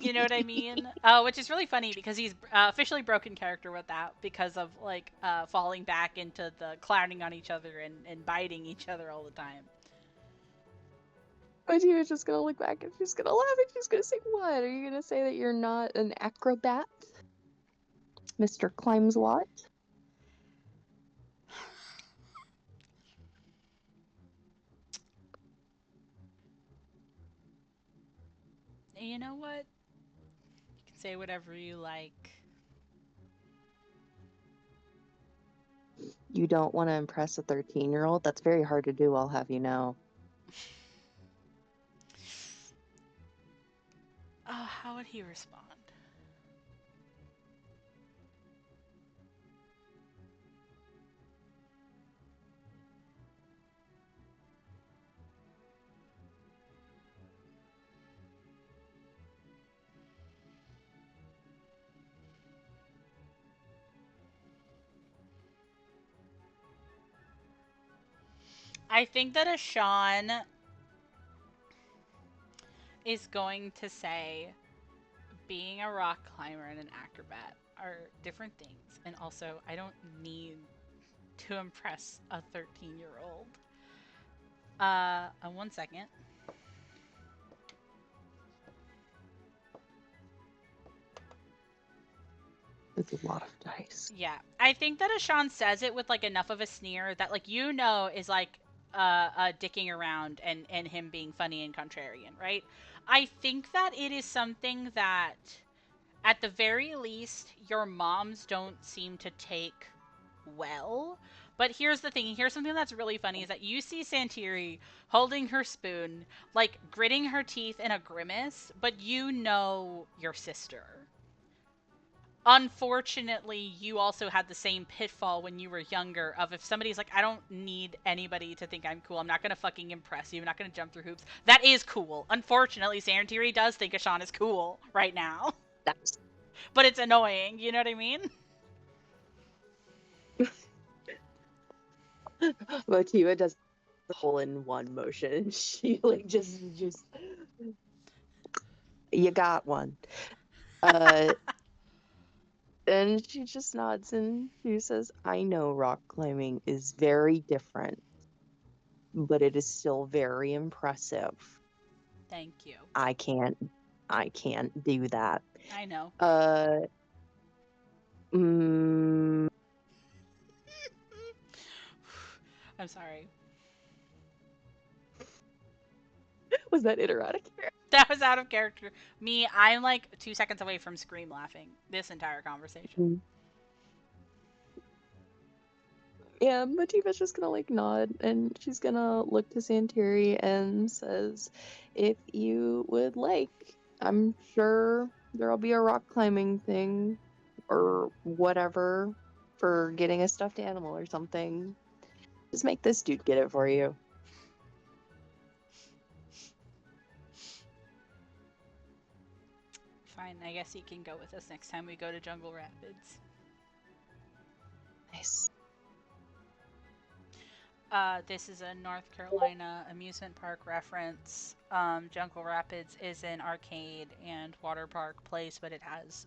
You know what I mean? Which is really funny because he's officially broken character with that because of like falling back into the clowning on each other and biting each other all the time. But she was just gonna look back and she's gonna laugh and she's gonna say, "What? Are you gonna say that you're not an acrobat, Mr. Climbs Lot?" You know what? You can say whatever you like. You don't want to impress a 13-year-old? That's very hard to do, I'll have you know. How would he respond? I think that Ashan is going to say being a rock climber and an acrobat are different things. And also, I don't need to impress a 13-year-old. 1 second. That's a lot of dice. Yeah, I think that Ashan says it with like enough of a sneer that like is like dicking around and him being funny and contrarian, right? I think that it is something that at the very least your moms don't seem to take well. But here's the thing, here's something that's really funny is that you see Santiri holding her spoon, like gritting her teeth in a grimace, but you know your sister. Unfortunately, you also had the same pitfall when you were younger of if somebody's like, I don't need anybody to think I'm cool. I'm not going to fucking impress you. I'm not going to jump through hoops. That is cool. Unfortunately, Santiri does think Ashan is cool right now. That's But it's annoying. You know what I mean? Motiva does the hole in one motion. She like just you got one. Uh and she just nods and she says, I know rock climbing is very different, but it is still very impressive. Thank you. I can't I can't do that. I know. Uh mm, I'm sorry. was that erotic? That was out of character. Me, I'm like 2 seconds away from scream laughing this entire conversation. Yeah, Motiva's just gonna like nod and she's gonna look to Santiri and says, if you would like, I'm sure there'll be a rock climbing thing or whatever for getting a stuffed animal or something. Just make this dude get it for you. Fine, I guess he can go with us next time we go to Jungle Rapids. Nice. This is a North Carolina amusement park reference. Jungle Rapids is an arcade and water park place, but it has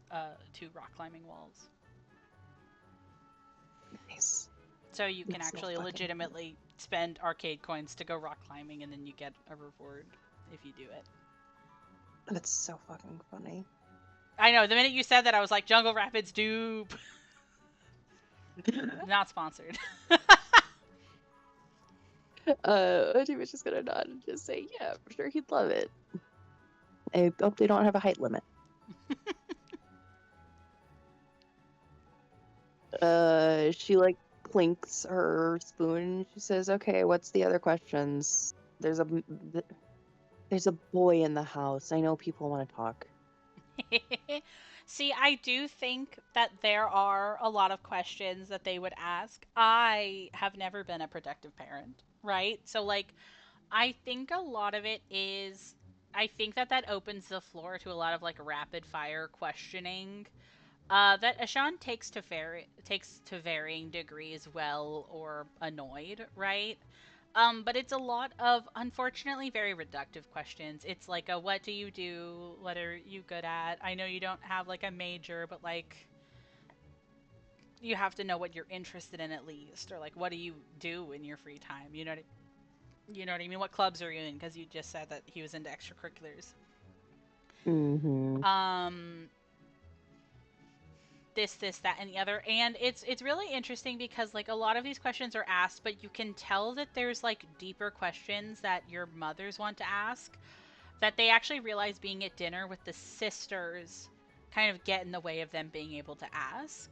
2 rock climbing walls. Nice. So you can That's so actually fucking legitimately spend arcade coins to go rock climbing, and then you get a reward if you do it. That's so fucking funny. I know. The minute you said that, I was like, Jungle Rapids dupe. Not sponsored. Motiva's just gonna nod and just say, yeah, for sure he'd love it. I hope they don't have a height limit. She like clinks her spoon. She says, "Okay, what's the other questions? There's a boy in the house. I know people want to talk." See, I do think that there are a lot of questions that they would ask. I have never been a protective parent, right? So, like, I think a lot of it is. I think that that opens the floor to a lot of like rapid fire questioning that Ashan takes to varying degrees well or annoyed, right? But it's a lot of unfortunately very reductive questions. It's like a what do you do? What are you good at? I know you don't have like a major, but like you have to know what you're interested in at least, or like what do you do in your free time? You know what I mean? What clubs are you in? Because you just said that he was into extracurriculars. Mm-hmm. Um, this, that, and the other. And it's really interesting because like a lot of these questions are asked, but you can tell that there's like deeper questions that your mothers want to ask that they actually realize being at dinner with the sisters kind of get in the way of them being able to ask.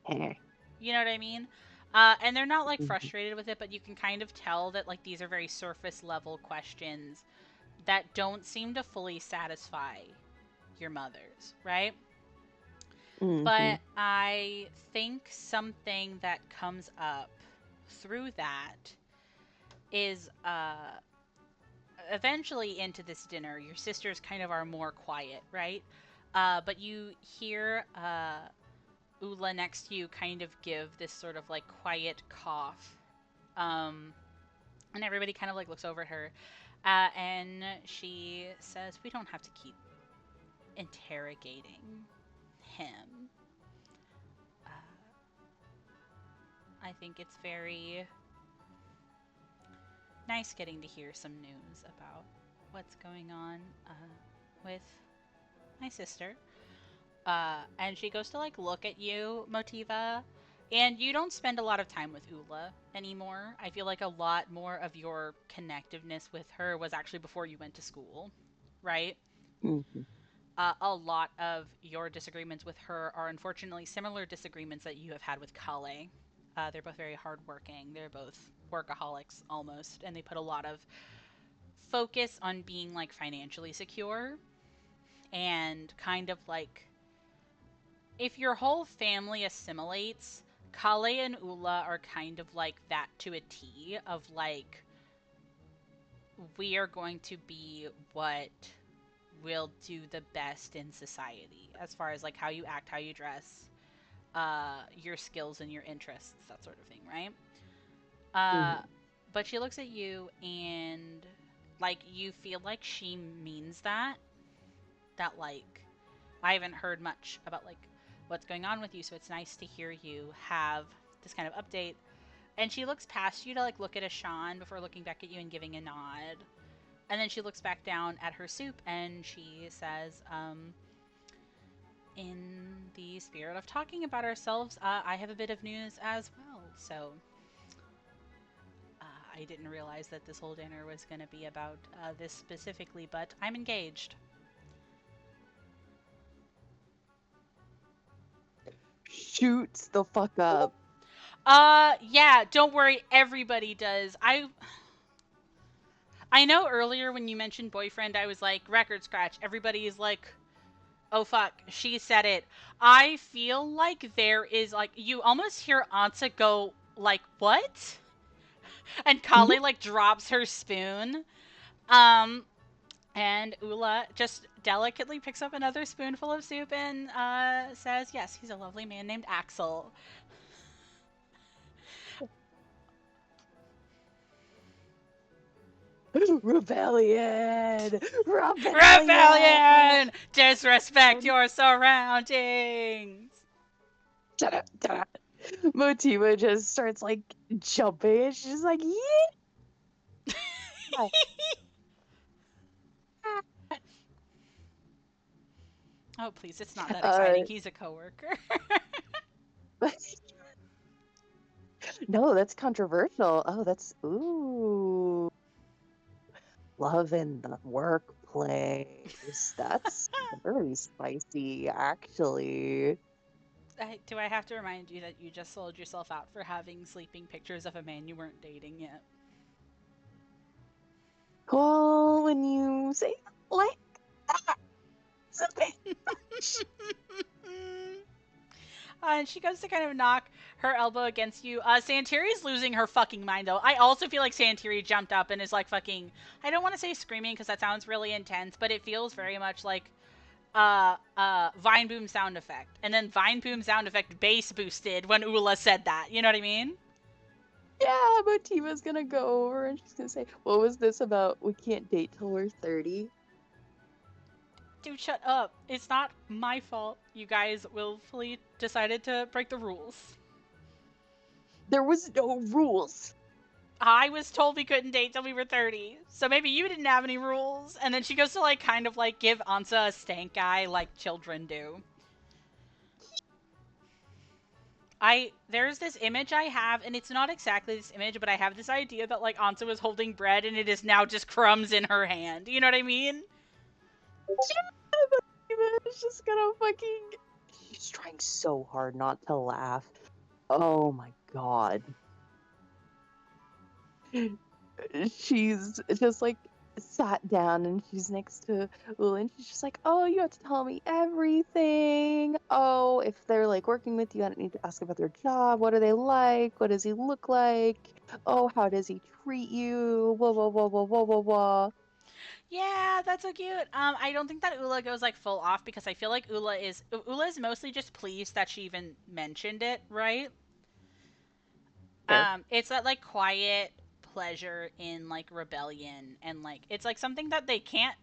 Eh. You know what I mean? And they're not like frustrated with it, but you can kind of tell that like these are very surface level questions that don't seem to fully satisfy your mothers, right? Mm-hmm. But I think something that comes up through that is eventually into this dinner, your sisters kind of are more quiet, right? But you hear Ula next to you kind of give this sort of like quiet cough. Um, and everybody kind of like looks over at her. And she says, we don't have to keep interrogating him. Uh, I think it's very nice getting to hear some news about what's going on with my sister. And she goes to like look at you, Motiva, and you don't spend a lot of time with Ula anymore. I feel like a lot more of your connectiveness with her was actually before you went to school, right? Mhm. A lot of your disagreements with her are unfortunately similar disagreements that you have had with Kale. They're both very hardworking. They're both workaholics almost, and they put a lot of focus on being like financially secure and kind of like if your whole family assimilates, Kale and Ula are kind of like that to a T of like we are going to be what will do the best in society as far as like how you act, how you dress, your skills and your interests, that sort of thing, right? Uh, Mhm. but she looks at you and like you feel like she means that. That like I haven't heard much about like what's going on with you, so it's nice to hear you have this kind of update. And she looks past you to like look at Ashan before looking back at you and giving a nod. And then she looks back down at her soup and she says, in the spirit of talking about ourselves, I have a bit of news as well. So I didn't realize that this whole dinner was going to be about this specifically, but I'm engaged. Shoots the fuck up. Yeah, don't worry, everybody does. I know earlier when you mentioned boyfriend, I was like, record scratch. Everybody is like, oh fuck, she said it. I feel like there is like, you almost hear Ansa go, like, what? And Mhm. Kale like drops her spoon. Um, and Ula just delicately picks up another spoonful of soup and says, yes, he's a lovely man named Axel. Rebellion! Rebellion! Rebellion! Disrespect your surroundings! Da-da, da-da. Motiva just starts like jumping and she's just like, yeah! Oh, please, it's not that Uh, exciting. He's a coworker. no, that's controversial. Oh, that's, ooh, love in the workplace. That's very spicy, actually. Do I have to remind you that you just sold yourself out for having sleeping pictures of a man you weren't dating yet? Well, when you say it like that, it's a bit much. And she goes to kind of knock her elbow against you. Santiri's losing her fucking mind, though. I also feel like Santiri jumped up and is like fucking. I don't want to say screaming because that sounds really intense, but it feels very much like Vine Boom sound effect. And then Vine Boom sound effect bass boosted when Ula said that. You know what I mean? Yeah, Motiva's gonna go over and she's gonna say, what was this about? We can't date till we're 30. Dude, shut up. It's not my fault you guys willfully decided to break the rules. There was no rules. I was told we couldn't date till we were 30, so maybe you didn't have any rules. And then she goes to like kind of like give Ansa a stank eye like children do. There's this image I have, and it's not exactly this image, but I have this idea that like Ansa was holding bread and it is now just crumbs in her hand. You know what I mean? Yeah, Motiva's just gonna fucking. She's trying so hard not to laugh. Oh my god. She's just like sat down and she's next to Ula and she's just like, oh, you have to tell me everything. Oh, if they're like working with you, I don't need to ask about their job. What are they like? What does he look like? Oh, how does he treat you? Whoa, whoa, whoa, whoa, whoa, whoa, whoa. Yeah, that's so cute. I don't think that Ula goes like full off because I feel like Ula is mostly just pleased that she even mentioned it, right? Fair. It's that like quiet pleasure in like rebellion and like it's like something that they can't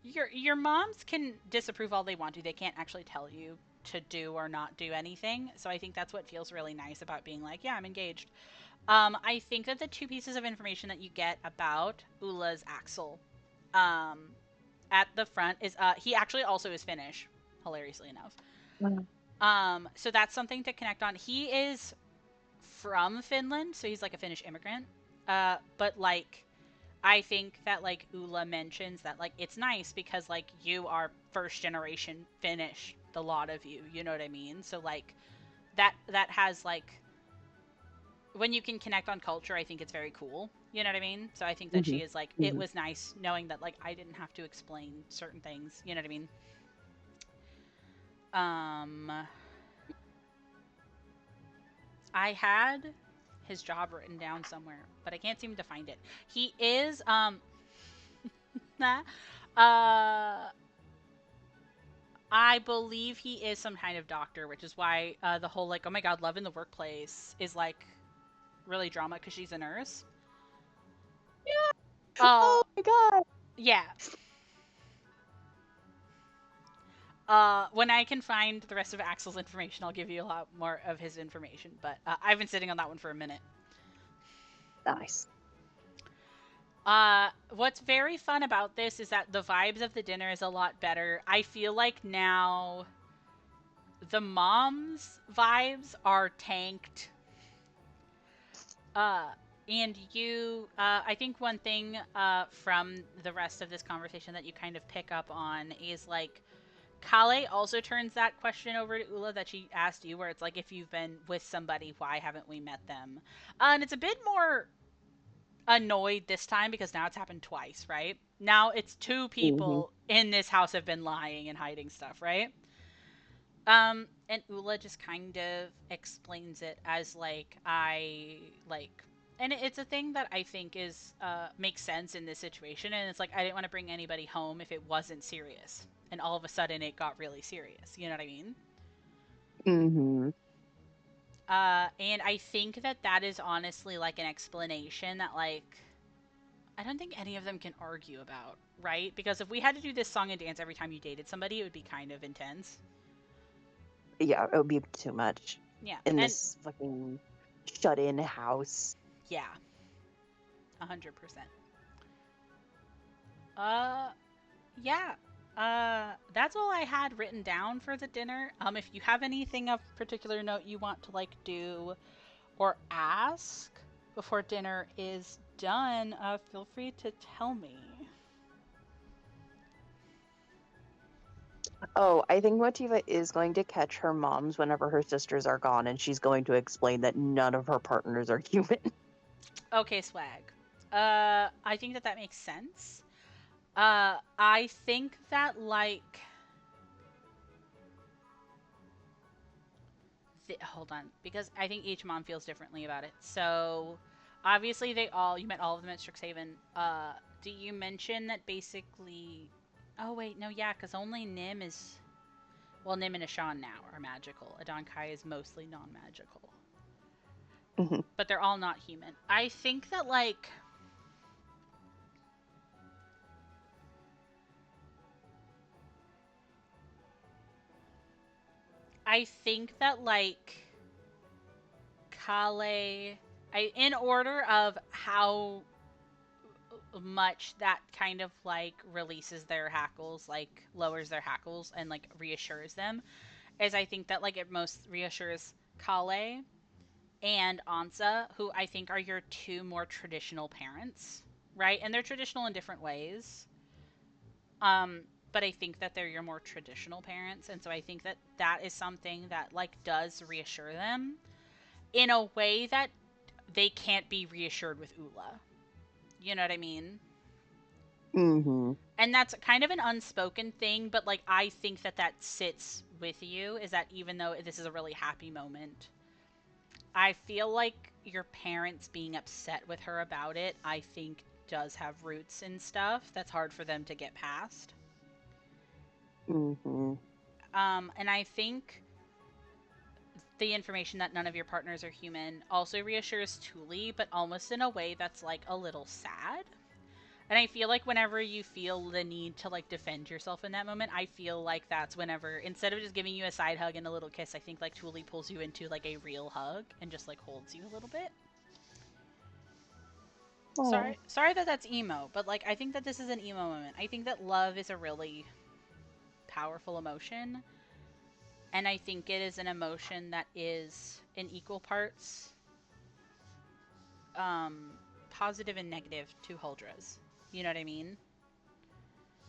your moms can disapprove all they want to. They can't actually tell you to do or not do anything. So I think that's what feels really nice about being like, yeah, I'm engaged. I think that the two pieces of information that you get about Ula's Axel, um, at the front is he actually also is Finnish. hilariously enough. Wow. So that's something to connect on. He is from Finland, so he's like a Finnish immigrant. But like I think that like Ula mentions that like it's nice because like you are first generation Finnish, the lot of you, you know what I mean? So like that has like when you can connect on culture, I think it's very cool. You know what I mean? So I think that Hmm. she is like it Hmm. was nice knowing that like I didn't have to explain certain things. You know what I mean? Um, I had his job written down somewhere, but I can't seem to find it. He is uh I believe he is some kind of doctor, which is why the whole like oh my god, love in the workplace is like really drama because she's a nurse. Uh Oh my god. yeah. When I can find the rest of Axel's information, I'll give you a lot more of his information. But I've been sitting on that one for a minute. Nice. What's very fun about this is that the vibes of the dinner is a lot better. I feel like now the mom's vibes are tanked. Uh, and I think one thing from the rest of this conversation that you kind of pick up on is like Kale also turns that question over to Ula that she asked you, where it's like, if you've been with somebody, why haven't we met them? And it's a bit more annoyed this time because now it's happened twice, right? Now it's two Hmm. people in this house have been lying and hiding stuff, right? And Ula just kind of explains it as like and it's a thing that I think is makes sense in this situation, and it's like I didn't want to bring anybody home if it wasn't serious, and all of a sudden it got really serious. You know what I mean? Hmm. And I think that that is honestly like an explanation that like I don't think any of them can argue about, right? Because if we had to do this song and dance every time you dated somebody, it would be kind of intense. Yeah, it would be too much Yeah, in and this fucking shut-in house. yeah, 100%. Uh, yeah. That's all I had written down for the dinner. If you have anything of particular note you want to like do or ask before dinner is done, feel free to tell me. Oh, I think Motiva is going to catch her moms whenever her sisters are gone, and she's going to explain that none of her partners are human. Okay, swag. I think that that makes sense. I think that like hold on, because I think each mom feels differently about it. So obviously you met all of them at Strixhaven. Do you mention that basically? Oh wait, no, yeah, because only Nim is well, Nim and Ashan now are magical. Adonkai is mostly non-magical, Mhm. but they're all not human. I think that like Kale, in order of how much that kind of like releases their hackles, like lowers their hackles and like reassures them, is I think that like it most reassures Kale and Ansa, who I think are your two more traditional parents, right? And they're traditional in different ways. Um, but I think that they're your more traditional parents, and so I think that that is something that like does reassure them in a way that they can't be reassured with Ula. You know what I mean? Mhm. And that's kind of an unspoken thing, but like I think that that sits with you is that even though this is a really happy moment, I feel like your parents being upset with her about it, I think does have roots and stuff that's hard for them to get past. Mhm. And I think the information that none of your partners are human also reassures Tuli, but almost in a way that's like a little sad. And I feel like whenever you feel the need to like defend yourself in that moment, I feel like that's whenever instead of just giving you a side hug and a little kiss, I think like Tuli pulls you into like a real hug and just like holds you a little bit. Oh. Sorry that that's emo, but like I think that this is an emo moment. I think that love is a really powerful emotion. And I think it is an emotion that is in equal parts um, positive and negative to Huldras. You know what I mean?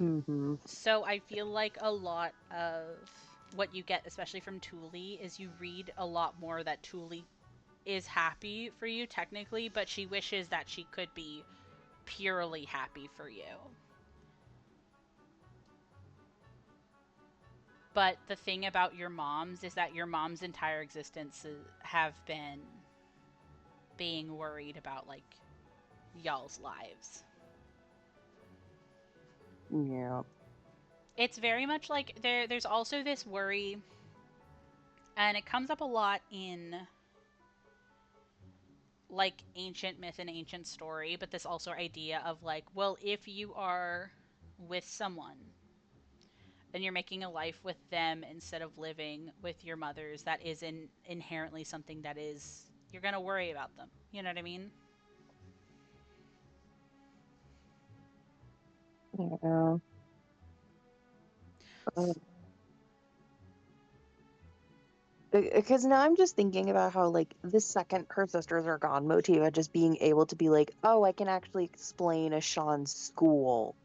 Mm-hmm. So I feel like a lot of what you get, especially from Thule, is you read a lot more that Thule is happy for you technically, but she wishes that she could be purely happy for you. But the thing about your moms is that your mom's entire existence have been being worried about like y'all's lives. Yeah. It's very much like there's also this worry, and it comes up a lot in like ancient myth and ancient story, but this also idea of like, well, if you are with someone and you're making a life with them instead of living with your mothers, that is inherently something that is you're gonna worry about them. You know what I mean? Yeah. Because now I'm just thinking about how, like, the second her sisters are gone, Motiva just being able to be like, oh, I can actually explain Ashan's school.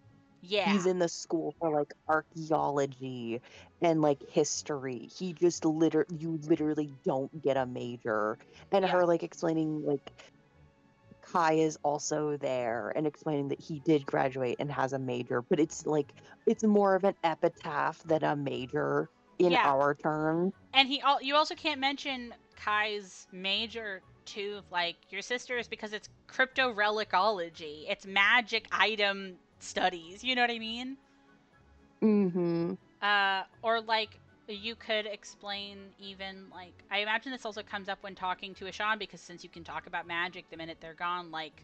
Yeah, He's in the school for like archaeology and like history. He just you literally don't get a major. And yeah, her like explaining like Kai is also there and explaining that he did graduate and has a major, but it's like it's more of an epitaph than a major in yeah. our terms. And you also can't mention Kai's major to like your sisters because it's crypto relicology. It's magic item studies. You know what I mean? Mm-hmm. Or like you could explain even like I imagine this also comes up when talking to Ashan because since you can talk about magic the minute they're gone, like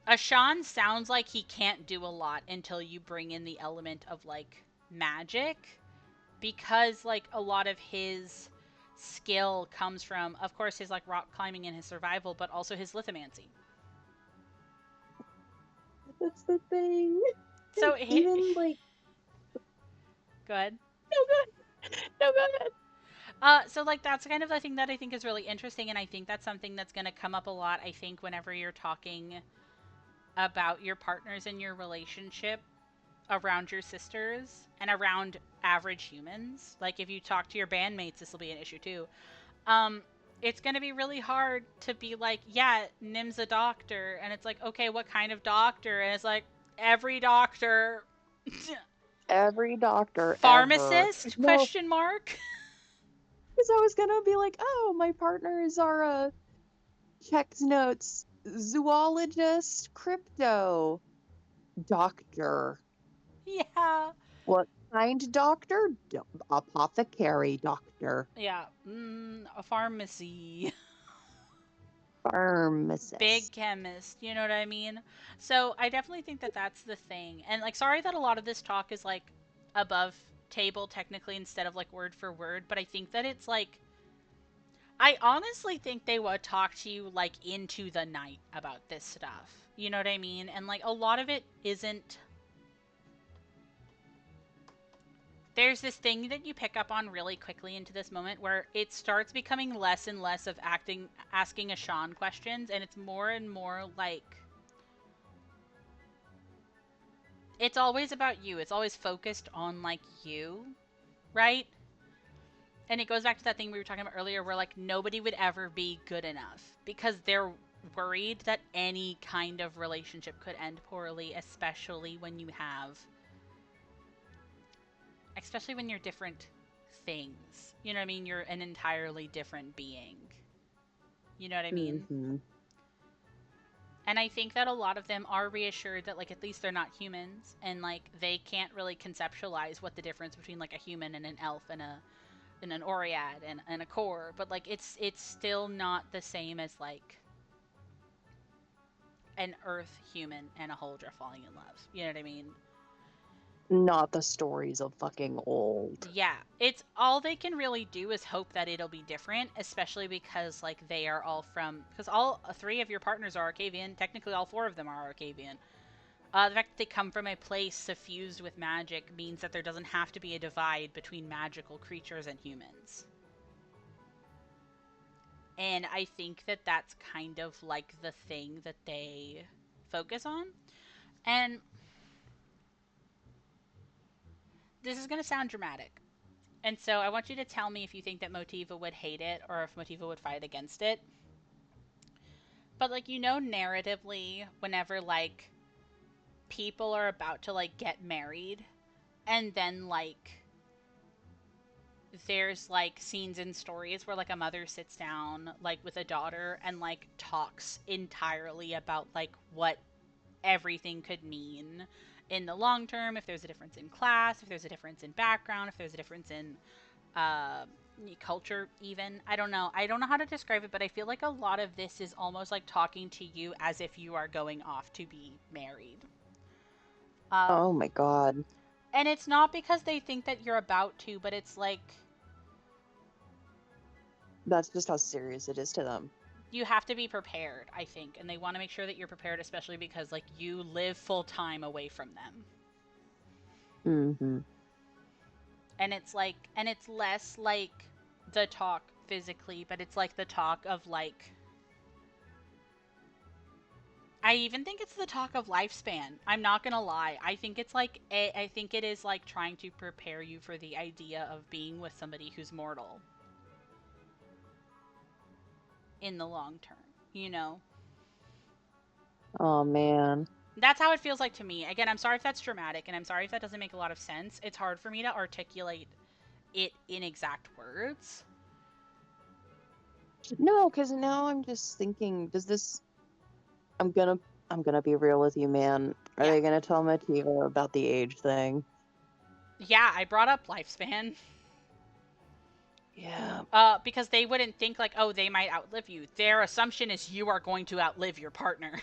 Ashan sounds like he can't do a lot until you bring in the element of like magic because like a lot of his skill comes from of course his like rock climbing and his survival but also his lithomancy. That's the thing. So Even like go ahead. no good. No good. So like that's kind of the thing that I think is really interesting, and I think that's something that's going to come up a lot. I think whenever you're talking about your partners in your relationship around your sisters and around average humans, like if you talk to your bandmates, this will be an issue too. Um, it's going to be really hard to be like, yeah, Nim's a doctor, and it's like, okay, what kind of doctor? And it's like every doctor. Every doctor ever. Pharmacist? No, Question mark. because I was gonna be like, oh, my partners are checks notes, zoologist, crypto, doctor. Yeah. What kind doctor? Apothecary doctor. Yeah. A pharmacy. Big Pharmacist. chemist. You know what I mean? So I definitely think that that's the thing. And like, sorry that a lot of this talk is like above table technically instead of like word for word, but I think that it's like I honestly think they would talk to you like into the night about this stuff. You know what I mean? And like a lot of it isn't. There's this thing that you pick up on really quickly into this moment where it starts becoming less and less of asking Ashan questions, and it's more and more like it's always about you. It's always focused on like you, right? And it goes back to that thing we were talking about earlier where like nobody would ever be good enough because they're worried that any kind of relationship could end poorly, especially when you're different things. You know what I mean? You're an entirely different being. You know what I mean? Mm-hmm. And I think that a lot of them are reassured that like at least they're not humans and like they can't really conceptualize what the difference between like a human and an elf and an Oriad and a core, but like it's still not the same as like an earth human and a Huldra falling in love. You know what I mean? Not the stories of fucking old. Yeah, it's all they can really do is hope that it'll be different, especially because like they are all from because all three of your partners are Arcavian. Technically, all four of them are Arcavian. The fact that they come from a place suffused with magic means that there doesn't have to be a divide between magical creatures and humans. And I think that that's kind of like the thing that they focus on. And this is going to sound dramatic. And so I want you to tell me if you think that Motiva would hate it or if Motiva would fight against it. But like narratively, whenever like people are about to like get married and then like there's like scenes and stories where like a mother sits down like with a daughter and like talks entirely about like what everything could mean in the long term, if there's a difference in class, if there's a difference in background, if there's a difference in uh, culture even. I don't know how to describe it, but I feel like a lot of this is almost like talking to you as if you are going off to be married. Oh um my god. and it's not because they think that you're about to, but it's like That's just how serious it is to them. you have to be prepared, I think, and they want to make sure that you're prepared, especially because like you live full time away from them. Mm-hmm. And it's less like the talk physically, but it's like the talk of like, I even think it's the talk of lifespan. I'm not gonna lie. I think it's like I think it is like trying to prepare you for the idea of being with somebody who's mortal in the long term. You know, Oh man. that's how it feels like to me. Again, I'm sorry if that's dramatic, and I'm sorry if that doesn't make a lot of sense. It's hard for me to articulate it in exact words. No, because now I'm just thinking, does this I'm gonna I'm gonna be real with you, man. Are Yeah, they gonna tell Motiva about the age thing? yeah. I brought up lifespan. Yeah. Because they wouldn't think like, oh, they might outlive you. Their assumption is you are going to outlive your partner.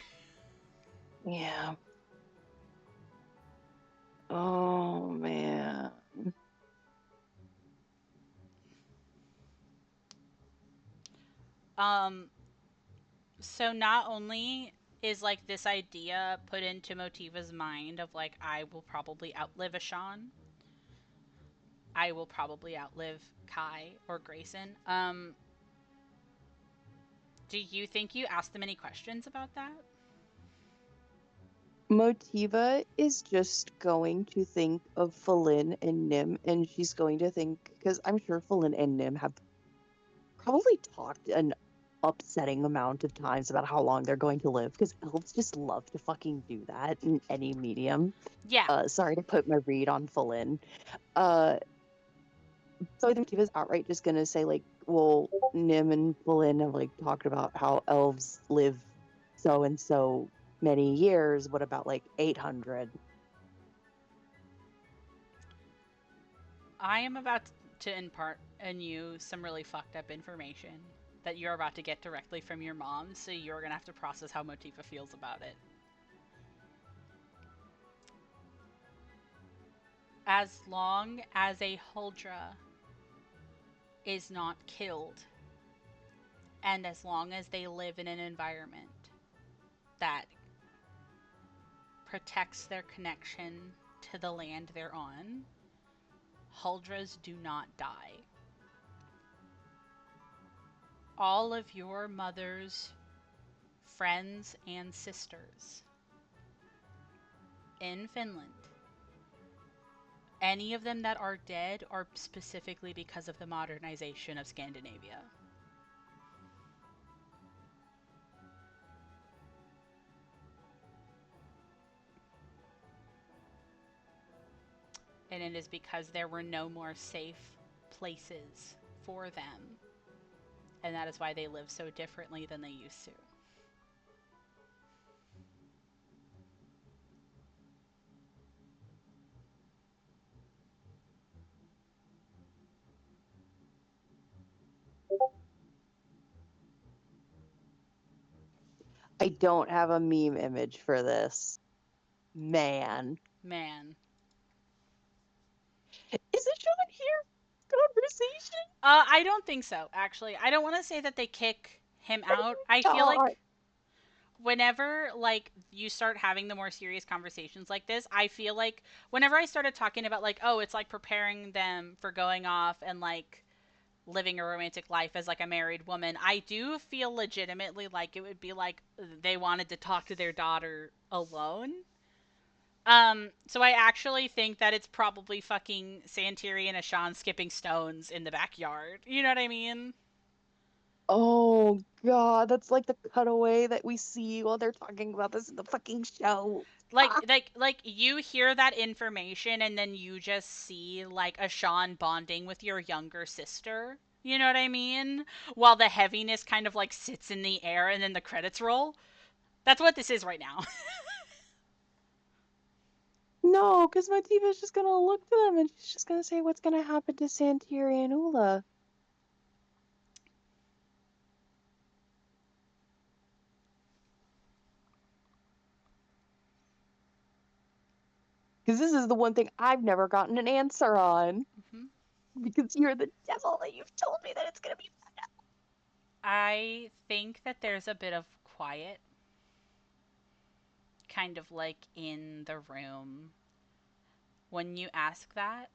Yeah. Oh man. um, so not only is like this idea put into Motiva's mind of like, I will probably outlive Ashan, I will probably outlive Kai or Grayson. Do you think you asked them any questions about that? Motiva is just going to think of Falin and Nim, and she's going to think, because I'm sure Falin and Nim have probably talked an upsetting amount of times about how long they're going to live, because elves just love to fucking do that in any medium. Yeah, Sorry to put my read on Falin. Uh, so I think Motiva's outright just gonna say, like, well, Nim and Falin have like talked about how elves live so and so many years. What about like 800? I am about to impart on you some really fucked up information that you're about to get directly from your mom, so you're gonna have to process how Motiva feels about it. As long as a Huldra is not killed, and as long as they live in an environment that protects their connection to the land they're on, Huldras do not die. All of your mother's friends and sisters in Finland, any of them that are dead are specifically because of the modernization of Scandinavia. And it is because there were no more safe places for them. And that is why they live so differently than they used to. I don't have a meme image for this. Man. Man. Is it showing here? Conversation? I don't think so, actually. I don't want to say that they kick him out. I feel God. like whenever like you start having the more serious conversations like this, I feel like whenever I started talking about like, oh, it's like preparing them for going off and like living a romantic life as like a married woman, I do feel legitimately like it would be like they wanted to talk to their daughter alone. So I actually think that it's probably fucking Santiri and Ashan skipping stones in the backyard. You know what I mean? Oh God, that's like the cutaway that we see while they're talking about this in the fucking show. Like Ah, like you hear that information and then you just see like Ashan bonding with your younger sister. You know what I mean? While the heaviness kind of like sits in the air and then the credits roll. That's what this is right now. no, because Motiva's just gonna look to them and she's just gonna say what's gonna happen to Santiri and Ula. Because this is the one thing I've never gotten an answer on. Mhm. Because you're the devil and you've told me that it's gonna be. I think that there's a bit of quiet kind of like in the room when you ask that.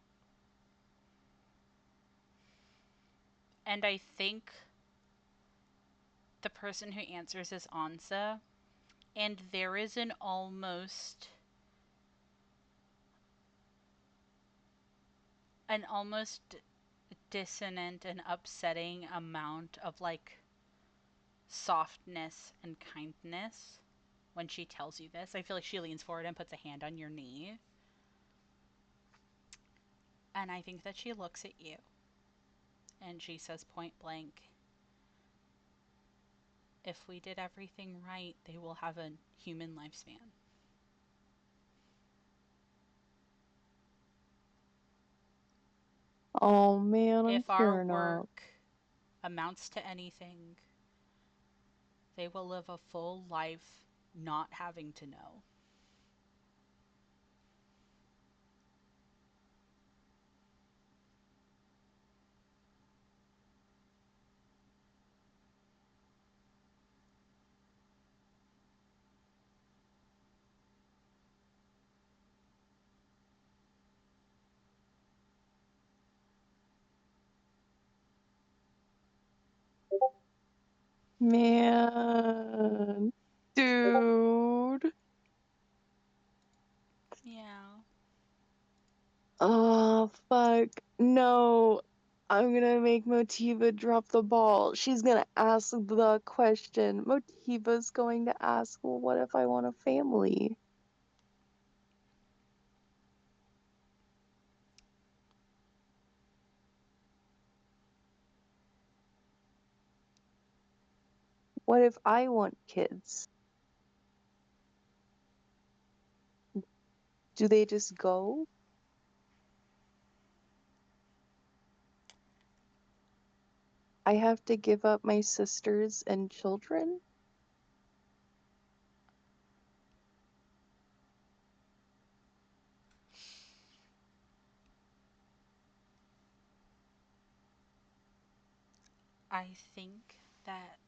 And I think the person who answers is Ansa. And there is an almost dissonant and upsetting amount of like softness and kindness when she tells you this. I feel like she leans forward and puts a hand on your knee. And I think that she looks at you and she says point blank, if we did everything right, they will have a human lifespan. Oh man, I'm If our tearing up. work amounts to anything, they will live a full life not having to know. Man. Dude. Yeah. Oh, fuck. No. I'm gonna make Motiva drop the ball. She's gonna ask the question. Motiva's going to ask, well, what if I want a family? What if I want kids? Do they just go? I have to give up my sisters and children? I think that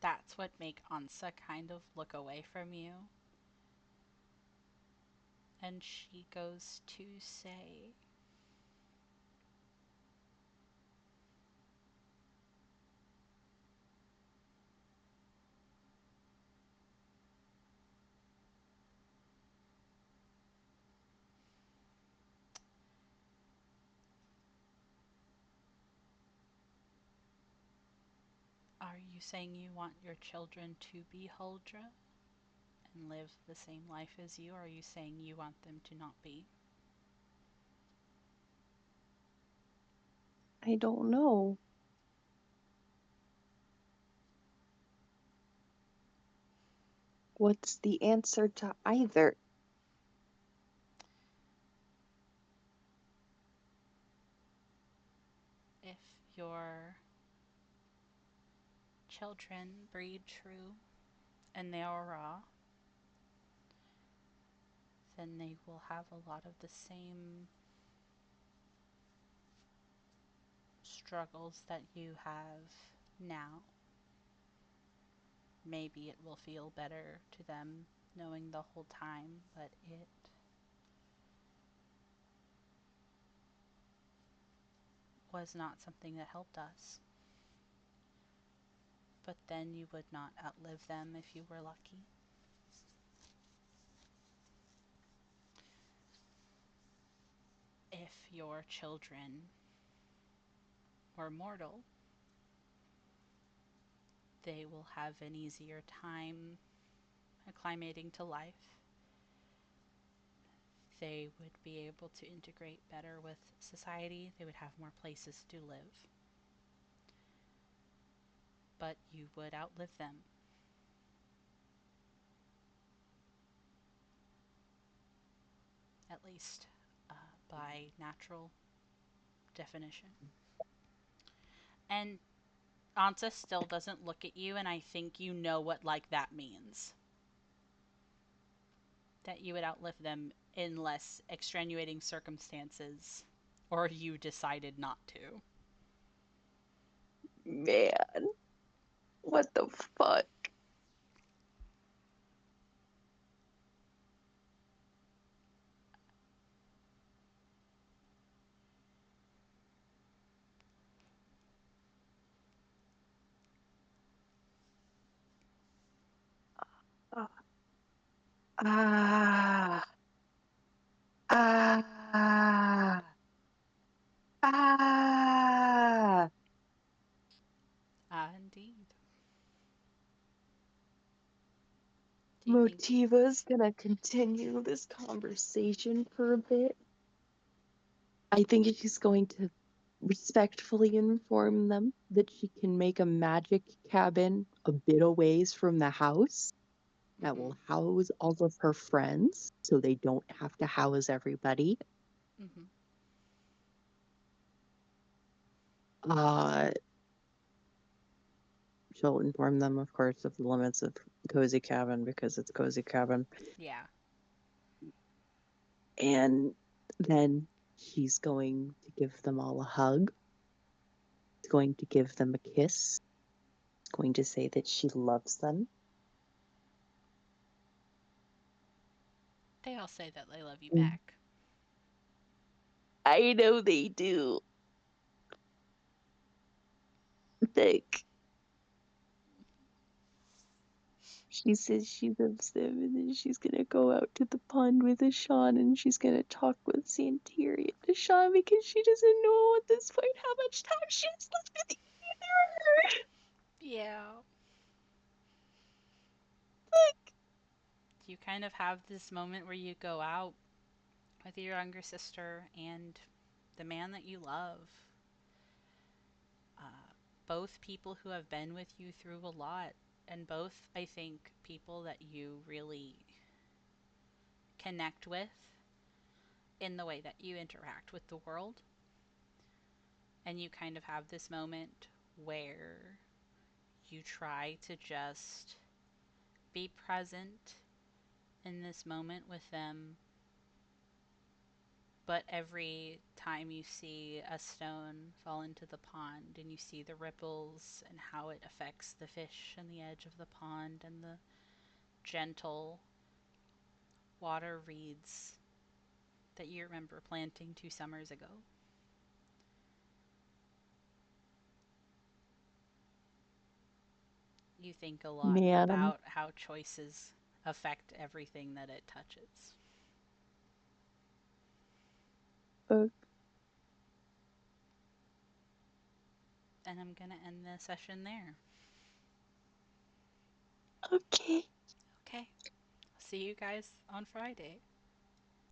that's what make Ansa kind of look away from you. And she goes to say, are you saying you want your children to be Huldra and live the same life as you, or are you saying you want them to not be? I don't know. What's the answer to either? If your children breed true and they are raw, then they will have a lot of the same struggles that you have now. maybe it will feel better to them knowing the whole time, but it was not something that helped us. But then you would not outlive them if you were lucky. If your children were mortal, they will have an easier time acclimating to life. They would be able to integrate better with society. They would have more places to live. But you would outlive them. At least by natural definition. And Ansa still doesn't look at you, and I think you know what like that means. That you would outlive them in less extenuating circumstances, or you decided not to. Man, what the fuck? Ah, ah, ah. Ah, indeed. Do you think? Motiva's gonna continue this conversation for a bit. I think she's going to respectfully inform them that she can make a magic cabin a bit a ways from the house that Mm-hmm. will house all of her friends so they don't have to house everybody. Mm-hmm. Uh, she'll inform them, of course, of the limits of Cozy Cabin because it's Cozy Cabin. Yeah. And then she's going to give them all a hug, going to give them a kiss, going to say that she loves them. They all say that they love you Mm. back. I know they do. Like, she says she loves them, and then she's gonna go out to the pond with Ashawn, and she's gonna talk with Santiri and Ashawn because she doesn't know at this point how much time she has left with either. Yeah. Like, You kind of have this moment where you go out with your younger sister and the man that you love. Both people who have been with you through a lot, and both, I think, people that you really connect with in the way that you interact with the world. And you kind of have this moment where you try to just be present in this moment with them. But every time you see a stone fall into the pond and you see the ripples and how it affects the fish and the edge of the pond and the gentle water reeds that you remember planting 2 summers ago, you think a lot man, about how choices affect everything that it touches. uh, And I'm going to end the session there. okay. Okay. See you guys on Friday.